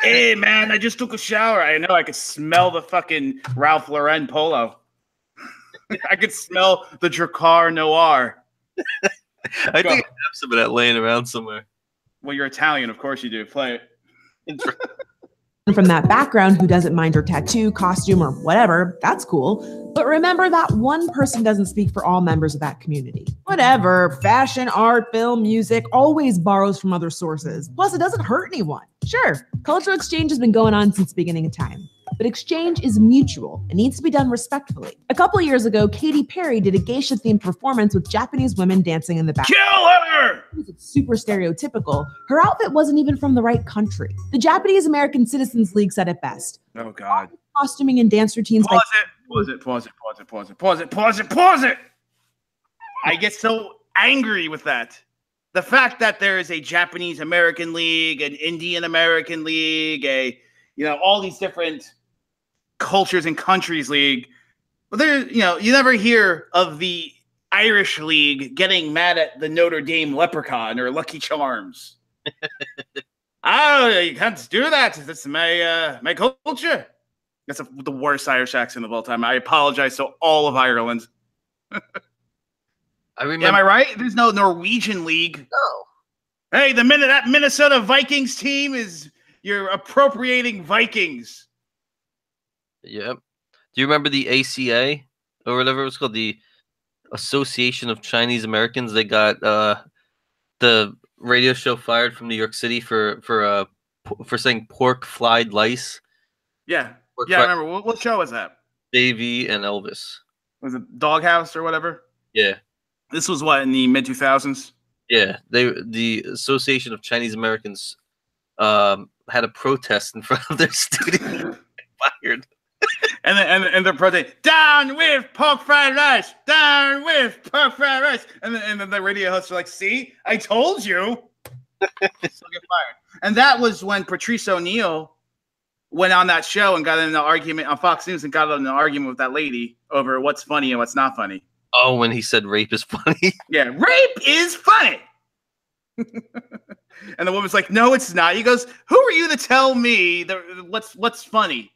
Hey, man, I just took a shower. I know I could smell the fucking Ralph Lauren polo. I could smell the Dracar Noir. I think I have some of that laying around somewhere. Well, you're Italian. Of course you do. Play it. From that background who doesn't mind her tattoo, costume, or whatever, that's cool. But remember that one person doesn't speak for all members of that community. Whatever, fashion, art, film, music, always borrows from other sources. Plus, it doesn't hurt anyone. Sure, cultural exchange has been going on since the beginning of time. But exchange is mutual and needs to be done respectfully. A couple of years ago, Katy Perry did a geisha-themed performance with Japanese women dancing in the back. Kill her! It's super stereotypical. Her outfit wasn't even from the right country. The Japanese American Citizens League said it best. Oh, God. Costuming and dance routines. Pause it. I get so angry with that. The fact that there is a Japanese American League, an Indian American League, all these different cultures and countries league. But there, you never hear of the Irish League getting mad at the Notre Dame Leprechaun or Lucky Charms. Oh, you can't do that. That's my culture. That's the worst Irish accent of all time. I apologize to all of Ireland. I remember. Am I right? There's no Norwegian League. No. Hey, that Minnesota Vikings team you're appropriating Vikings. Yep. Do you remember the ACA or whatever it was called? The Association of Chinese Americans. They got the radio show fired from New York City for saying pork fried lice. Yeah. I remember. What show was that? Davey and Elvis. Was it Doghouse or whatever? Yeah. This was what, in the mid 2000s? Yeah. The Association of Chinese Americans had a protest in front of their studio. Fired. And they're protesting, down with pork fried rice, down with pork fried rice. And then the radio hosts are like, see, I told you. Still get fired. And that was when Patrice O'Neill went on that show and got in an argument on Fox News and got in an argument with that lady over what's funny and what's not funny. Oh, when he said rape is funny. Yeah, rape is funny. And the woman's like, no, it's not. He goes, who are you to tell me what's funny?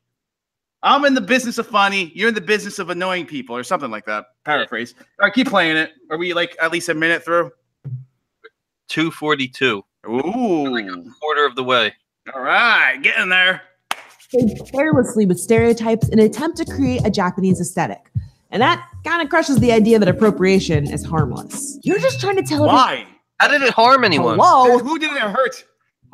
I'm in the business of funny. You're in the business of annoying people or something like that. Paraphrase. All right, keep playing it. Are we like at least a minute through? 2:42. Ooh. Like a quarter of the way. All right, get in there. Played carelessly with stereotypes in an attempt to create a Japanese aesthetic. And that kind of crushes the idea that appropriation is harmless. You're just trying to tell why? How did it harm anyone? Hello? Who did it hurt?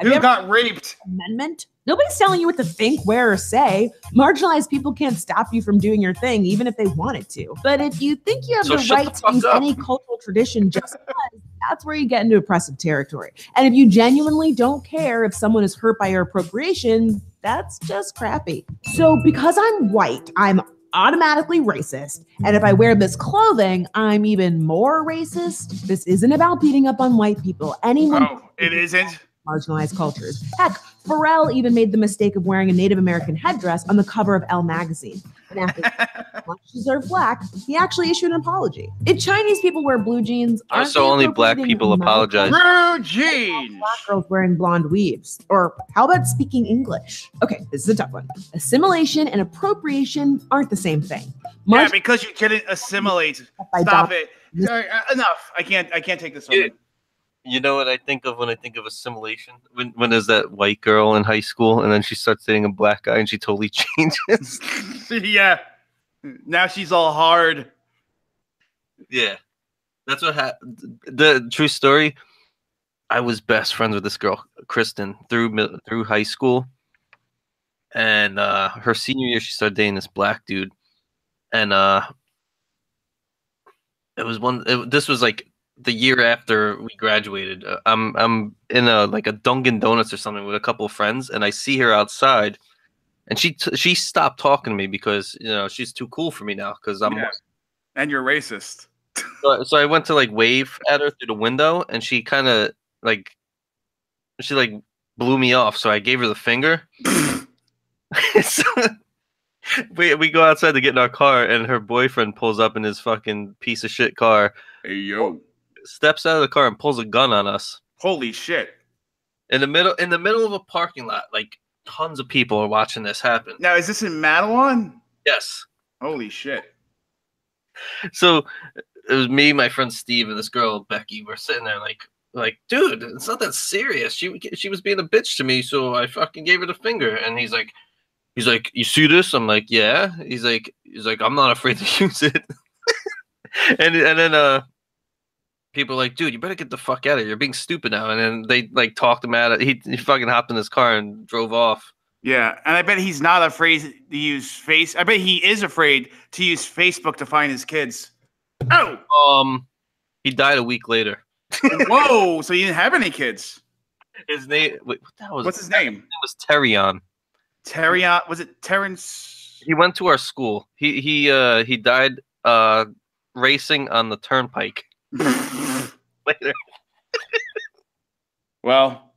Who got raped? Amendment? Nobody's telling you what to think, wear, or say. Marginalized people can't stop you from doing your thing, even if they wanted to. But if you think you have the right to use any cultural tradition just because, that's where you get into oppressive territory. And if you genuinely don't care if someone is hurt by your appropriation, that's just crappy. So because I'm white, I'm automatically racist. And if I wear this clothing, I'm even more racist. This isn't about beating up on white people. It isn't? Marginalized cultures. Heck, Pharrell even made the mistake of wearing a Native American headdress on the cover of Elle magazine. And after much deserved flack, he actually issued an apology. If Chinese people wear blue jeans, so only black people apologize. Blue jeans! Black girls wearing blonde weaves. Or how about speaking English? Okay, this is a tough one. Assimilation and appropriation aren't the same thing. Yeah, because you didn't assimilate. Stop it. Sorry, enough. I can't take this one. You know what I think of when I think of assimilation? When there's that white girl in high school and then she starts dating a black guy and she totally changes. Yeah. Now she's all hard. Yeah. That's what happened. The true story, I was best friends with this girl, Kristen, through high school. And her senior year, she started dating this black dude. And this was like the year after we graduated. I'm in a Dunkin' Donuts or something with a couple of friends, and I see her outside, and she stopped talking to me because she's too cool for me now because I'm. Yeah. And you're racist. So I went to wave at her through the window, and she kind of blew me off. So I gave her the finger. So, we go outside to get in our car, and her boyfriend pulls up in his fucking piece of shit car. Hey yo! Steps out of the car and pulls a gun on us. Holy shit! In the middle of a parking lot, tons of people are watching this happen. Now, is this in Madawan? Yes. Holy shit! So it was me, my friend Steve, and this girl Becky. We're sitting there like, dude, it's not that serious. She was being a bitch to me, so I fucking gave her the finger. And he's like, you see this? I'm like, yeah. He's like, I'm not afraid to use it. and then people are like, dude, you better get the fuck out of here. You're being stupid now. And then they talked him out. He fucking hopped in his car and drove off. Yeah, and I bet he's not afraid to use I bet he is afraid to use Facebook to find his kids. Oh! He died a week later. Whoa! So he didn't have any kids. His name? Wait, what the hell was? What's his name? His name was Terrion. Terrion? Was it Terrence? He went to our school. He died racing on the turnpike. Later. Well,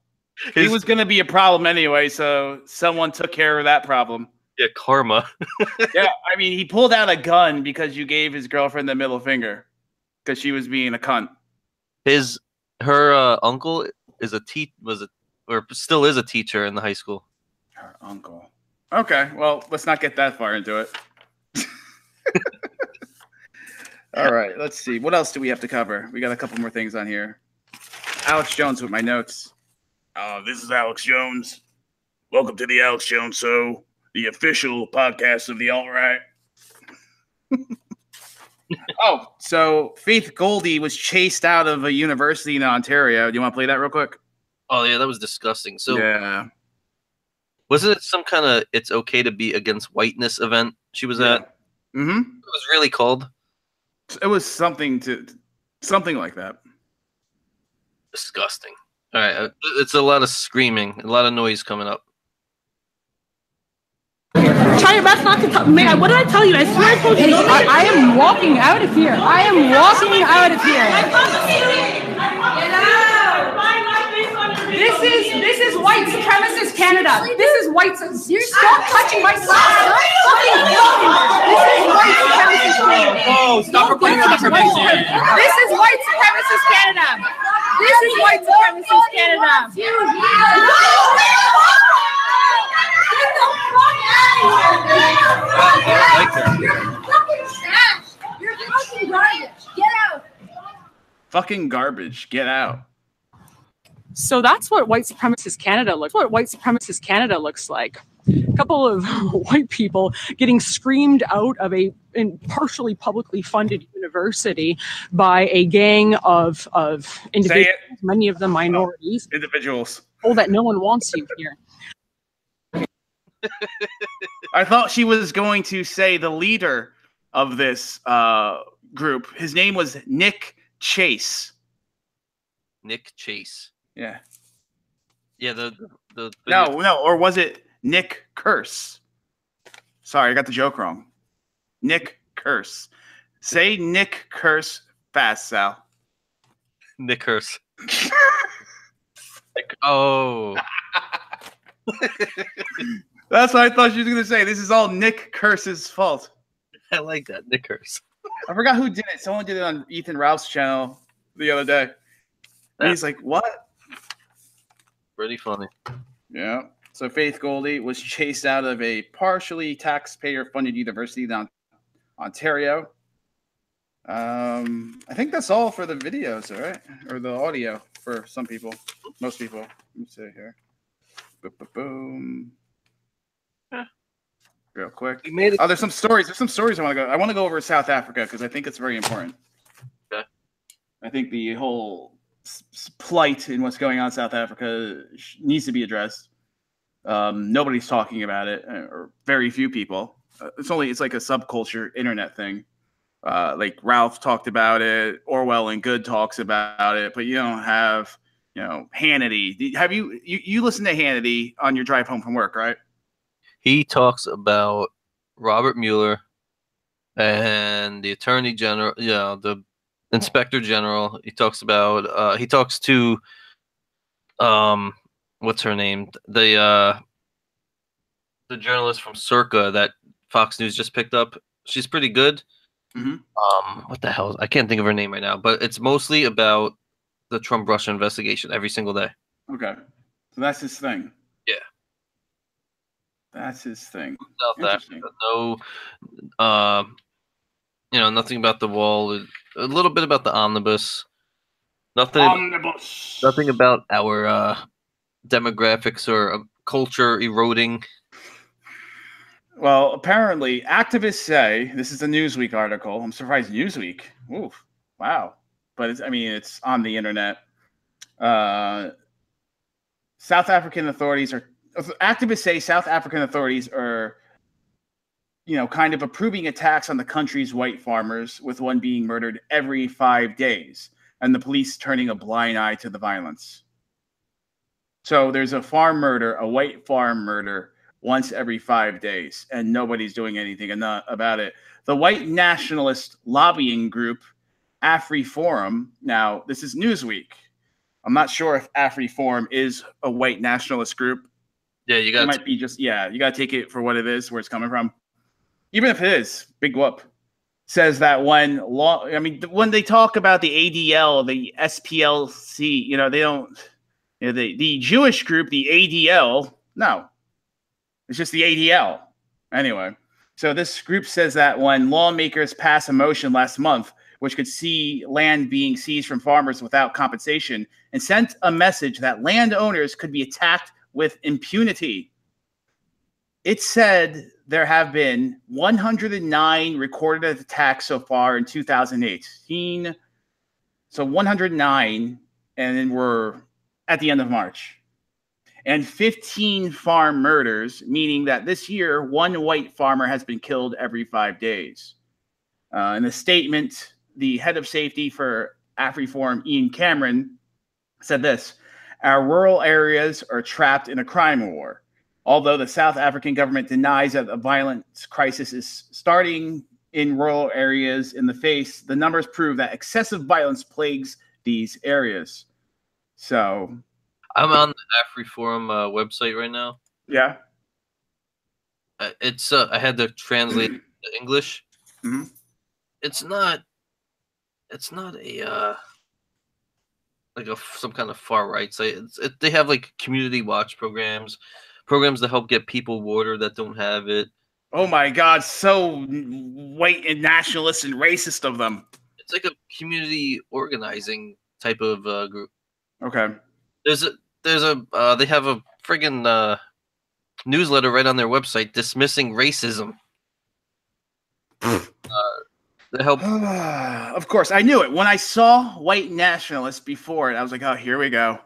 he was going to be a problem anyway, so someone took care of that problem. Yeah, karma. Yeah, I mean, he pulled out a gun because you gave his girlfriend the middle finger because she was being a cunt. Her uncle is still is a teacher in the high school. Her uncle. Okay, well, let's not get that far into it. All right, let's see. What else do we have to cover? We got a couple more things on here. Alex Jones with my notes. This is Alex Jones. Welcome to the Alex Jones Show, the official podcast of the alt-right. Oh, so Faith Goldie was chased out of a university in Ontario. Do you want to play that real quick? Oh, yeah, that was disgusting. So, yeah. Wasn't it some kind of it's okay to be against whiteness event she was at? Mm-hmm. It was really called? It was something like that. Disgusting. All right, it's a lot of screaming, a lot of noise coming up. Try your best not to tell me. What did I tell you? I swear I told you. I am walking out of here. I am walking out of here. This is white supremacist Canada. This is white. Stop touching my stuff. Stop fucking filming. This is white supremacist Canada. Oh, stop recording stuff from this year. This is white supremacist Canada. This is white supremacist Canada. You're fucking garbage. Get out. Fucking garbage. Get out. So that's what white supremacist Canada looks. What white supremacist Canada looks like. A couple of white people getting screamed out of a partially publicly funded university by a gang of individuals, many of them minorities. Individuals. Oh, that no one wants you here. I thought she was going to say the leader of this group. His name was Nick Chase. Nick Chase. Yeah. Yeah, the No, or was it Nick Curse? Sorry, I got the joke wrong. Nick Curse. Say Nick Curse fast, Sal. Nick Curse. Oh. That's what I thought she was going to say. This is all Nick Curse's fault. I like that, Nick Curse. I forgot who did it. Someone did it on Ethan Ralph's channel the other day. And he's like, what? Pretty funny. Yeah. So Faith Goldie was chased out of a partially taxpayer-funded university in Ontario. I think that's all for the videos, all right? Or the audio for some people. Most people. Let me see here. Boom. Real quick. Oh, there's some stories. There's some stories I want to go. I want to go over South Africa because I think it's very important. Okay. I think the whole plight in what's going on in South Africa needs to be addressed. Nobody's talking about it, or very few people. It's like a subculture internet thing. Like Ralph talked about it, Orwell and Good talks about it, but you don't have, Hannity. Have you listen to Hannity on your drive home from work, right? He talks about Robert Mueller and the Attorney General, the Inspector General. He talks about he talks to what's her name? The journalist from Circa that Fox News just picked up. She's pretty good. What the hell? I can't think of her name right now, but it's mostly about the Trump-Russia investigation every single day. Okay. So that's his thing. Yeah. That's his thing. South Africa. No, nothing about the wall. A little bit about the omnibus. Nothing about our demographics or culture eroding. Well, apparently, activists say, this is a Newsweek article. I'm surprised Newsweek. Oof. Wow. But it's on the internet. Activists say South African authorities are, kind of approving attacks on the country's white farmers, with one being murdered every 5 days, and the police turning a blind eye to the violence. So there's a white farm murder, once every 5 days, and nobody's doing anything about it. The white nationalist lobbying group, AfriForum, now this is Newsweek. I'm not sure if AfriForum is a white nationalist group. Yeah, you got. It might be just you got to take it for what it is, where it's coming from. Even if it is, big whoop. Says that when they talk about the ADL, the SPLC, they don't. The Jewish group, the ADL, no. It's just the ADL. Anyway, so this group says that when lawmakers passed a motion last month, which could see land being seized from farmers without compensation, and sent a message that landowners could be attacked with impunity. It said there have been 109 recorded attacks so far in 2018. So 109, and then we're at the end of March. And 15 farm murders, meaning that this year, one white farmer has been killed every 5 days. In a statement, the head of safety for AfriForum, Ian Cameron, said this: "Our rural areas are trapped in a crime war. Although the South African government denies that a violent crisis is starting in rural areas the numbers prove that excessive violence plagues these areas." So I'm on the AfriForum website right now. Yeah. It's I had to translate to English. Mm-hmm. It's not a some kind of far right site. They have like community watch programs to help get people water that don't have it. Oh my God, so white and nationalist and racist of them. It's like a community organizing type of group. Okay. They have a friggin' newsletter right on their website dismissing racism. To help. Of course, I knew it. When I saw white nationalists before it, I was like, oh, here we go.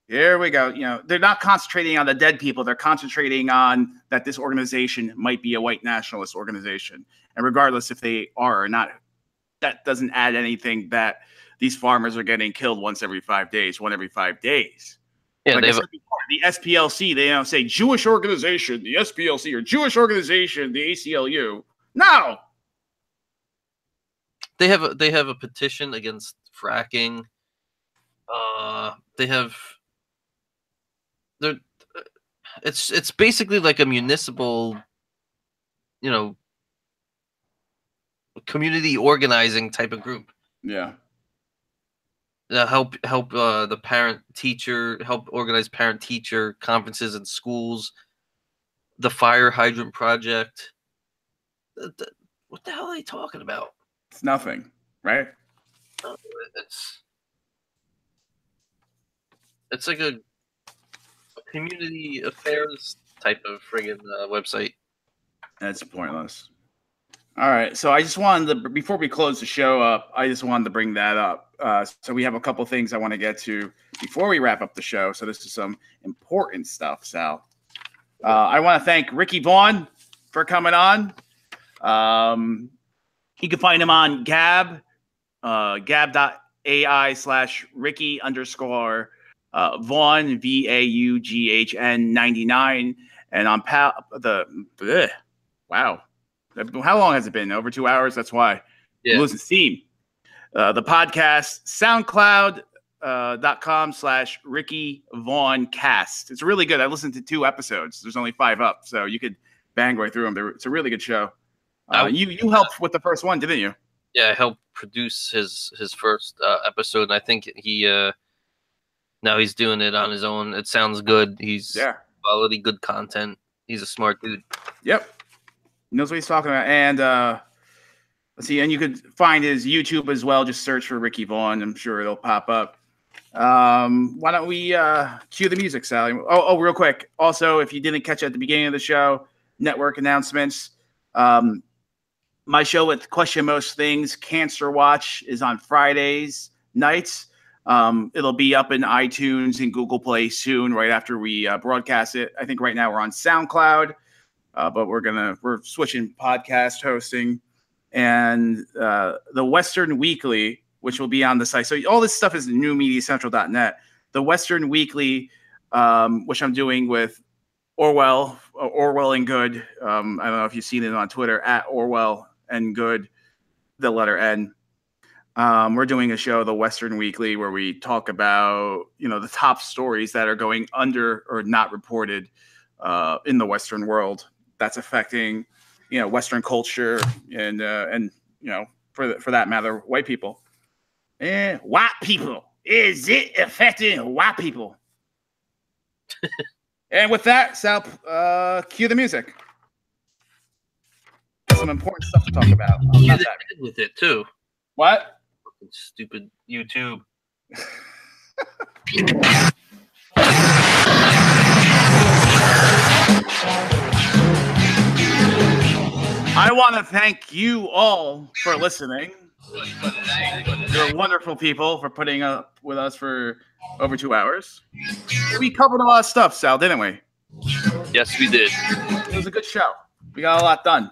Here we go. They're not concentrating on the dead people. They're concentrating on that this organization might be a white nationalist organization. And regardless if they are or not, that doesn't add anything that these farmers are getting killed one every 5 days. Yeah, like the SPLC, they don't say Jewish organization, the SPLC, or Jewish organization, the ACLU. No. They have a petition against fracking. It's basically like a municipal, community organizing type of group. Yeah. Help the parent-teacher, help organize parent-teacher conferences in schools. The Fire Hydrant Project. What the hell are they talking about? It's nothing, right? It's like a community affairs type of friggin' website. That's pointless. All right, so I just wanted to, before we close the show up, I just wanted to bring that up. So we have a couple things I want to get to before we wrap up the show. So this is some important stuff, Sal. I want to thank Ricky Vaughn for coming on. You can find him on Gab, gab.ai/Ricky_ Vaughn, VAUGHN 99, and on wow, how long has it been? Over 2 hours. That's why. Yeah. I'm losing steam. The podcast, SoundCloud.com/Ricky Vaughn Cast. It's really good. I listened to 2 episodes. There's only 5 up, so you could bang right through them. It's a really good show. You helped with the first one, didn't you? Yeah, I helped produce his first episode, and I think he now he's doing it on his own. It sounds good. He's quality, good content. He's a smart dude. Yep, he knows what he's talking about. And let's see, and you could find his YouTube as well. Just search for Ricky Vaughn. I'm sure it'll pop up. Why don't we cue the music, Sally? Oh, real quick. Also, if you didn't catch it at the beginning of the show, network announcements. My show with Question Most Things, Cancer Watch, is on Fridays nights. It'll be up in iTunes and Google Play soon, right after we broadcast it. I think right now we're on SoundCloud, but we're switching podcast hosting. And the Western Weekly, which will be on the site. So all this stuff is newmediacentral.net. The Western Weekly, which I'm doing with Orwell and Good. I don't know if you've seen it on Twitter, at Orwell and Good, the letter N. We're doing a show, the Western Weekly, where we talk about, the top stories that are going under or not reported in the Western world that's affecting, Western culture and for that matter, white people. And white people. Is it affecting white people? And with that, Sal, cue the music. Some important stuff to talk about. You did with it too. What? Fucking stupid YouTube. I want to thank you all for listening. You're wonderful people for putting up with us for over 2 hours. We covered a lot of stuff, Sal, didn't we? Yes, we did. It was a good show. We got a lot done.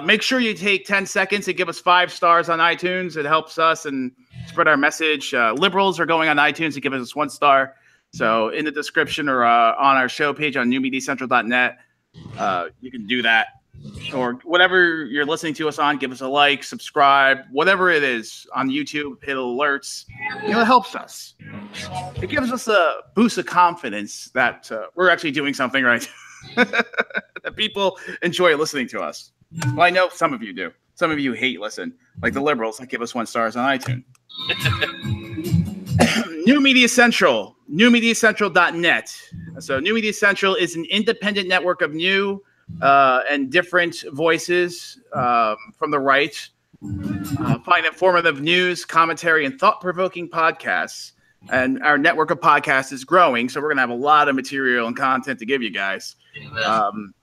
Make sure you take 10 seconds and give us 5 stars on iTunes. It helps us and spread our message. Liberals are going on iTunes and giving us 1 star. So in the description or on our show page on newmediacentral.net, you can do that. Or whatever you're listening to us on, give us a like, subscribe, whatever it is on YouTube, hit alerts. It helps us. It gives us a boost of confidence that we're actually doing something right. That people enjoy listening to us. Well, I know some of you do. Some of you hate listen, like the liberals that give us 1 stars on iTunes. New Media Central, newmediacentral.net. So New Media Central is an independent network of new and different voices from the right. Find informative news, commentary, and thought-provoking podcasts. And our network of podcasts is growing, so we're going to have a lot of material and content to give you guys.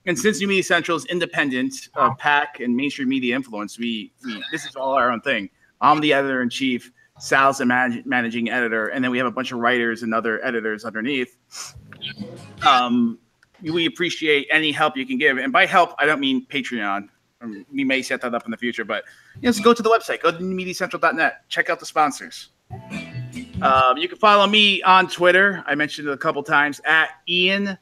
And since New Media Central is independent of PAC and mainstream media influence, we this is all our own thing. I'm the editor-in-chief, Sal's the managing editor, and then we have a bunch of writers and other editors underneath. We appreciate any help you can give. And by help, I don't mean Patreon. We may set that up in the future, but just go to the website. Go to newmediacentral.net. Check out the sponsors. You can follow me on Twitter. I mentioned it a couple times, at Ian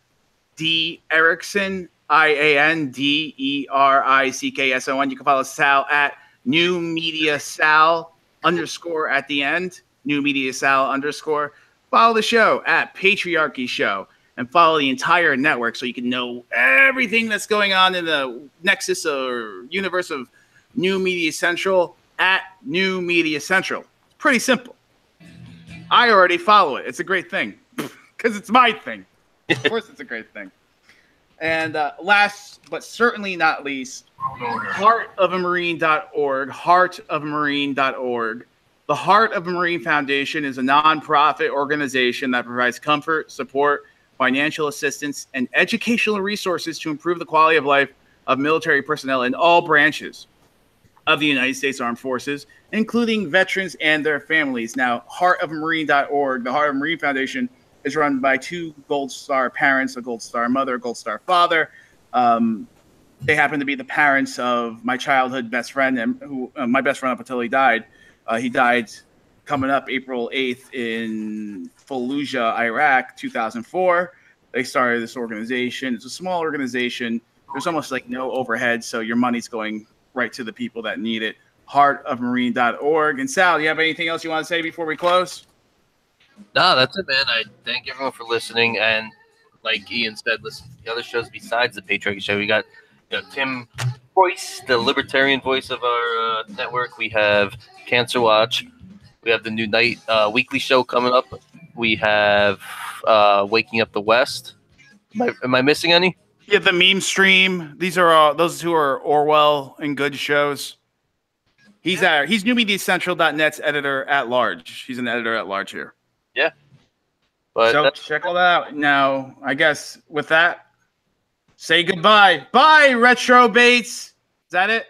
D. Erickson, IANDERICKSON. You can follow Sal at New Media Sal _ at the end. New Media Sal _. Follow the show at Patriarchy Show. And follow the entire network so you can know everything that's going on in the nexus or universe of New Media Central at New Media Central. It's pretty simple. I already follow it. It's a great thing because it's my thing. Of course, it's a great thing. And last but certainly not least, heartofamarine.org. Heartofamarine.org. The Heart of a Marine Foundation is a nonprofit organization that provides comfort, support, financial assistance, and educational resources to improve the quality of life of military personnel in all branches of the United States Armed Forces, including veterans and their families. Now, heartofamarine.org, the Heart of a Marine Foundation, is run by 2 Gold Star parents, a Gold Star mother, a Gold Star father. they happen to be the parents of my childhood best friend, and who my best friend up until he died. He died coming up April 8th in Fallujah, Iraq, 2004. They started this organization. It's a small organization. There's almost like no overhead, so your money's going right to the people that need it. heartofmarine.org. And Sal, you have anything else you want to say before we close? No, that's it, man. I thank everyone for listening. And like Ian said, listen to the other shows besides the Patriarchy Show. We got Tim Boyce, the libertarian voice of our network. We have Cancer Watch. We have the new night weekly show coming up. We have Waking Up the West. Am I missing any? Yeah, the meme stream. These are those two are Orwell and Good shows. He's NewMediaCentral.net's editor at large. He's an editor at large here. Yeah. But so check all that out. Now, I guess with that, say goodbye. Bye, Retro Baits. Is that it?